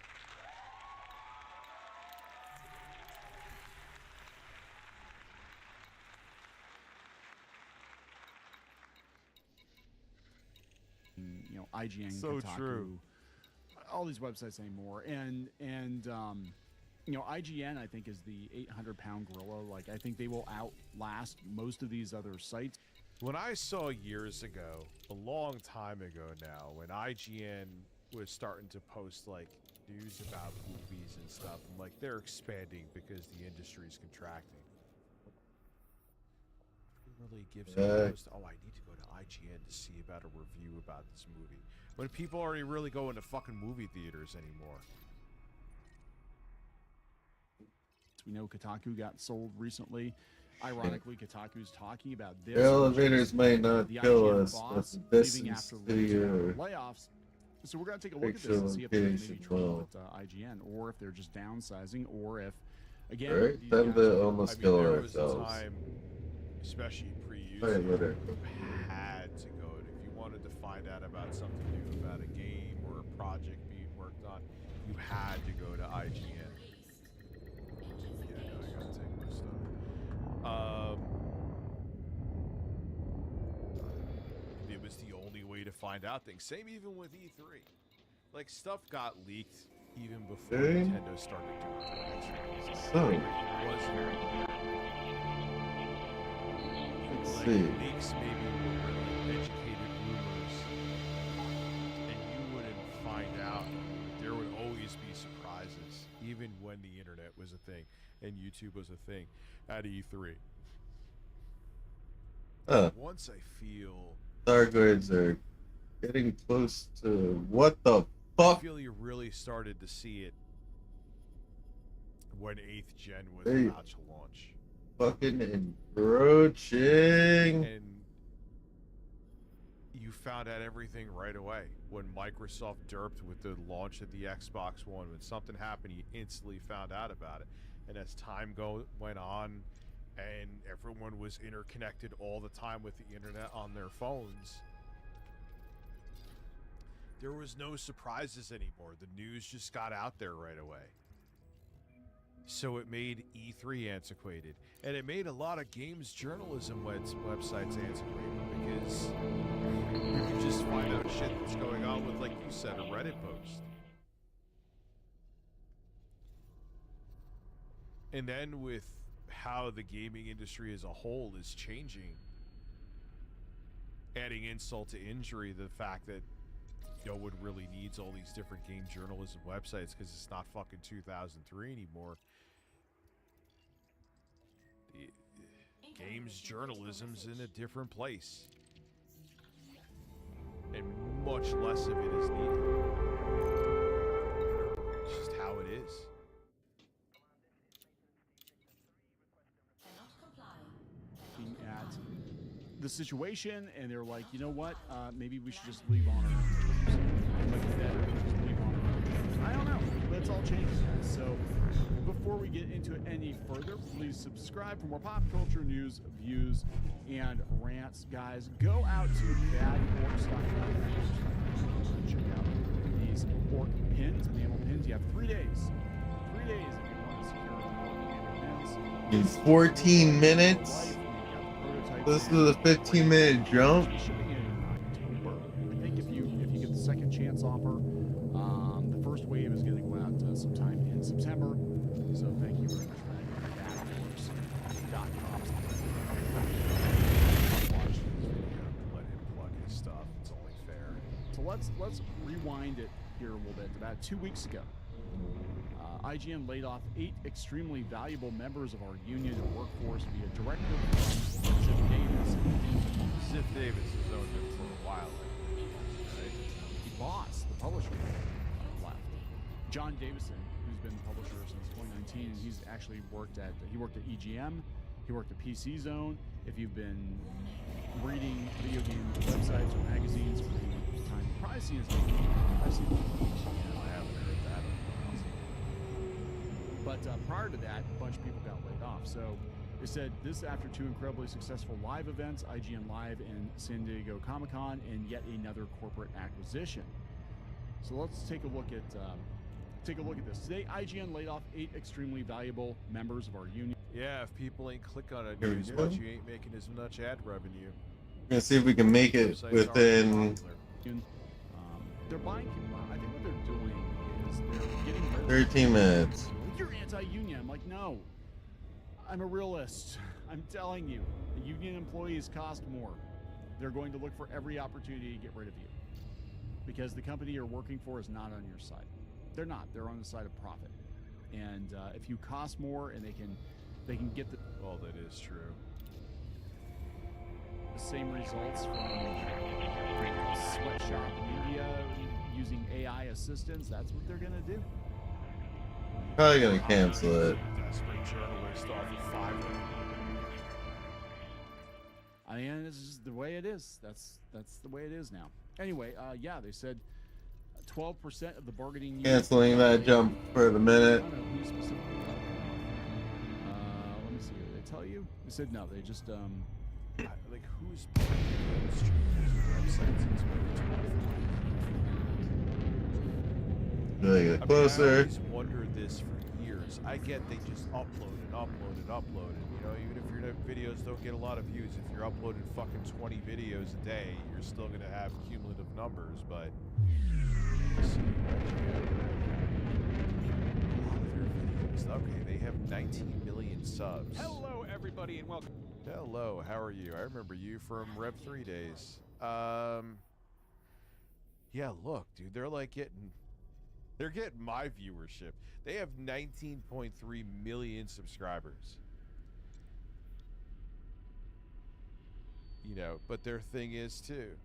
You know, IGN,
So
Kotaku,
true.
all these websites anymore. And you know, IGN, I think, is the 800-pound gorilla. Like, I think they will outlast most of these other sites.
When I saw years ago, a long time ago now, when IGN was starting to post, like, news about movies and stuff, I'm like, they're expanding because the industry's contracting. It really gives me a post, oh, I need to go to IGN to see about a review about this movie. When people aren't really going to fucking movie theaters anymore.
We know Kotaku got sold recently. Ironically, Kotaku's talking about this.
The elevators may not
the
kill
IGN
us, but
boss
the
leaving
distance
after
to your
layoffs. So we're going to take a look at this and see if they're maybe
location
trying
will.
with IGN, or if they're just downsizing, or if, again,
Right?
these
Time
guys
to
are-
almost
I mean,
kill
there was a
ourselves.
time, especially pre-user,
Right, whatever.
you had to go to, if you wanted to find out about something new about a game or a project being worked on, you had to go to IGN. Yeah, no, I gotta take my stuff. It was the only way to find out things. Same even with E3. Like, stuff got leaked even before
Okay.
Nintendo started doing directions.
So.
It wasn't.
Let's
like,
see.
leaks maybe were really educated rumors, and you wouldn't find out. There would always be surprises, even when the internet was a thing and YouTube was a thing at E3. Once I feel
Stargirds are getting close to what the
I
fuck?
feel you really started to see it when 8th Gen was
Hey.
about to launch.
Fucking encroaching.
And you found out everything right away. When Microsoft derped with the launch of the Xbox One, when something happened, you instantly found out about it. And as time went on, and everyone was interconnected all the time with the internet on their phones, there was no surprises anymore. The news just got out there right away. So it made E3 antiquated, and it made a lot of games journalism websites antiquated, because you could just find out shit that's going on with, like you said, a Reddit post. And then with how the gaming industry as a whole is changing, adding insult to injury, the fact that no one really needs all these different game journalism websites because it's not fucking 2003 anymore. Games journalism's in a different place, and much less of it is needed. It's just how it is.
At the situation, and they're like, you know what? Maybe we should just leave on our own terms. Like that, just leave on our own terms. I don't know. Let's all change that. So, before we get into it any further, please subscribe for more pop culture news, views, and rants. Guys, go out to badorcs.com. Check out these orc pins, mammal pins. You have 3 days. 3 days if you want to secure the mammal pins.
In 14 minutes? This is a 15-minute jump?
I think if you get the second chance offer, the first wave is going to go out sometime in September. So thank you very much for that. Badworks.com.
Watch this video, let him plug his stuff. It's only fair.
So let's rewind it here a little bit. About 2 weeks ago, IGN laid off 8 extremely valuable members of our union and workforce via directive from Ziff Davis.
Ziff Davis has owned it for a while. Right?
Boss, the publisher, left. John Davison, who's been the publisher since 2019, and he's actually worked at EGM, he worked at PC Zone. If you've been reading video game websites or magazines for any time, you've probably seen his name. I've seen EGM. I haven't heard that. But prior to that, a bunch of people got laid off. So they said this after 2 incredibly successful live events, IGN Live and San Diego Comic-Con, and yet another corporate acquisition. So let's take a look at this. Today, IGN laid off 8 extremely valuable members of our union.
Yeah, if people ain't click on it
Here we
news
go.
much, you ain't making as much ad revenue.
We're gonna see if we can make it
Websites
within
They're buying people. I think what they're doing is they're getting rid of
13 minutes.
You're anti-union. I'm like, no. I'm a realist. I'm telling you, the union employees cost more. They're going to look for every opportunity to get rid of you because the company you're working for is not on your side. They're not. They're on the side of profit. And if you cost more and they can get the
well, that is true.
The same results from Sweatshop in India using AI assistants, that's what they're gonna do.
Probably gonna cancel it.
Desperate journalist off of Fiverr.
I mean, this is the way it is. That's the way it is now. Anyway, yeah, they said 12% of the bargaining unit.
Canceling that jump for the minute.
I don't know who specifically got laid off. Let me see. Did they tell you? They said no. They just
like who's websites in 2024?
Really get closer.
I always wondered this for years. I get they just upload and upload and upload it. You know, even if your videos don't get a lot of views, if you're uploading fucking 20 videos a day, you're still gonna have cumulative numbers. But let's see, a lot of your videos, okay, they have 19 million subs.
Hello, everybody, and welcome.
Hello, how are you? I remember you from Rev 3 days. Yeah, look, dude, they're getting my viewership. They have 19.3 million subscribers. You know, but their thing is too.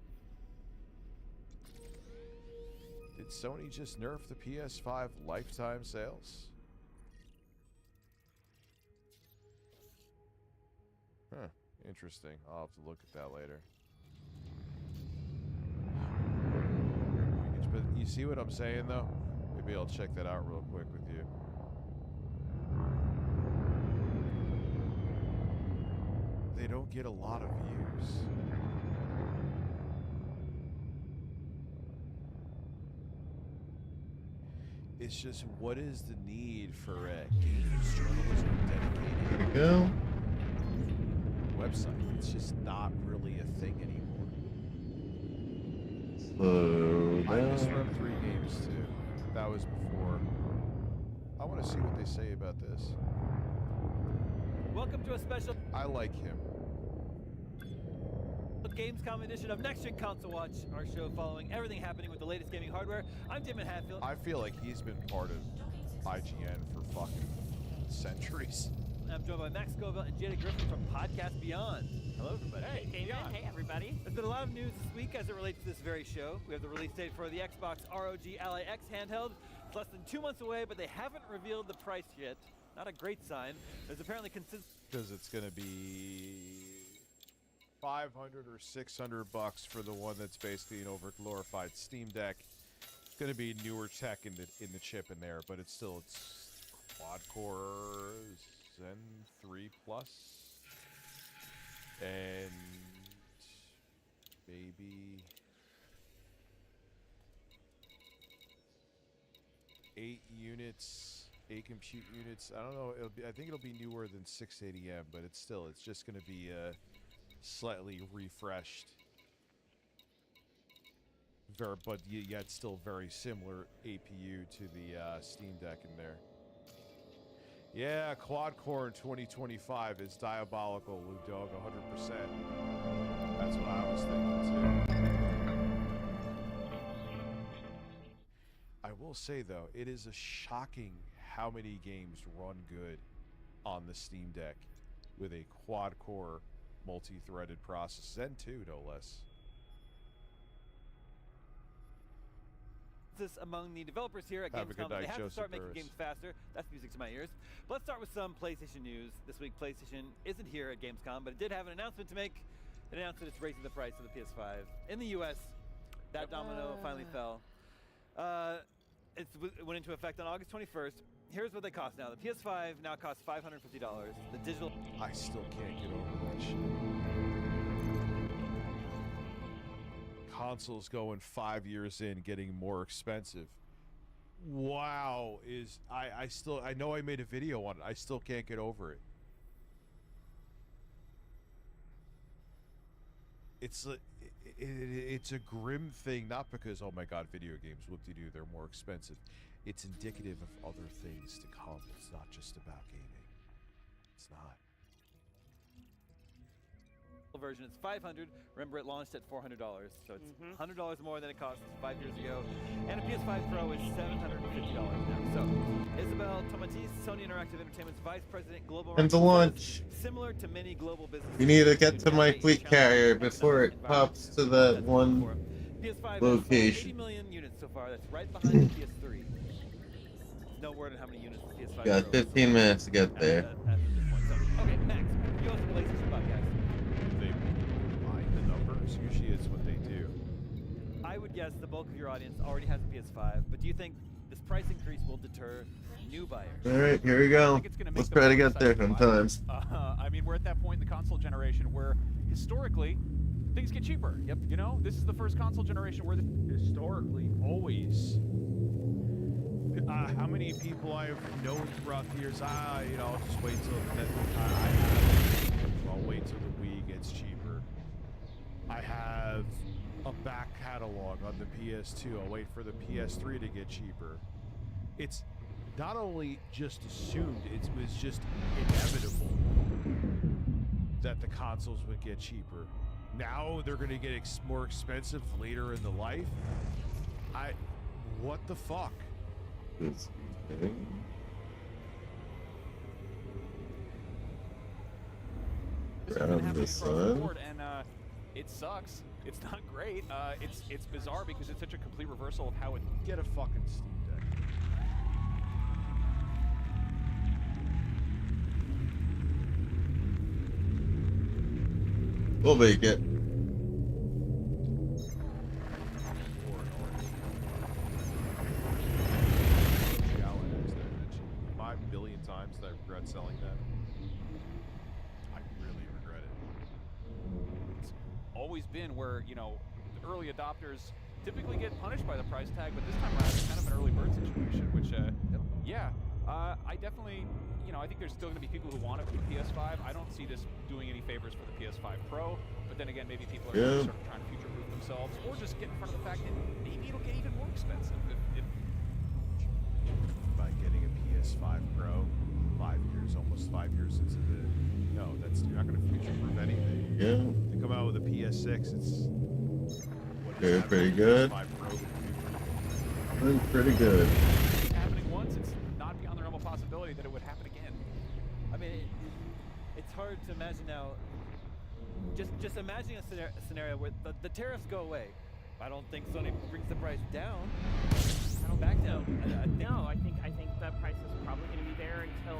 Did Sony just nerf the PS5 lifetime sales? Huh, interesting. I'll have to look at that later. But you see what I'm saying, though? Maybe I'll check that out real quick with you. They don't get a lot of views. It's just, what is the need for a games journalism dedicated
There we go.
website? It's just not really a thing anymore.
Slow
I just
down.
run 3 games too. That was before. I want to see what they say about this.
Welcome to a special
I like him.
Gamescom edition of Next Gen Console Watch, our show following everything happening with the latest gaming hardware. I'm Damon Hatfield.
I feel like he's been part of IGN for fucking centuries.
I'm joined by Max Scoville and Jada Griffin from Podcast Beyond. Hello, everybody.
Hey, Damon. Hey, everybody.
There's been a lot of news this week as it relates to this very show. We have the release date for the Xbox ROG Ally X handheld. It's less than 2 months away, but they haven't revealed the price yet. Not a great sign. There's apparently
Because it's going to be $500 or $600 for the one that's basically an overglorified Steam Deck. It's going to be newer tech in the chip in there, but it's quad core Zen 3 Plus and maybe 8 units, 8 compute units. I don't know. I think it'll be newer than 680M, but it's just going to be slightly refreshed. But yet still very similar APU to the Steam Deck in there. Yeah, quad core in 2025 is diabolical, Luke Dog, 100%. That's what I was thinking too. I will say though, it is shocking how many games run good on the Steam Deck with a quad core multi-threaded processor, Zen 2 no less.
among the developers here at
Have a good
Gamescom.
night,
They have to
Joseph
start making
Burris.
games faster. That's music to my ears. But let's start with some PlayStation news. This week, PlayStation isn't here at Gamescom, but it did have an announcement to make. It announced that it's raising the price of the PS5. In the US, that domino finally fell. It went into effect on August 21st. Here's what they cost now. The PS5 now costs $550. The digital...
I still can't get over that shit. Consoles going 5 years in, getting more expensive. Wow, I know I made a video on it. I still can't get over it. It's a grim thing, not because, oh my god, video games, whoop-de-doo, they're more expensive. It's indicative of other things to come. It's not just about gaming. It's not.
version is $500. Remember, it launched at $400, so it's $100 more than it cost 5 years ago. And a PS5 Pro is $750 now. So, Isabel Tomatis, Sony Interactive Entertainment's Vice President Global.
Time to launch.
Similar to many global businesses.
You need to get to my fleet carrier before it pops to that one
PS5
location.
80 million units so far. That's right behind the PS3. No word on how many units the PS5
Got 15 minutes to get there.
Okay, Max, you host the PlayStation podcast.
They mind the numbers. Usually it's what they do.
I would guess the bulk of your audience already has a PS5, but do you think this price increase will deter new buyers?
Alright, here we go. Let's try to get there sometimes.
I mean, we're at that point in the console generation where historically things get cheaper. Yep. You know, this is the first console generation where
historically always. How many people I have known throughout the years? I'll just wait till I'll wait till the Wii gets cheaper. I have a back catalog on the PS2. I'll wait for the PS3 to get cheaper. It's not only just assumed, it was just inevitable that the consoles would get cheaper. Now they're going to get more expensive later in the life. What the fuck?
It's okay.
This has been
Grab
happening
this
across the
side.
board, and it sucks. It's not great. It's bizarre because it's such a complete reversal of how it.
Get a fucking Steam Deck.
We'll make it.
$5 billion times that I regret selling that. I really regret it.
It's always been where, you know, the early adopters typically get punished by the price tag, but this time around it's kind of an early bird situation, which, yeah, I definitely, you know, I think there's still going to be people who want it for the PS5. I don't see this doing any favors for the PS5 Pro, but then again, maybe people are sort of trying to future-proof themselves, or just get in front of the fact that maybe it'll get even more expensive if
by getting a PS5 Pro, 5 years, almost 5 years into the, no, you're not going to future-proof anything.
Yeah.
To come out with a PS6, it's
Pretty good.
PS5 Pro.
Pretty good.
it's happening once, it's not beyond the realm of possibility that it would happen again.
I mean, it's hard to imagine now. Just imagining a scenario where the tariffs go away. I don't think Sony brings the price down. I don't back down.
No, I think that price is probably going to be there until.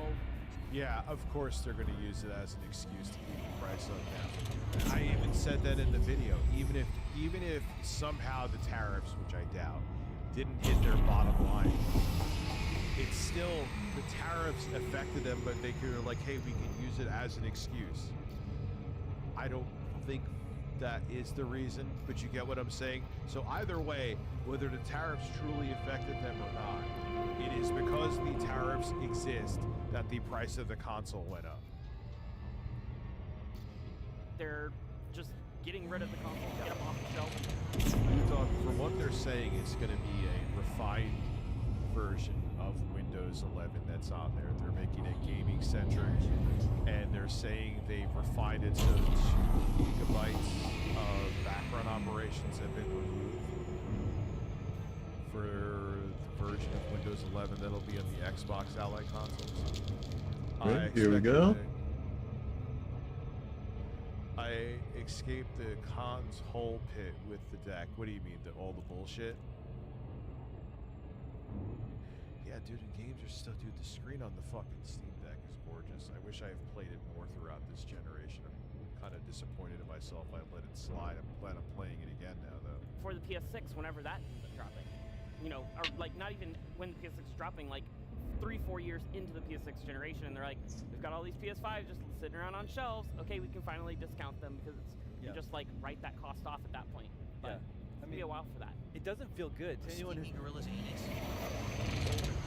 Yeah, of course they're going to use it as an excuse to keep the price up now. I even said that in the video. Even if somehow the tariffs, which I doubt, didn't hit their bottom line, it's still the tariffs affected them, but they were like, hey, we can use it as an excuse. I don't think that is the reason, but you get what I'm saying. So either way, whether the tariffs truly affected them or not, it is because the tariffs exist that the price of the console went up.
They're just getting rid of the console, get them off the shelf.
From what they're saying, it's going to be a refined version of Windows 11 that's on there. They're making it gaming centric, and they're saying they've refined it so 2 gigabytes of background operations have been removed for the version of Windows 11 that'll be on the Xbox Ally consoles.
Right, here we go.
I escaped the cons hole pit with the deck. What do you mean? All the bullshit? Yeah, dude, in games are still, dude, the screen on the fucking Steam Deck is gorgeous. I wish I have played it more throughout this generation. I'm kind of disappointed in myself. I let it slide. I'm glad I'm playing it again now, though.
For the PS6, whenever that ends up dropping, you know, or like not even when the PS6 is dropping, like 3-4 years into the PS6 generation, and they're like, we've got all these PS5s just sitting around on shelves. Okay, we can finally discount them because it's you just like write that cost off at that point. But it's gonna be a while for that.
It doesn't feel good to anyone who's
gorillas in it.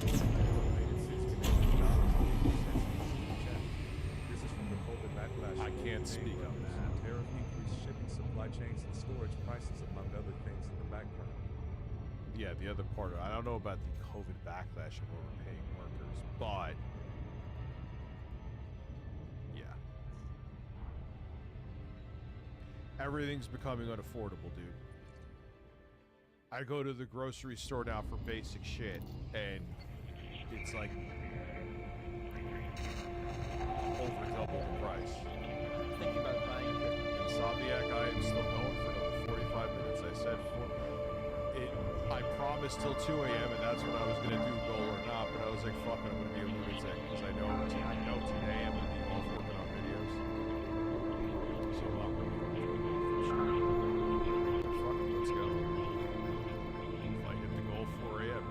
This is from the COVID backlash.
I can't speak on that.
Tariff increase shipping supply chains and storage prices, among other things in the background.
Yeah, the other part, I don't know about the COVID backlash of overpaying workers, but yeah. Everything's becoming unaffordable, dude. I go to the grocery store now for basic shit, and it's like over double the price.
Thinking about buying
Insomniac, I am still going for another 45 minutes. I said I promised till 2 a.m. and that's when I was going to do goal or not, but I was like, fuck it, I'm going to be a lunatic because I know today I'm going to be off working on videos. So I'm going to be fuck it, let's go. If I hit the goal 4 a.m.,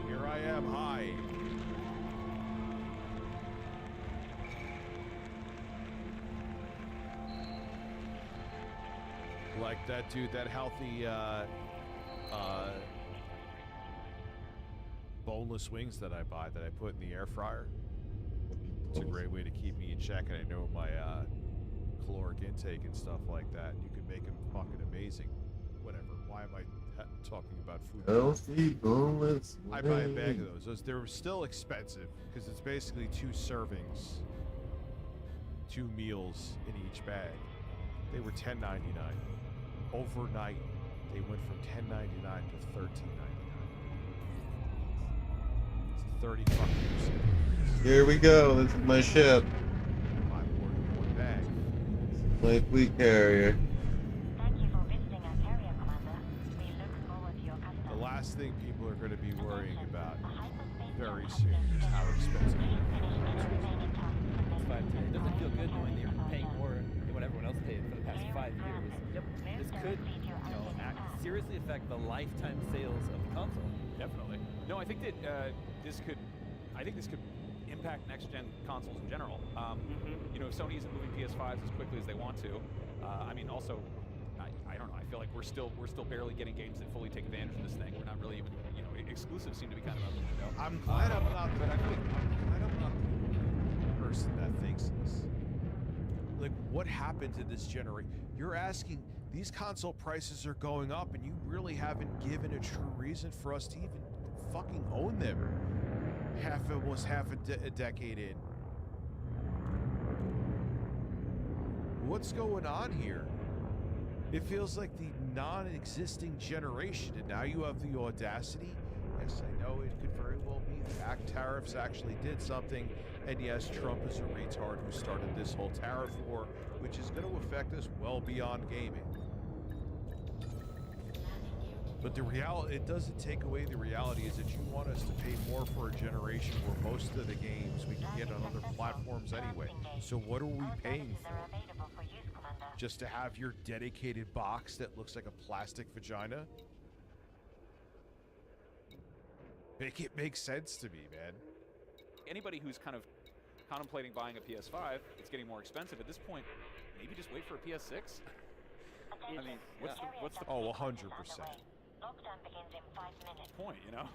here I am, hi. Like that dude, that healthy, boneless wings that I buy that I put in the air fryer. It's a great way to keep me in check, and I know my caloric intake and stuff like that. You can make them fucking amazing. Whatever. Why am I talking about food.
Healthy bullets.
I buy a bag of those. They're still expensive because it's basically 2 servings, 2 meals in each bag. They were $10.99. Overnight, they went from $10.99 to $13.99. It's 30 fucking %.
Here we go. This is my ship.
My word, one bag.
My fleet carrier.
The last thing people are going to be worrying about very soon is how expensive it
It's 5 today. It doesn't feel good knowing that you're paying more than what everyone else paid for the past 5 years. Yep. This could, seriously affect the lifetime sales of the console.
Definitely. No, I think that this could impact next-gen consoles in general. You know, if Sony isn't moving PS5s as quickly as they want to, I mean, also, I don't know. I feel like we're still barely getting games that fully take advantage of this thing. We're not really even, you know, exclusives seem to be kind of out the window.
I'm glad I'm not the person that thinks this. Like, what happened to this generation? You're asking, these console prices are going up, and you really haven't given a true reason for us to even fucking own them. Almost half a decade in. What's going on here? It feels like the non-existing generation, and now you have the audacity. Yes, I know it could very well be that tariffs actually did something, and yes, Trump is a retard who started this whole tariff war, which is going to affect us well beyond gaming. But the reality, it doesn't take away the reality is that you want us to pay more for a generation where most of the games we can get on other platforms anyway. So what are we paying for? Just to have your dedicated box that looks like a plastic vagina? Make it make sense to me, man.
Anybody who's kind of contemplating buying a PS5, it's getting more expensive at this point. Maybe just wait for a PS6. I mean, what's the
Oh, 100%.
point, you know?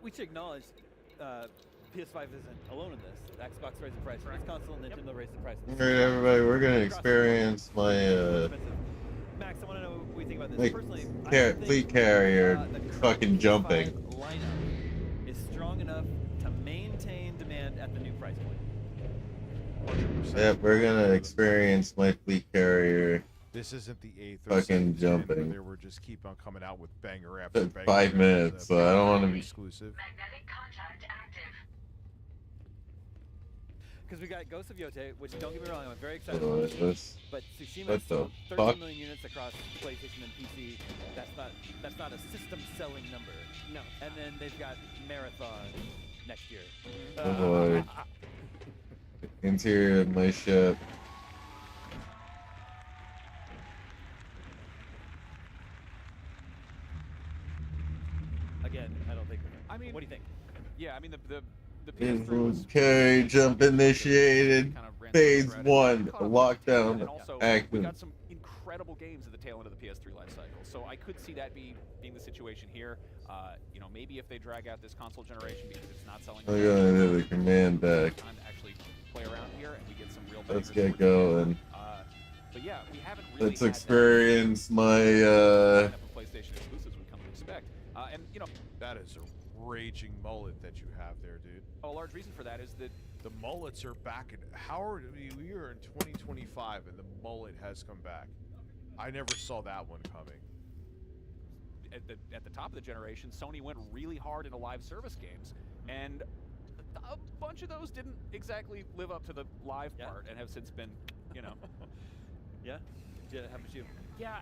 We should acknowledge PS5 isn't alone in this. Xbox raised the price for its console, Nintendo raised the price.
Alright, everybody, we're gonna experience my
Max, I want to know what you think about this. Personally,
fleet carrier fucking jumping.
Lineup is strong enough to maintain demand at the new price point.
100%.
Yep, we're gonna experience my fleet carrier.
This isn't the 8th or
fucking
7th gen where
jumping.
they were just keep on coming out with banger after banger.
5 minutes, so I don't want to be
exclusive.
Because we got Ghost of Yote, which don't get me wrong, I'm very excited
Hold on,
about.
let's-
But Tsushima
what the
sold 13
fuck?
million units across PlayStation and PC. That's not a system selling number.
No.
And then they've got Marathon next year.
Oh boy. Interior of my ship.
Again, I don't think.
I mean,
what do you think?
Yeah, I mean the PS3 was
Carry jump initiated. Phase 1 lockdown
and also we
active.
got some incredible games at the tail end of the PS3 life cycle. So I could see that being the situation here. You know, maybe if they drag out this console generation because it's not selling.
We're gonna do the command deck.
Time to actually play around here and we get some real.
Let's
bangers
get going.
But yeah, we haven't really.
Let's experience my
PlayStation exclusives we come to expect. And you know,
that is a raging mullet that you have there, dude.
a large reason for that is that
the mullets are back. How are we are in 2025 and the mullet has come back? I never saw that one coming.
At the top of the generation, Sony went really hard into live service games, and a bunch of those didn't exactly live up to the live part and have since been, you know.
Yeah? How about you?
Yeah,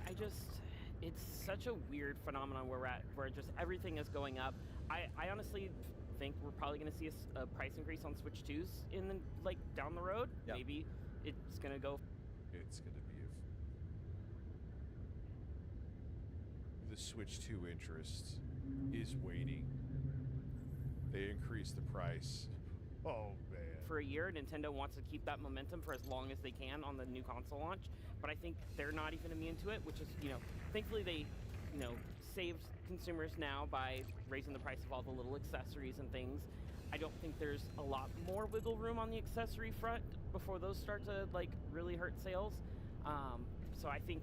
it's such a weird phenomenon where we're at, where just everything is going up. I honestly think we're probably going to see a price increase on Switch 2s in the, down the road.
Yeah.
Maybe it's going to go.
It's going to be the Switch 2 interest is waiting. They increased the price. Oh man.
For a year, Nintendo wants to keep that momentum for as long as they can on the new console launch, but I think they're not even immune to it, which is, thankfully they, saved consumers now by raising the price of all the little accessories and things. I don't think there's a lot more wiggle room on the accessory front before those start to really hurt sales. So I think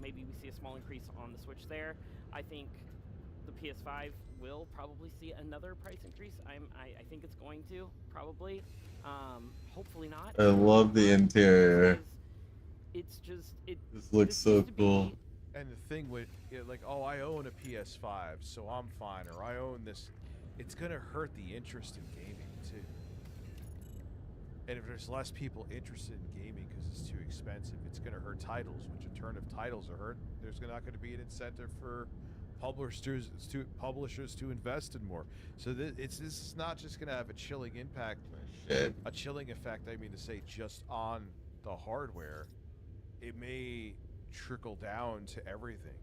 maybe we see a small increase on the Switch there. I think the PS5 will probably see another price increase. I think it's going to probably. Hopefully not.
I love the interior.
It's just
This looks so cool.
And the thing with like, oh, I own a PS5, so I'm fine, or I own this. It's gonna hurt the interest in gaming too. And if there's less people interested in gaming because it's too expensive, it's gonna hurt titles. Which in turn, if titles are hurt, there's not going to be an incentive for publishers to invest in more. So this is not just going to have a chilling impact, a chilling effect. I mean to say, just on the hardware. It may trickle down to everything.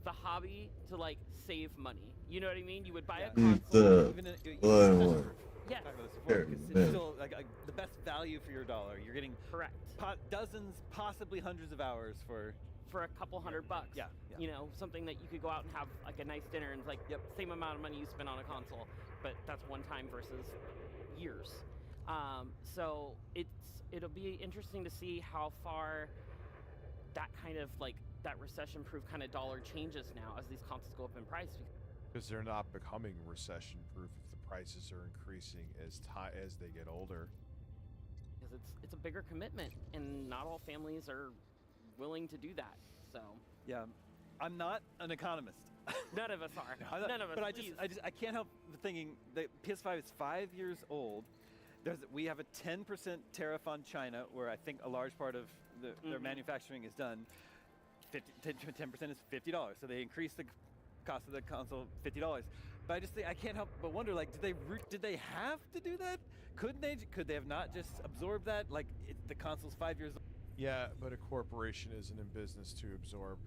The hobby to like save money. You know what I mean? You would buy a
It's
console.
Yes.
Here,
It's
man.
still like the best value for your dollar. You're getting
correct
dozens, possibly hundreds of hours for
a couple $100.
Yeah.
You know, something that you could go out and have like a nice dinner and it's like same amount of money you spend on a console, but that's one time versus years. So it'll be interesting to see how far that kind of like that recession-proof kind of dollar changes now as these consoles go up in price.
Because they're not becoming recession-proof if the prices are increasing as they get older.
Because it's a bigger commitment, and not all families are willing to do that. So
yeah, I'm not an economist.
None of us are. None of us.
But
please.
I can't help thinking that PS5 is 5 years old. We have a 10% tariff on China, where I think a large part of their manufacturing is done. 10% is $50, so they increased the cost of the console $50. But I just think I can't help but wonder, like, did they have to do that? Could they have not just absorbed that? Like, the console's 5 years old.
Yeah, but a corporation isn't in business to absorb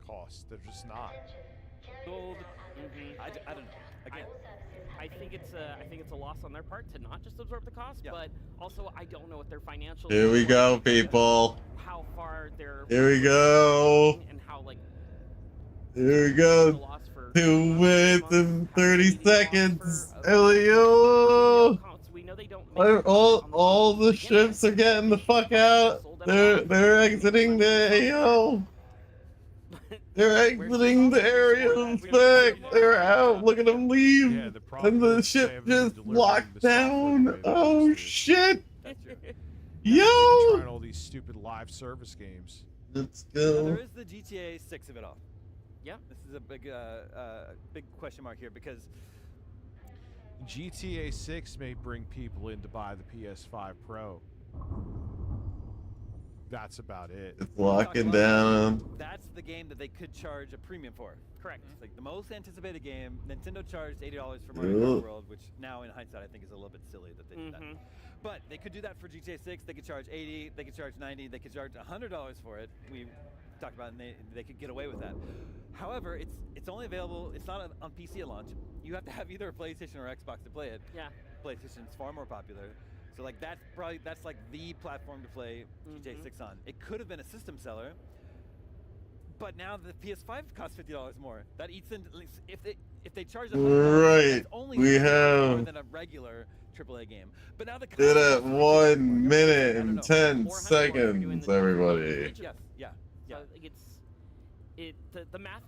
costs. They're just not.
Old. I don't know. Again,
I think it's a loss on their part to not just absorb the cost, but also I don't know what their financial.
Here we go, people.
How far they're.
Here we go.
And how like.
Here we go. 2 minutes and 30 seconds. Elio.
We know they don't.
All the ships are getting the fuck out. They're exiting the AO. They're exiting the area of spec. They're out. Look at them leave. And the ship just locked down. Oh shit. Yo.
Trying all these stupid live service games.
Let's
Now,
go.
there is the GTA 6 of it all.
Yeah.
This is a big question mark here because
GTA 6 may bring people in to buy the PS5 Pro. That's about it.
It's locking down.
That's the game that they could charge a premium for.
Correct.
It's like the most anticipated game. Nintendo charged $80 for Mario Kart World, which now in hindsight I think is a little bit silly that they did that. But they could do that for GTA 6. They could charge $80. They could charge $90. They could charge $100 for it. We talked about it, and they could get away with that. However, it's only available. It's not on PC at launch. You have to have either a PlayStation or Xbox to play it.
Yeah.
PlayStation's far more popular. So like that's like the platform to play GTA 6 on. It could have been a system seller, but now the PS5 costs $50 more. That eats in if they charge
Right.
that's only
We
more
have
than a regular AAA game. But now the
it at 1 minute and 10 seconds, everybody.
Yes, yeah.
So the math.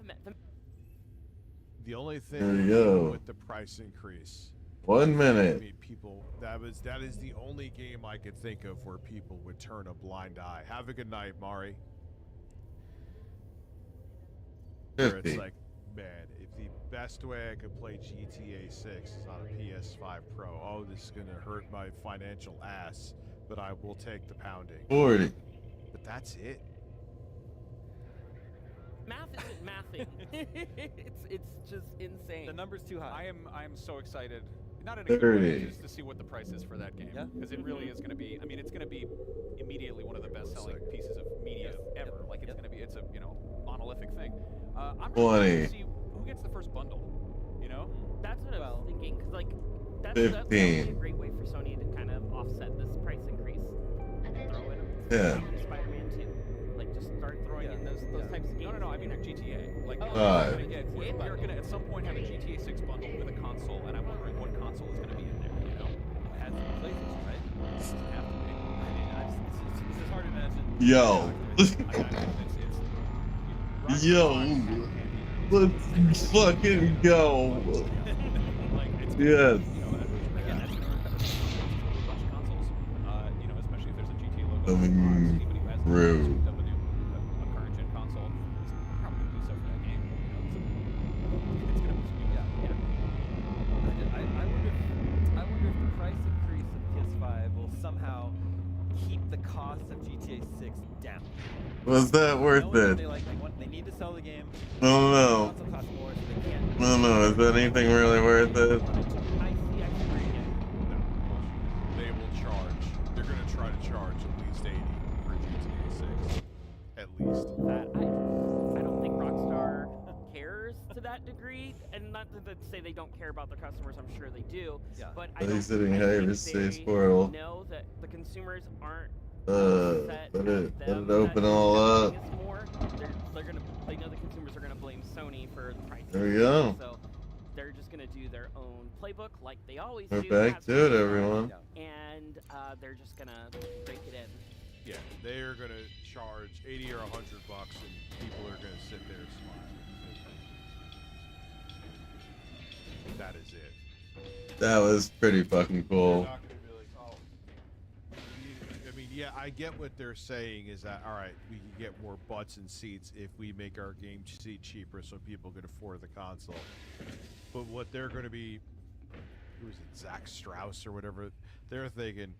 The only
There
thing
you go.
with the price increase.
1 minute.
I mean, people, that is the only game I could think of where people would turn a blind eye. Have a good night, Mari. Where
50.
it's like, man, if the best way I could play GTA 6 is on a PS5 Pro, oh, this is gonna hurt my financial ass, but I will take the pounding.
40.
But that's it.
Math isn't mathing. it's just insane.
The number's too high.
I am so excited. Not in a good way, just to see what the price is for that game. Because it really is going to be, I mean, it's going to be immediately one of the best-selling pieces of media ever. Like, it's going to be, it's a, monolithic thing. I'm really
20.
curious to see who gets the first bundle, you know?
That's what I was thinking, because, like, that's
15.
be a great way for Sony to kind of offset this price increase. Throw in
Yeah.
Spider-Man 2. Like, just start throwing in those types of games.
No, I mean GTA. Like,
Five.
you're going to at some point have a GTA 6 bundle with a console, and I'm wondering what console is going to be in there, you know?
has to be PlayStation, right? It doesn't have to be. I mean, it's just hard to imagine.
Yo. Yo. Let's fucking go. Yes. I mean, rude.
I wonder if the price increase of PS5 will somehow keep the cost of GTA 6 down.
Was that worth it?
They need to sell the game.
I don't know. I don't know. Is anything really worth it?
They will charge. They're going to try to charge at least 80 for GTA 6. At least.
I don't think Rockstar cares to that degree, and not to say they don't care about their customers. I'm sure they do. Yeah. But I don't
Sitting
think
here is spoiled.
they know that the consumers aren't.
Let it open all up.
They know the consumers are gonna blame Sony for the price.
There we go.
So they're just gonna do their own playbook like they always
We're
do.
back to it, everyone.
And they're just gonna break it in.
Yeah, they are going to charge 80 or 100 bucks, and people are going to sit there and smile. That is it.
That was pretty fucking cool.
I mean, yeah, I get what they're saying is that, all right, we can get more butts and seats if we make our game seat cheaper so people can afford the console. But what they're going to be, who is it, Zach Strauss or whatever, they're thinking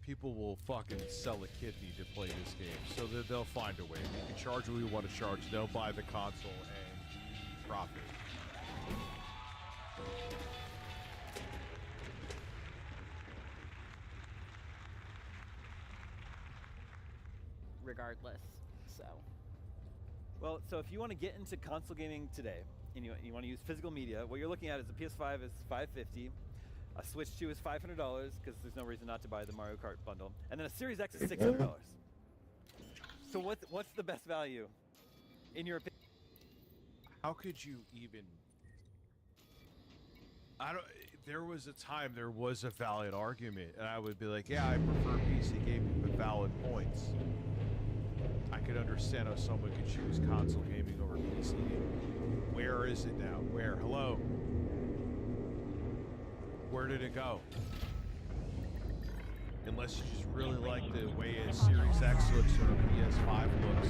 people will fucking sell a kidney to play this game. So they'll find a way. We can charge what we want to charge. They'll buy the console and profit.
Regardless, so.
Well, so if you want to get into console gaming today, and you want to use physical media, what you're looking at is the PS5 is $550, a Switch 2 is $500 because there's no reason not to buy the Mario Kart bundle, and then a Series X is $600. So what's the best value, in your opinion?
How could you even? There was a time there was a valid argument, and I would be like, yeah, I prefer PC gaming with valid points. I could understand how someone could choose console gaming over PC gaming. Where is it now? Where? Hello? Where did it go? Unless you just really like the way a Series X looks or a PS5 looks.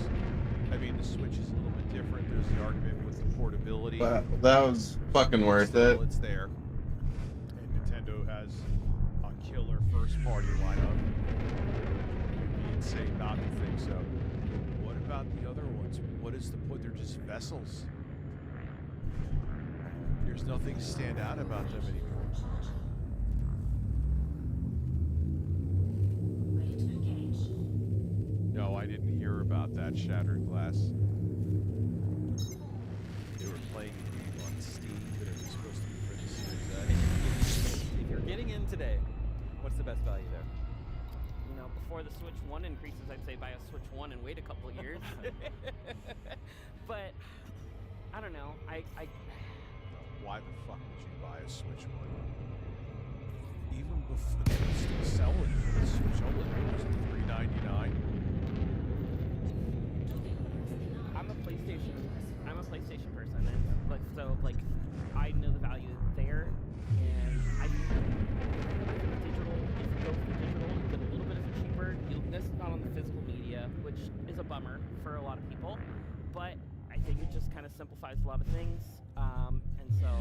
I mean, the Switch is a little bit different. There's the argument with the portability.
That was fucking worth it.
It's there. And Nintendo has a killer first-party lineup. It'd be insane not to think so. What about the other ones? What is the point? They're just vessels. There's nothing stand out about them anymore. No, I didn't hear about that Shattered Glass. They were playing a game on Steam, but it was supposed to be for the Series X.
If you're getting in today, what's the best value there?
You know, before the Switch 1 increases, I'd say buy a Switch 1 and wait a couple years. But I don't know.
Why the fuck would you buy a Switch 1? Even before they were still selling the Switch OLED, it was $399.
I'm a PlayStation person, and I know the value there, and I think digital, if you go for digital, you get a little bit of it cheaper. You'll miss out on the physical media, which is a bummer for a lot of people, but I think it just kind of simplifies a lot of things, and so I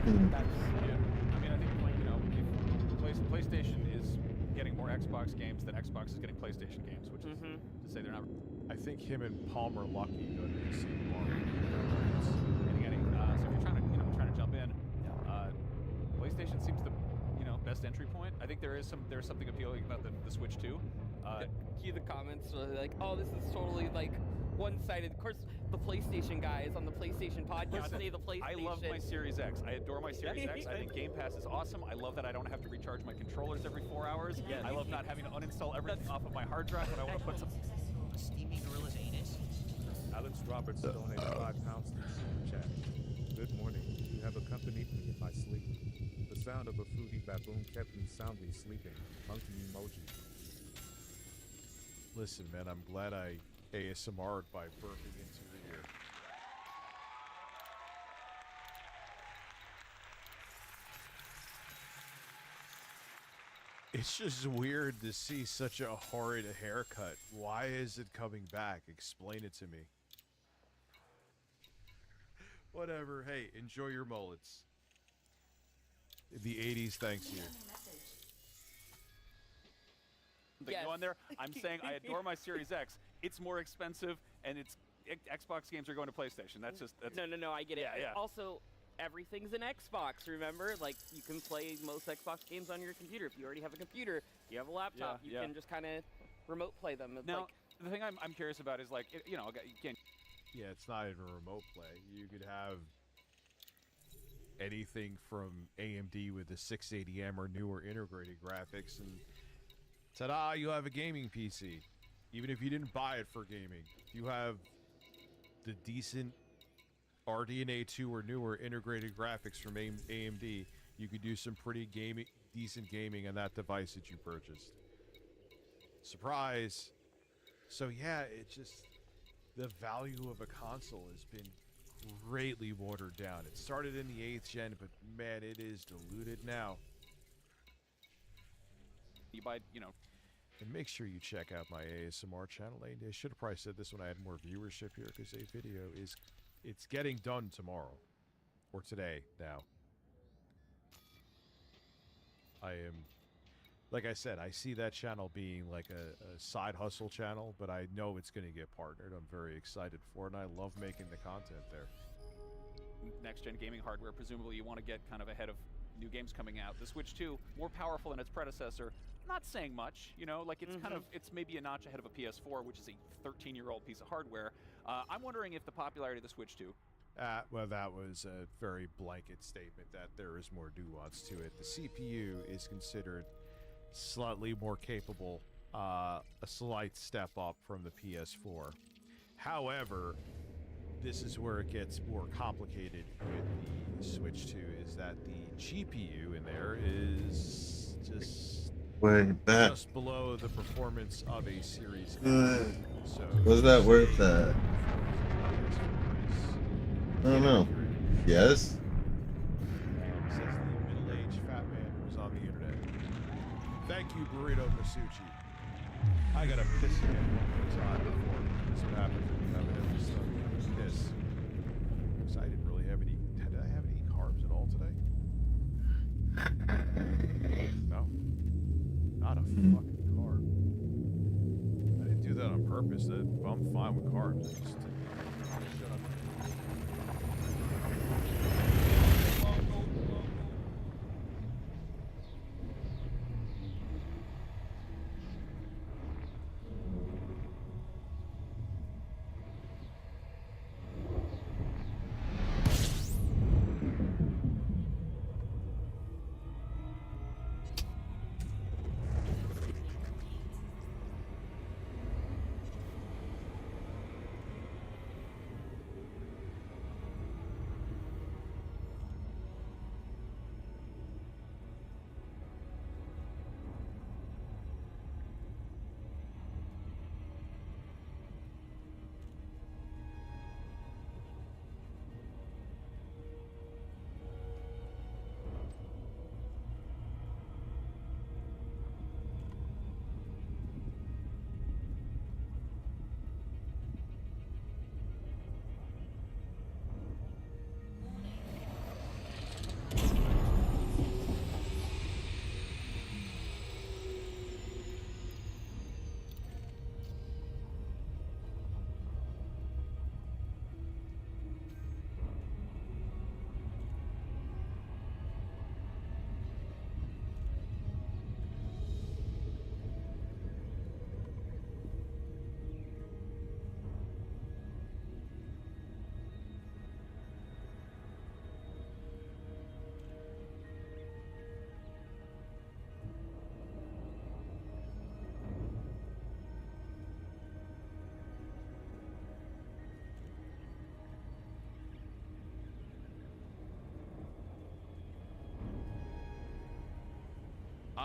think that's
yeah. I mean, I think if PlayStation is getting more Xbox games than Xbox is getting PlayStation games, which is to say they're not.
I think him and Palmer Lucky go to the same bar.
So if you're trying to jump in, PlayStation seems the best entry point. I think there's something appealing about the Switch 2.
The comments are like, oh, this is totally like one-sided. Of course, the PlayStation guys on the PlayStation podcast say the PlayStation.
I love my Series X. I adore my Series X. I think Game Pass is awesome. I love that I don't have to recharge my controllers every 4 hours.
Yeah.
I love not having to uninstall everything off of my hard drive when I want to put some.
Steamy Gorilla's anus.
Alex Roberts donated £5 to the super chat. Good morning. You have accompanied me in my sleep. The sound of a fruity baboon kept me soundly sleeping. Monkey emoji.
Listen, man, I'm glad I ASMR'd by burping into your ear. It's just weird to see such a horrid haircut. Why is it coming back? Explain it to me. Whatever. Hey, enjoy your mullets. The 80s thanks you.
Yes. On there, I'm saying I adore my Series X. It's more expensive, and it's Xbox games are going to PlayStation. That's just
No, I get it.
Yeah.
Also, everything's an Xbox, remember? Like, you can play most Xbox games on your computer. If you already have a computer, you have a laptop, you can just kind of remote play them. It's
now,
like,
the thing I'm curious about is, like, you know, you can't...
Yeah, it's not even a remote play. You could have anything from AMD with the 680M or newer integrated graphics, and ta-da, you have a gaming PC. Even if you didn't buy it for gaming, you have the decent RDNA 2 or newer integrated graphics from AMD. You could do some pretty decent gaming on that device that you purchased. Surprise! So yeah, it's just the value of a console has been greatly watered down. It started in the 8th gen, but man, it is diluted now.
You buy, you know.
And make sure you check out my ASMR channel. I should have probably said this when I had more viewership here, because a video is, it's getting done tomorrow. Or today, now. I am, like I said, I see that channel being like a side hustle channel, but I know it's going to get partnered. I'm very excited for it, and I love making the content there.
Next-gen gaming hardware, presumably you want to get kind of ahead of new games coming out. The Switch 2, more powerful than its predecessor. Not saying much, you know, like it's kind of, it's maybe a notch ahead of a PS4, which is a 13-year-old piece of hardware. I'm wondering if the popularity of the Switch 2...
well, that was a very blanket statement that there is more nuance to it. The CPU is considered slightly more capable, a slight step up from the PS4. However, this is where it gets more complicated with the Switch 2, is that the GPU in there is just below the performance of a Series X. So
was that worth that? I don't know. Yes?
Says the middle-aged fat man who was on the internet. Thank you, Burrito Masucci. I gotta piss again one more time before this would happen when you have an empty stomach. Piss. Because I didn't really have any... Did I have any carbs at all today? No. Not a fucking carb. I didn't do that on purpose. I'm fine with carbs. I just... Shut up.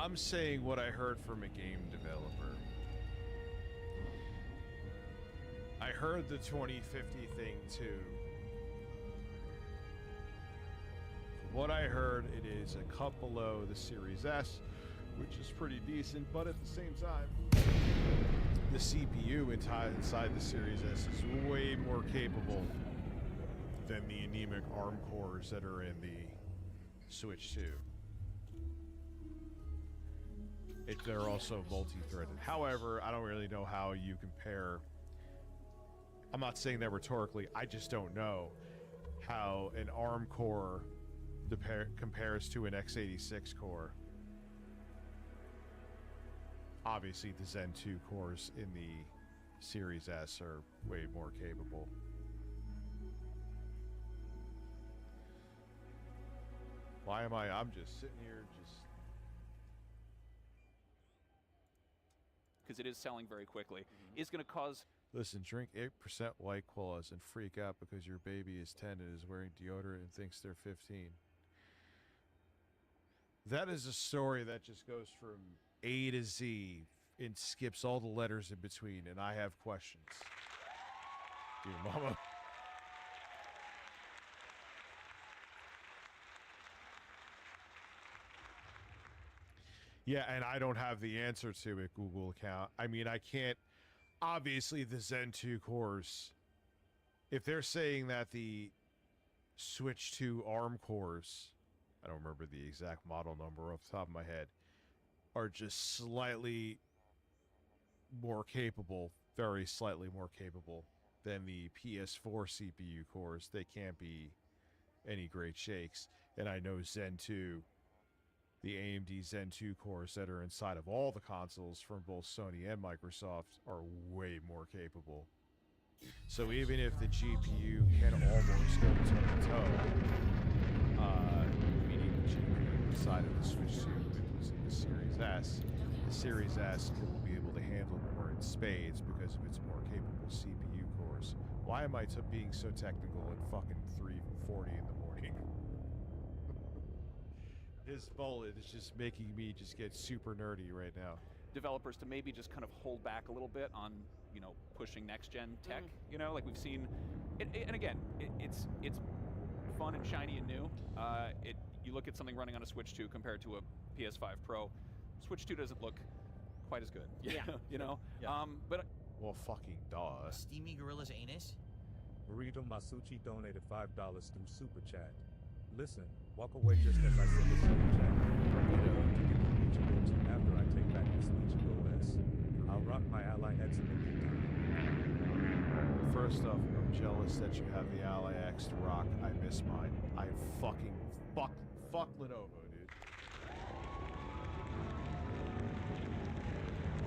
I'm saying what I heard from a game developer. I heard the 2050 thing too. From what I heard, it is a cut below the Series S, which is pretty decent, but at the same time, the CPU inside the Series S is way more capable than the anemic ARM cores that are in the Switch 2. They're also multi-threaded. However, I don't really know how you compare. I'm not saying that rhetorically. I just don't know how an ARM core compares to an x86 core. Obviously, the Zen 2 cores in the Series S are way more capable. Why am I? I'm just sitting here just...
Because it is selling very quickly. Is going to cause...
Listen, drink 8% White Claws and freak out because your baby is 10 and is wearing deodorant and thinks they're 15. That is a story that just goes from A to Z and skips all the letters in between, and I have questions. Dear mama. Yeah, and I don't have the answer to it, Google account. I mean, I can't... Obviously, the Zen 2 cores, if they're saying that the Switch 2 ARM cores, I don't remember the exact model number off the top of my head, are just slightly more capable, very slightly more capable than the PS4 CPU cores, they can't be any great shakes. And I know Zen 2, the AMD Zen 2 cores that are inside of all the consoles from both Sony and Microsoft are way more capable. So even if the GPU can almost go toe-to-toe, meaning the GPU inside of the Switch 2 was in the Series S will be able to handle more in spades because of its more capable CPU cores. Why am I being so technical at fucking 3:40 in the morning? This bullet is just making me just get super nerdy right now.
Developers to maybe just kind of hold back a little bit on, you know, pushing next-gen tech. You know, like we've seen, and again, it's fun and shiny and new. You look at something running on a Switch 2 compared to a PS5 Pro. Switch 2 doesn't look quite as good.
Yeah.
You know?
Yeah.
But
well, fucking duh.
Steamy Gorilla's anus?
Burrito Masucci donated $5 through Super Chat. Listen, walk away just as I said the Super Chat. Burrito to get the Legion Go 2 after I take back this Legion OS. I'll rock my Ally X in the meantime.
First off, I'm jealous that you have the Ally X to rock. I miss mine. I fucking fuck Lenovo, dude.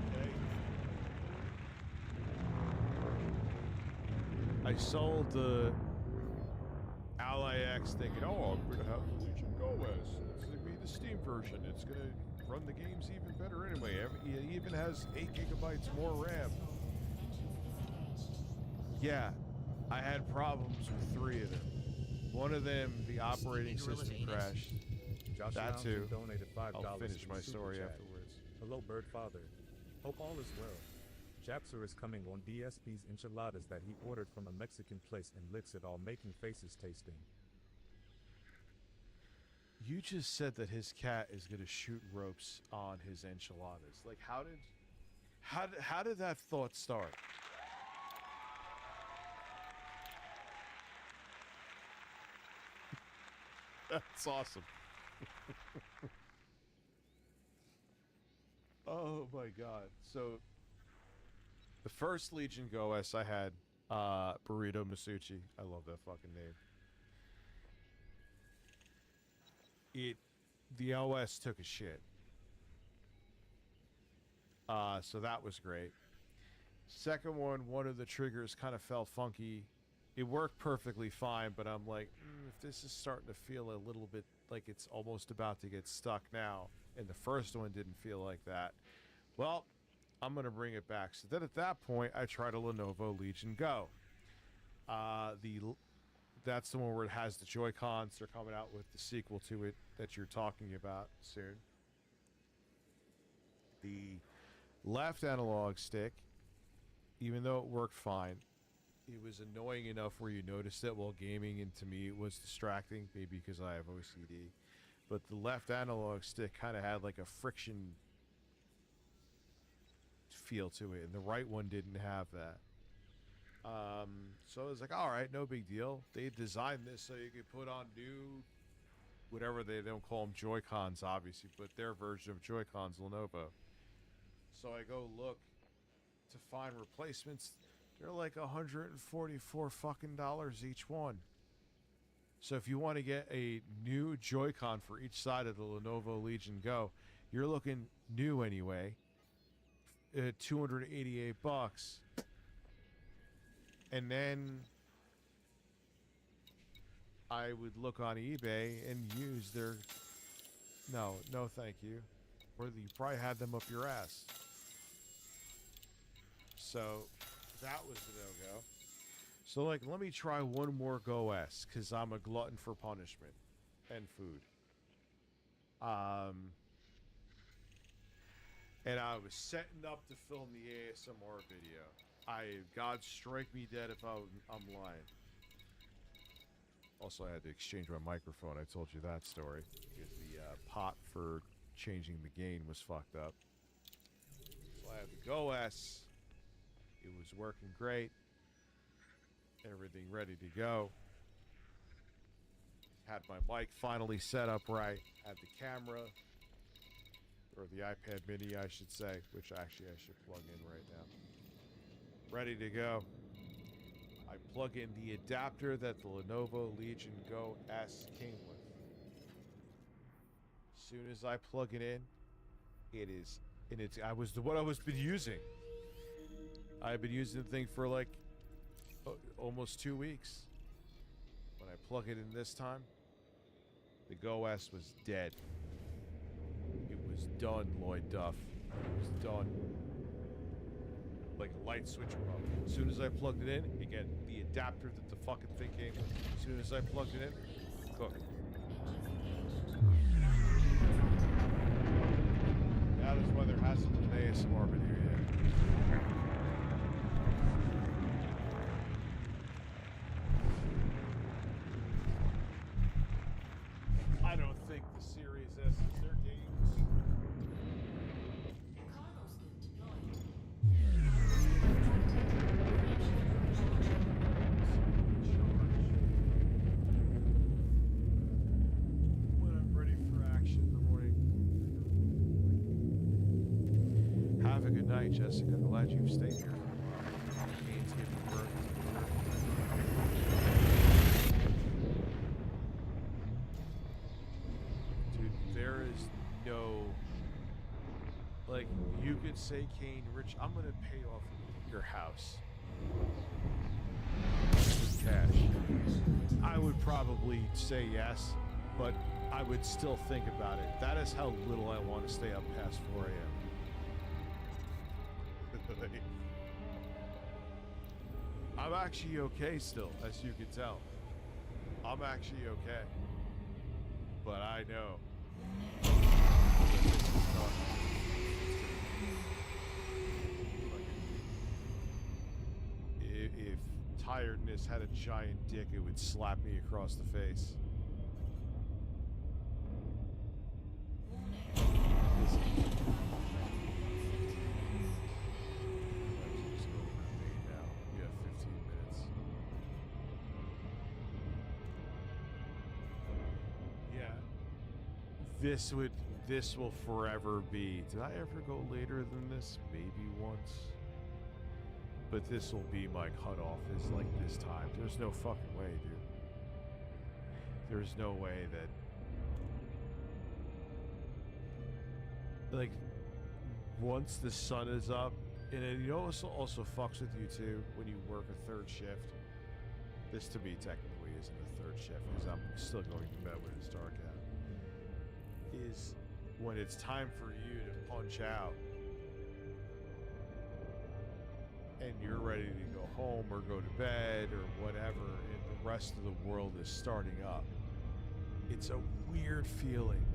Okay. I sold the Ally X thinking, oh, I'm gonna have the Legion Go OS. It's gonna be the Steam version. It's gonna run the games even better anyway. It even has 8 gigabytes more RAM. Yeah, I had problems with 3 of them. One of them, the operating system crashed.
Josh
That
Allen
too.
donated $5
I'll finish
through
my
Super
story
Chat.
afterwards.
Hello, Bird Father. Hope all is well. Japser is coming on DSP's enchiladas that he ordered from a Mexican place and licks it all, making faces tasting.
You just said that his cat is gonna shoot ropes on his enchiladas. Like, how did that thought start? That's awesome. Oh my god. So the first Legion Go OS I had, Burrito Masucci. I love that fucking name. The OS took a shit. So that was great. Second one of the triggers kind of felt funky. It worked perfectly fine, but I'm like, if this is starting to feel a little bit like it's almost about to get stuck now, and the first one didn't feel like that, well, I'm going to bring it back. So then at that point, I tried a Lenovo Legion Go. That's the one where it has the Joy-Cons. They're coming out with the sequel to it that you're talking about soon. The left analog stick, even though it worked fine, it was annoying enough where you noticed it while gaming, and to me it was distracting, maybe because I have OCD. But the left analog stick kind of had like a friction feel to it, and the right one didn't have that. So I was like, all right, no big deal. They designed this so you could put on new, whatever, they don't call them Joy-Cons, obviously, but their version of Joy-Cons, Lenovo. So I go look to find replacements. They're like $144 fucking each one. So if you want to get a new Joy-Con for each side of the Lenovo Legion Go, you're looking new anyway, $288. And then I would look on eBay and use their... No, thank you. Or you probably had them up your ass. So that was the no-go. So, like, let me try one more Go S, because I'm a glutton for punishment and food. And I was setting up to film the ASMR video. God strike me dead if I'm lying. Also, I had to exchange my microphone. I told you that story. Because the pot for changing the gain was fucked up. So I had the Go S. It was working great. Everything ready to go. Had my mic finally set up right. Had the camera. Or the iPad mini, I should say. Which actually I should plug in right now. Ready to go. I plug in the adapter that the Lenovo Legion Go S came with. As soon as I plug it in, it is, and it's, what I was been using. I've been using the thing for like almost 2 weeks. When I plug it in this time, the Go S was dead. It was done, Lloyd Duff. It was done. Like a light switch went off. As soon as I plugged it in, again, the adapter that the fucking thing came with, as soon as I plugged it in, cooked. That is why there hasn't been an ASMR video yet. I don't think the Series S is their games. When I'm ready for action in the morning. Have a good night, Jessica. Glad you've stayed here. Gaines giving birth. Dude, there is no... Like, you could say, Kane, Rich, I'm gonna pay off your house with cash. I would probably say yes, but I would still think about it. That is how little I want to stay up past 4 a.m. I'm actually okay still, as you can tell. I'm actually okay. But I know. If tiredness had a giant dick, it would slap me across the face. We have 15 minutes. Yeah. This will forever be. Did I ever go later than this? Maybe once. But this will be my cutoff, is like this time. There's no fucking way, dude. There's no way that... Like, once the sun is up, and it also fucks with you too when you work a third shift. This to me technically isn't a third shift because I'm still going to bed when it's dark out. Is when it's time for you to punch out and you're ready to go home or go to bed or whatever, and the rest of the world is starting up. It's a weird feeling.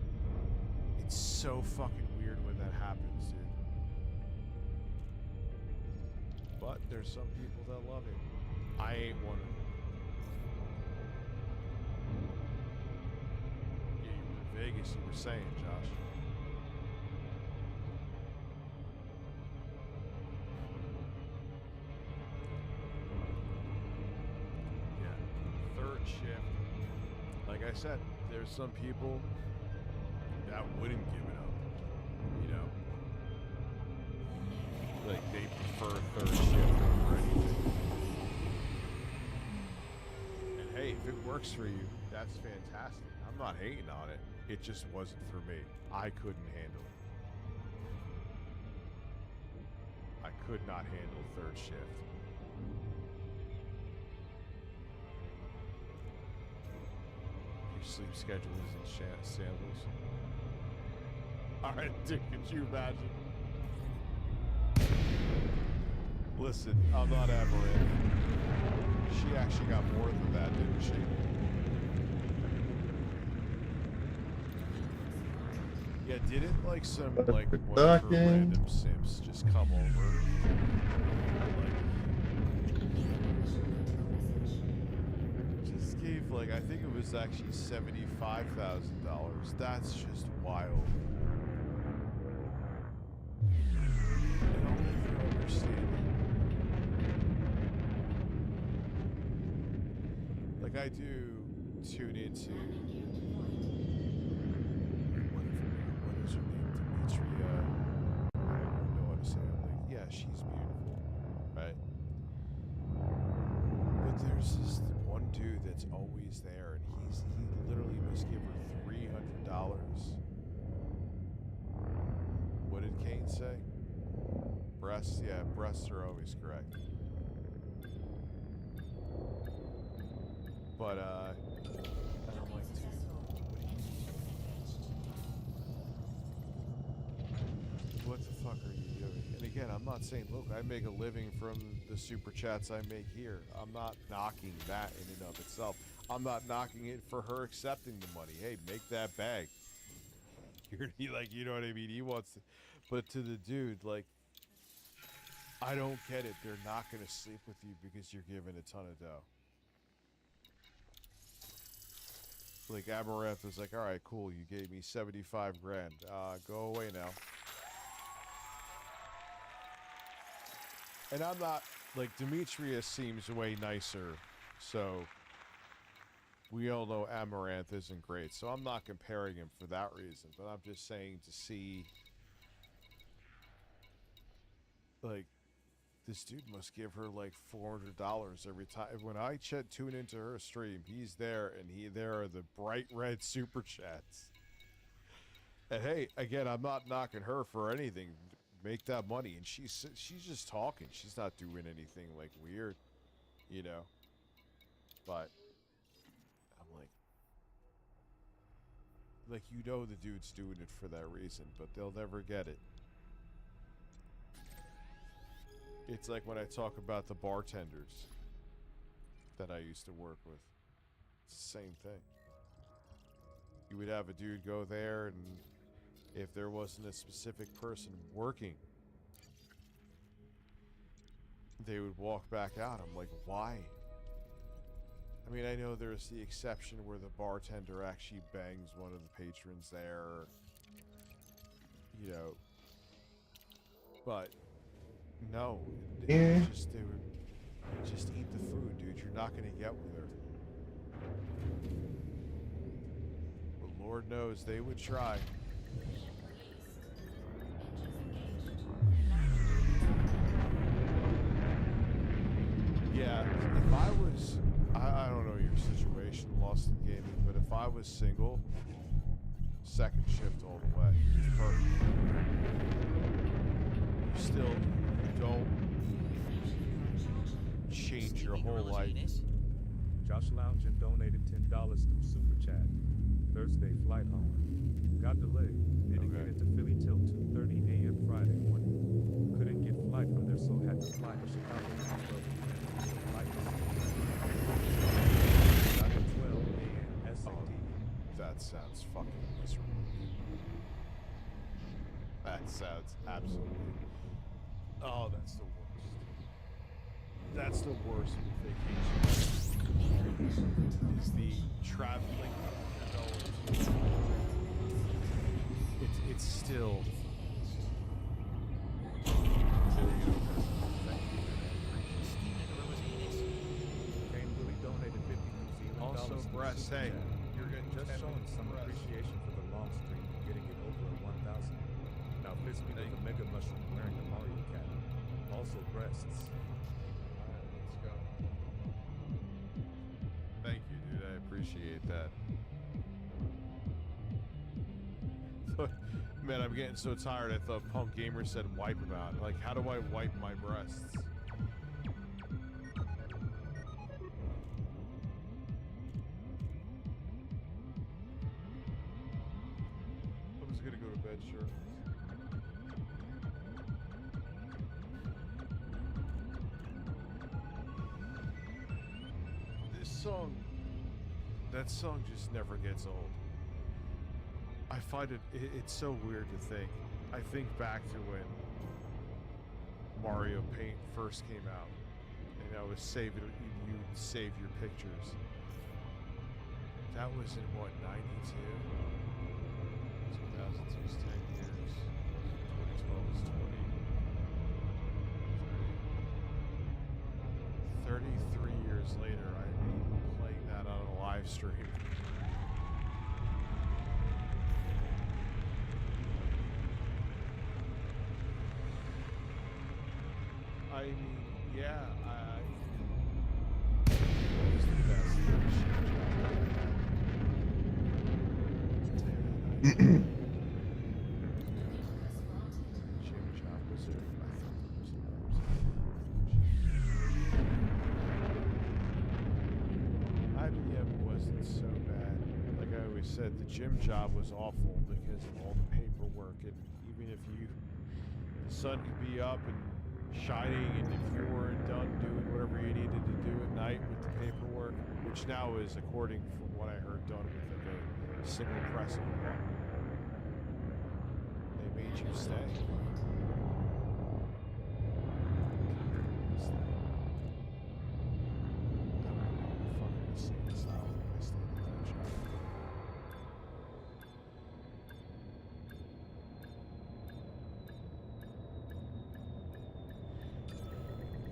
It's so fucking weird when that happens, dude. But there's some people that love it. I ain't one of them. Yeah, you were in Vegas, you were saying, Josh. Yeah, third shift. Like I said, there's some people that wouldn't give it up, you know? Like, they prefer third shift over anything. And hey, if it works for you, that's fantastic. I'm not hating on it. It just wasn't for me. I couldn't handle it. I could not handle third shift. Your sleep schedule is in shambles. Alright, dude, could you imagine? Listen, I'm not Amaranth. She actually got more than that, didn't she? Yeah, didn't like some like one of her random simps just come over? Like, just gave like I think it was actually $75,000. That's just wild. Like I do tune into what is her name? Demetria. I don't know how to say it. Like, yeah, she's beautiful, right? But there's this one dude that's always there, and he literally must give her $300. What did Kane say? Breasts? Yeah, breasts are always correct. But, and I'm like, dude, what the fuck are you doing? And again, I'm not saying, look, I make a living from the super chats I make here. I'm not knocking that in and of itself. I'm not knocking it for her accepting the money. Hey, make that bag. He like, you know what I mean? He wants to, but to the dude, like, I don't get it. They're not going to sleep with you because you're giving a ton of dough. Like Amaranth was like, all right, cool. You gave me 75 grand. Go away now. And I'm not like Demetria seems way nicer. So we all know Amaranth isn't great. So I'm not comparing him for that reason. But I'm just saying to see like this dude must give her like $400 every time. When I tune into her stream, he's there, and there are the bright red super chats. And hey, again, I'm not knocking her for anything. Make that money, and she's just talking. She's not doing anything like weird, you know. But I'm like you know, the dude's doing it for that reason, but they'll never get it. It's like when I talk about the bartenders that I used to work with. It's the same thing. You would have a dude go there, and if there wasn't a specific person working, they would walk back out. I'm like, why? I mean, I know there's the exception where the bartender actually bangs one of the patrons there, you know, but no, they would just eat the food, dude. You're not gonna get with her. But Lord knows they would try. Yeah, if I was, I don't know your situation, Lost in Gaming, but if I was single, second shift all the way. It's perfect. You still don't change your whole life.
Josh Loungin donated $10 through Super Chat. Thursday flight home. Got delayed. Didn't get into Philly till 2:30 a.m. Friday morning. Couldn't get flight from there, so had to fly to Chicago. Got at 12 a.m. SAT.
That sounds fucking miserable. That sounds absolutely. Oh, that's the worst. That's the worst vacation. Is the traveling. It's still. Also, breasts. Hey, you're getting
just showing some appreciation for the long streak and getting it over at 1,000. Now, fist me with the mega mushroom wearing the Mario cap. Also, breasts.
Alright, let's go. Thank you, dude. I appreciate that. Man, I'm getting so tired. I thought Punk Gamer said wipe them out. Like, how do I wipe my breasts? I was gonna go to bed, sure. This song, that song just never gets old. I find it's so weird to think. I think back to when Mario Paint first came out, and I was saving, you would save your pictures. That was in what, 92? 2002 is 10 years. 2012 is 20. 33 years later, I'm playing that on a live stream. I mean, yeah, it was the best Jim Job was there. IBM wasn't so bad. Like I always said, the gym job was awful because of all the paperwork, and even if the sun could be up and shining, and if you weren't done doing whatever you needed to do at night with the paperwork, which now is, according from what I heard, done with like a single press of a button, they made you stay.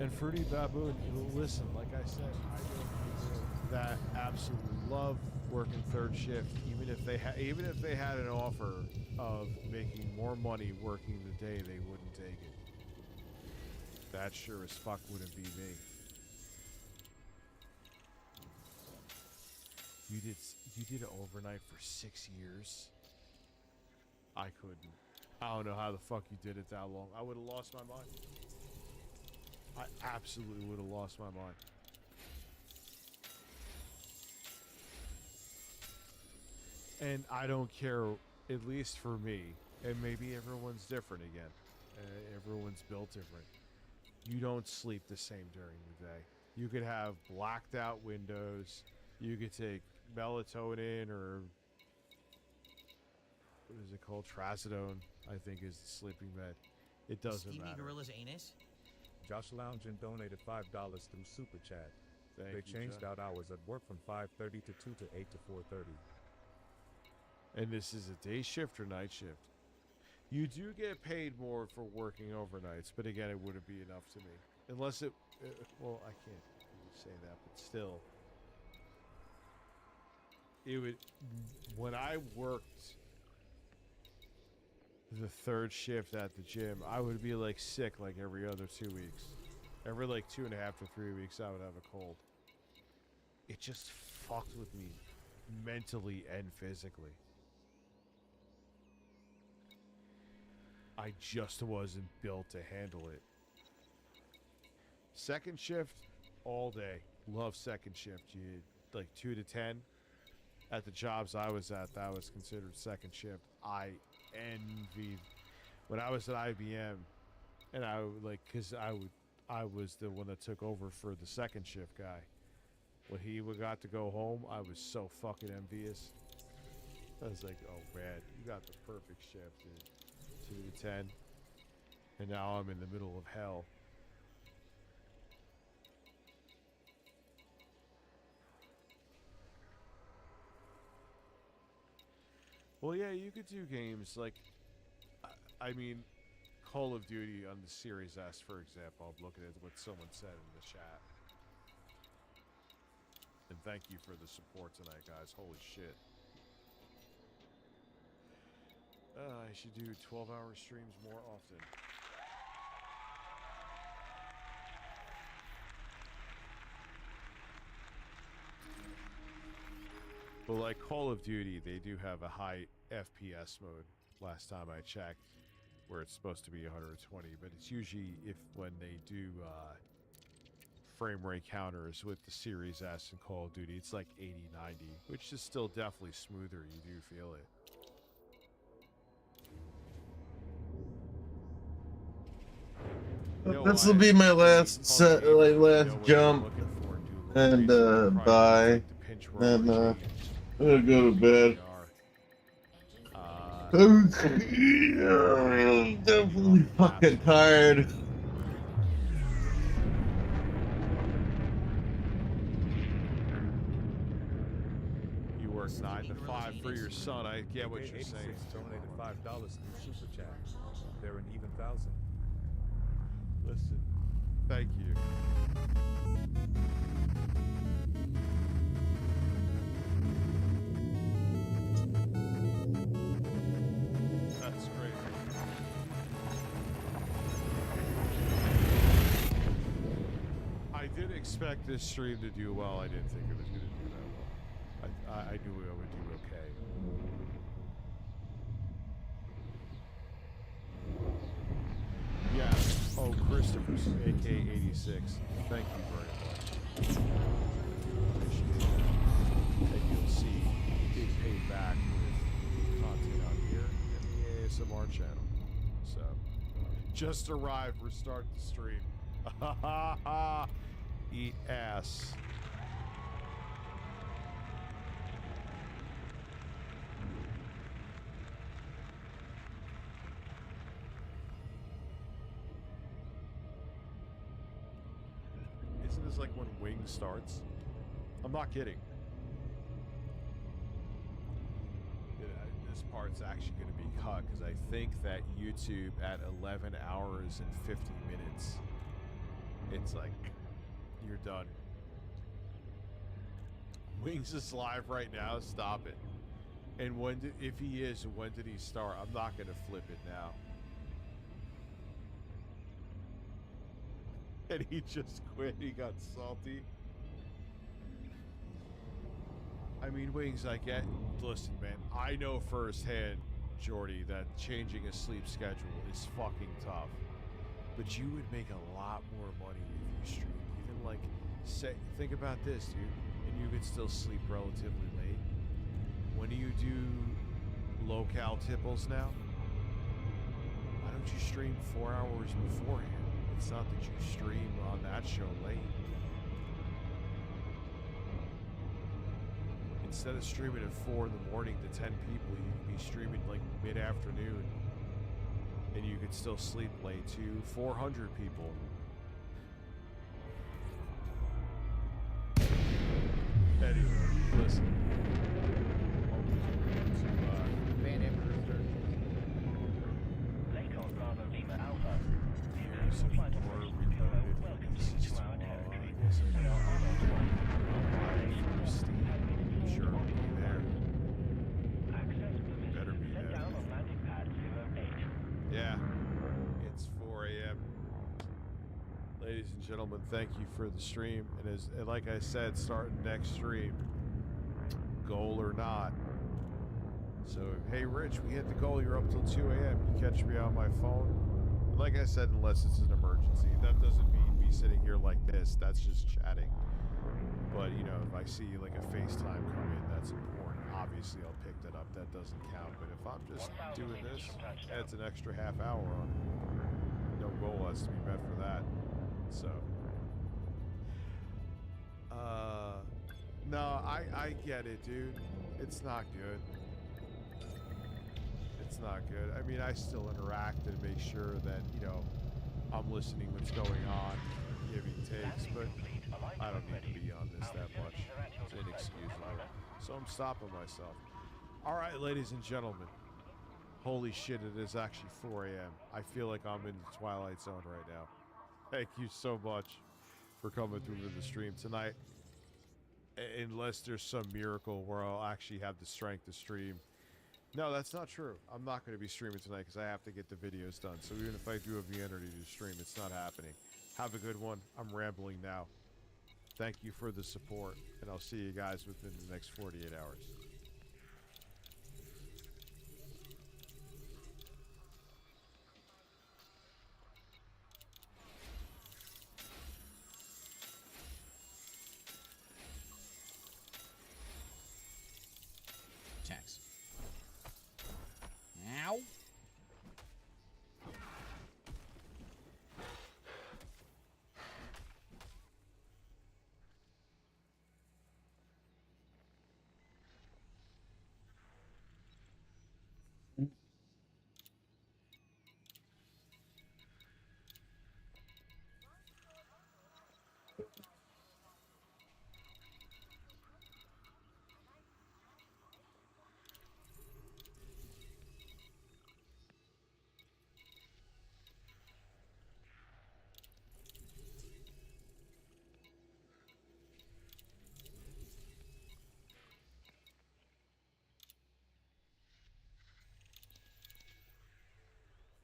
And Fruity Baboon, listen, like I said, I know people that absolutely love working third shift, even if they had an offer of making more money working the day, they wouldn't take it. That sure as fuck wouldn't be me. You did it overnight for 6 years? I couldn't. I don't know how the fuck you did it that long. I would have lost my mind. I absolutely would have lost my mind. And I don't care, at least for me, and maybe everyone's different again. Everyone's built different. You don't sleep the same during the day. You could have blacked out windows. You could take melatonin, or what is it called? Trazodone, I think, is the sleeping med. It doesn't
Steamy
matter.
Gorilla's anus?
Josh Loungin donated $5 through Super Chat. They changed out hours at work from 5:30 to 2 to 8 to 4:30.
And this is a day shift or night shift? You do get paid more for working overnights, but again, it wouldn't be enough to me. Unless it, well, I can't say that, but still. It would, when I worked the third shift at the gym, I would be like sick like every other 2 weeks. Every like 2.5 to 3 weeks, I would have a cold. It just fucked with me mentally and physically. I just wasn't built to handle it. Second shift, all day. Love second shift. You like 2 to 10. At the jobs I was at, that was considered second shift. I envied when I was at IBM, and I would, like, cause I was the one that took over for the second shift guy. When he got to go home, I was so fucking envious. I was like, oh man, you got the perfect shift, dude. 2 to 10, and now I'm in the middle of hell. Well, yeah, you could do games like, I mean, Call of Duty on the Series S, for example. I'm looking at what someone said in the chat. And thank you for the support tonight, guys. Holy shit. I should do 12-hour streams more often. But like Call of Duty, they do have a high FPS mode, last time I checked, where it's supposed to be 120, but it's usually when they do frame rate counters with the Series S and Call of Duty, it's like 80, 90, which is still definitely smoother. You do feel it.
This will be my last set, like last jump, and bye. And I'm gonna go to bed. I'm definitely fucking tired.
You work 9 to 5 for your son. I get what you're saying.
Donated $5 through Super Chat. They're an even thousand.
Listen, thank you. That's great. I did expect this stream to do well. I didn't think it was going to do that well. I knew it would do okay. Yeah. Oh, Christopher, AK86. Thank you very much. Appreciate it. And you'll see it paid back with content on here and the ASMR channel. So, just arrived. We're starting the stream. Eat ass. Isn't this like when Wing starts? I'm not kidding. This part's actually going to be cut because I think that YouTube at 11 hours and 50 minutes, it's like, you're done. Wings is live right now. Stop it. And if he is, when did he start? I'm not going to flip it now. And he just quit. He got salty. I mean, Wings, I get. Listen, man, I know firsthand, Jordy, that changing a sleep schedule is fucking tough. But you would make a lot more money if you streamed. Even like, think about this, dude. And you could still sleep relatively late. When do you do locale tipples now? Why don't you stream 4 hours beforehand? It's not that you stream on that show late. Instead of streaming at 4 in the morning to 10 people, you could be streaming like mid-afternoon. And you could still sleep late to 400 people. Anyway, listen.
Van Emperor
Yeah, it's 4 a.m. Ladies and gentlemen, thank you for the stream. And like I said, starting next stream, goal or not. So, hey, Rich, we hit the goal. You're up till 2 a.m. You catch me on my phone. Like I said, unless it's an emergency. That doesn't mean me sitting here like this. That's just chatting. But, you know, if I see like a FaceTime come in, that's important. Obviously, I'll pick that up. That doesn't count. But if I'm just doing this, adds an extra half hour on. No goal has to be met for that. So, no, I get it, dude. It's not good. It's not good. I mean, I still interact and make sure that, you know, I'm listening what's going on, giving takes, but I don't need to be on this that much. It's inexcusable. So I'm stopping myself. All right, ladies and gentlemen. Holy shit, it is actually 4 a.m. I feel like I'm in the Twilight Zone right now. Thank you so much for coming through to the stream tonight. Unless there's some miracle where I'll actually have the strength to stream. No, that's not true. I'm not going to be streaming tonight because I have to get the videos done. So even if I do have the energy to stream, it's not happening. Have a good one. I'm rambling now. Thank you for the support, and I'll see you guys within the next 48 hours.
Tax. Ow.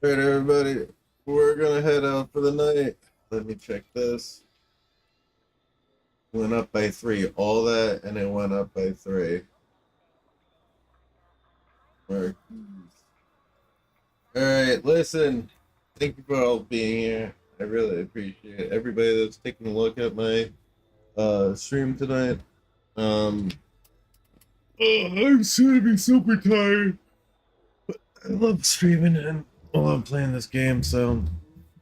All right, everybody, we're gonna head out for the night. Let me check this. Went up by 3. All that, and it went up by 3. All right, listen. Thank you for all being here. I really appreciate everybody that's taking a look at my stream tonight. I'm soon to be super tired. But I love streaming and I love playing this game, so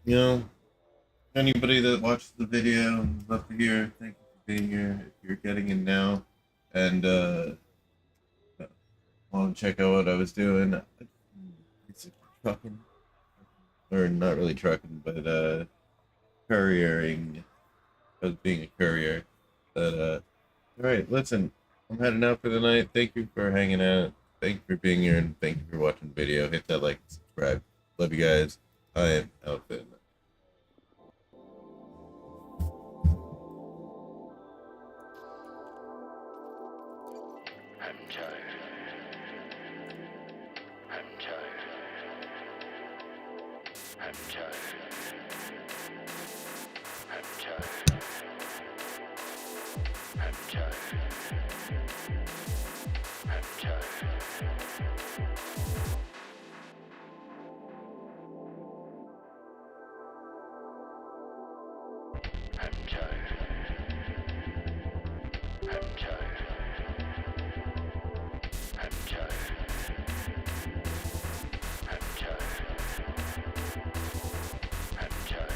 you know, anybody that watched the video and love to hear, thank you for being here. If you're getting in now and want to check out what I was doing, it's trucking, or not really trucking, but couriering. I was being a courier. But all right, listen, I'm heading out for the night. Thank you for hanging out. Thank you for being here, and thank you for watching the video. Hit that like and subscribe. Love you guys. I am Outfit.
I'm tired. I'm tired. I'm tired. I'm tired. I'm tired. I'm tired. I'm tired. I'm tired. I'm tired. I'm tired. I'm tired.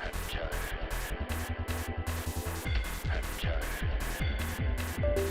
I'm tired. I'm tired.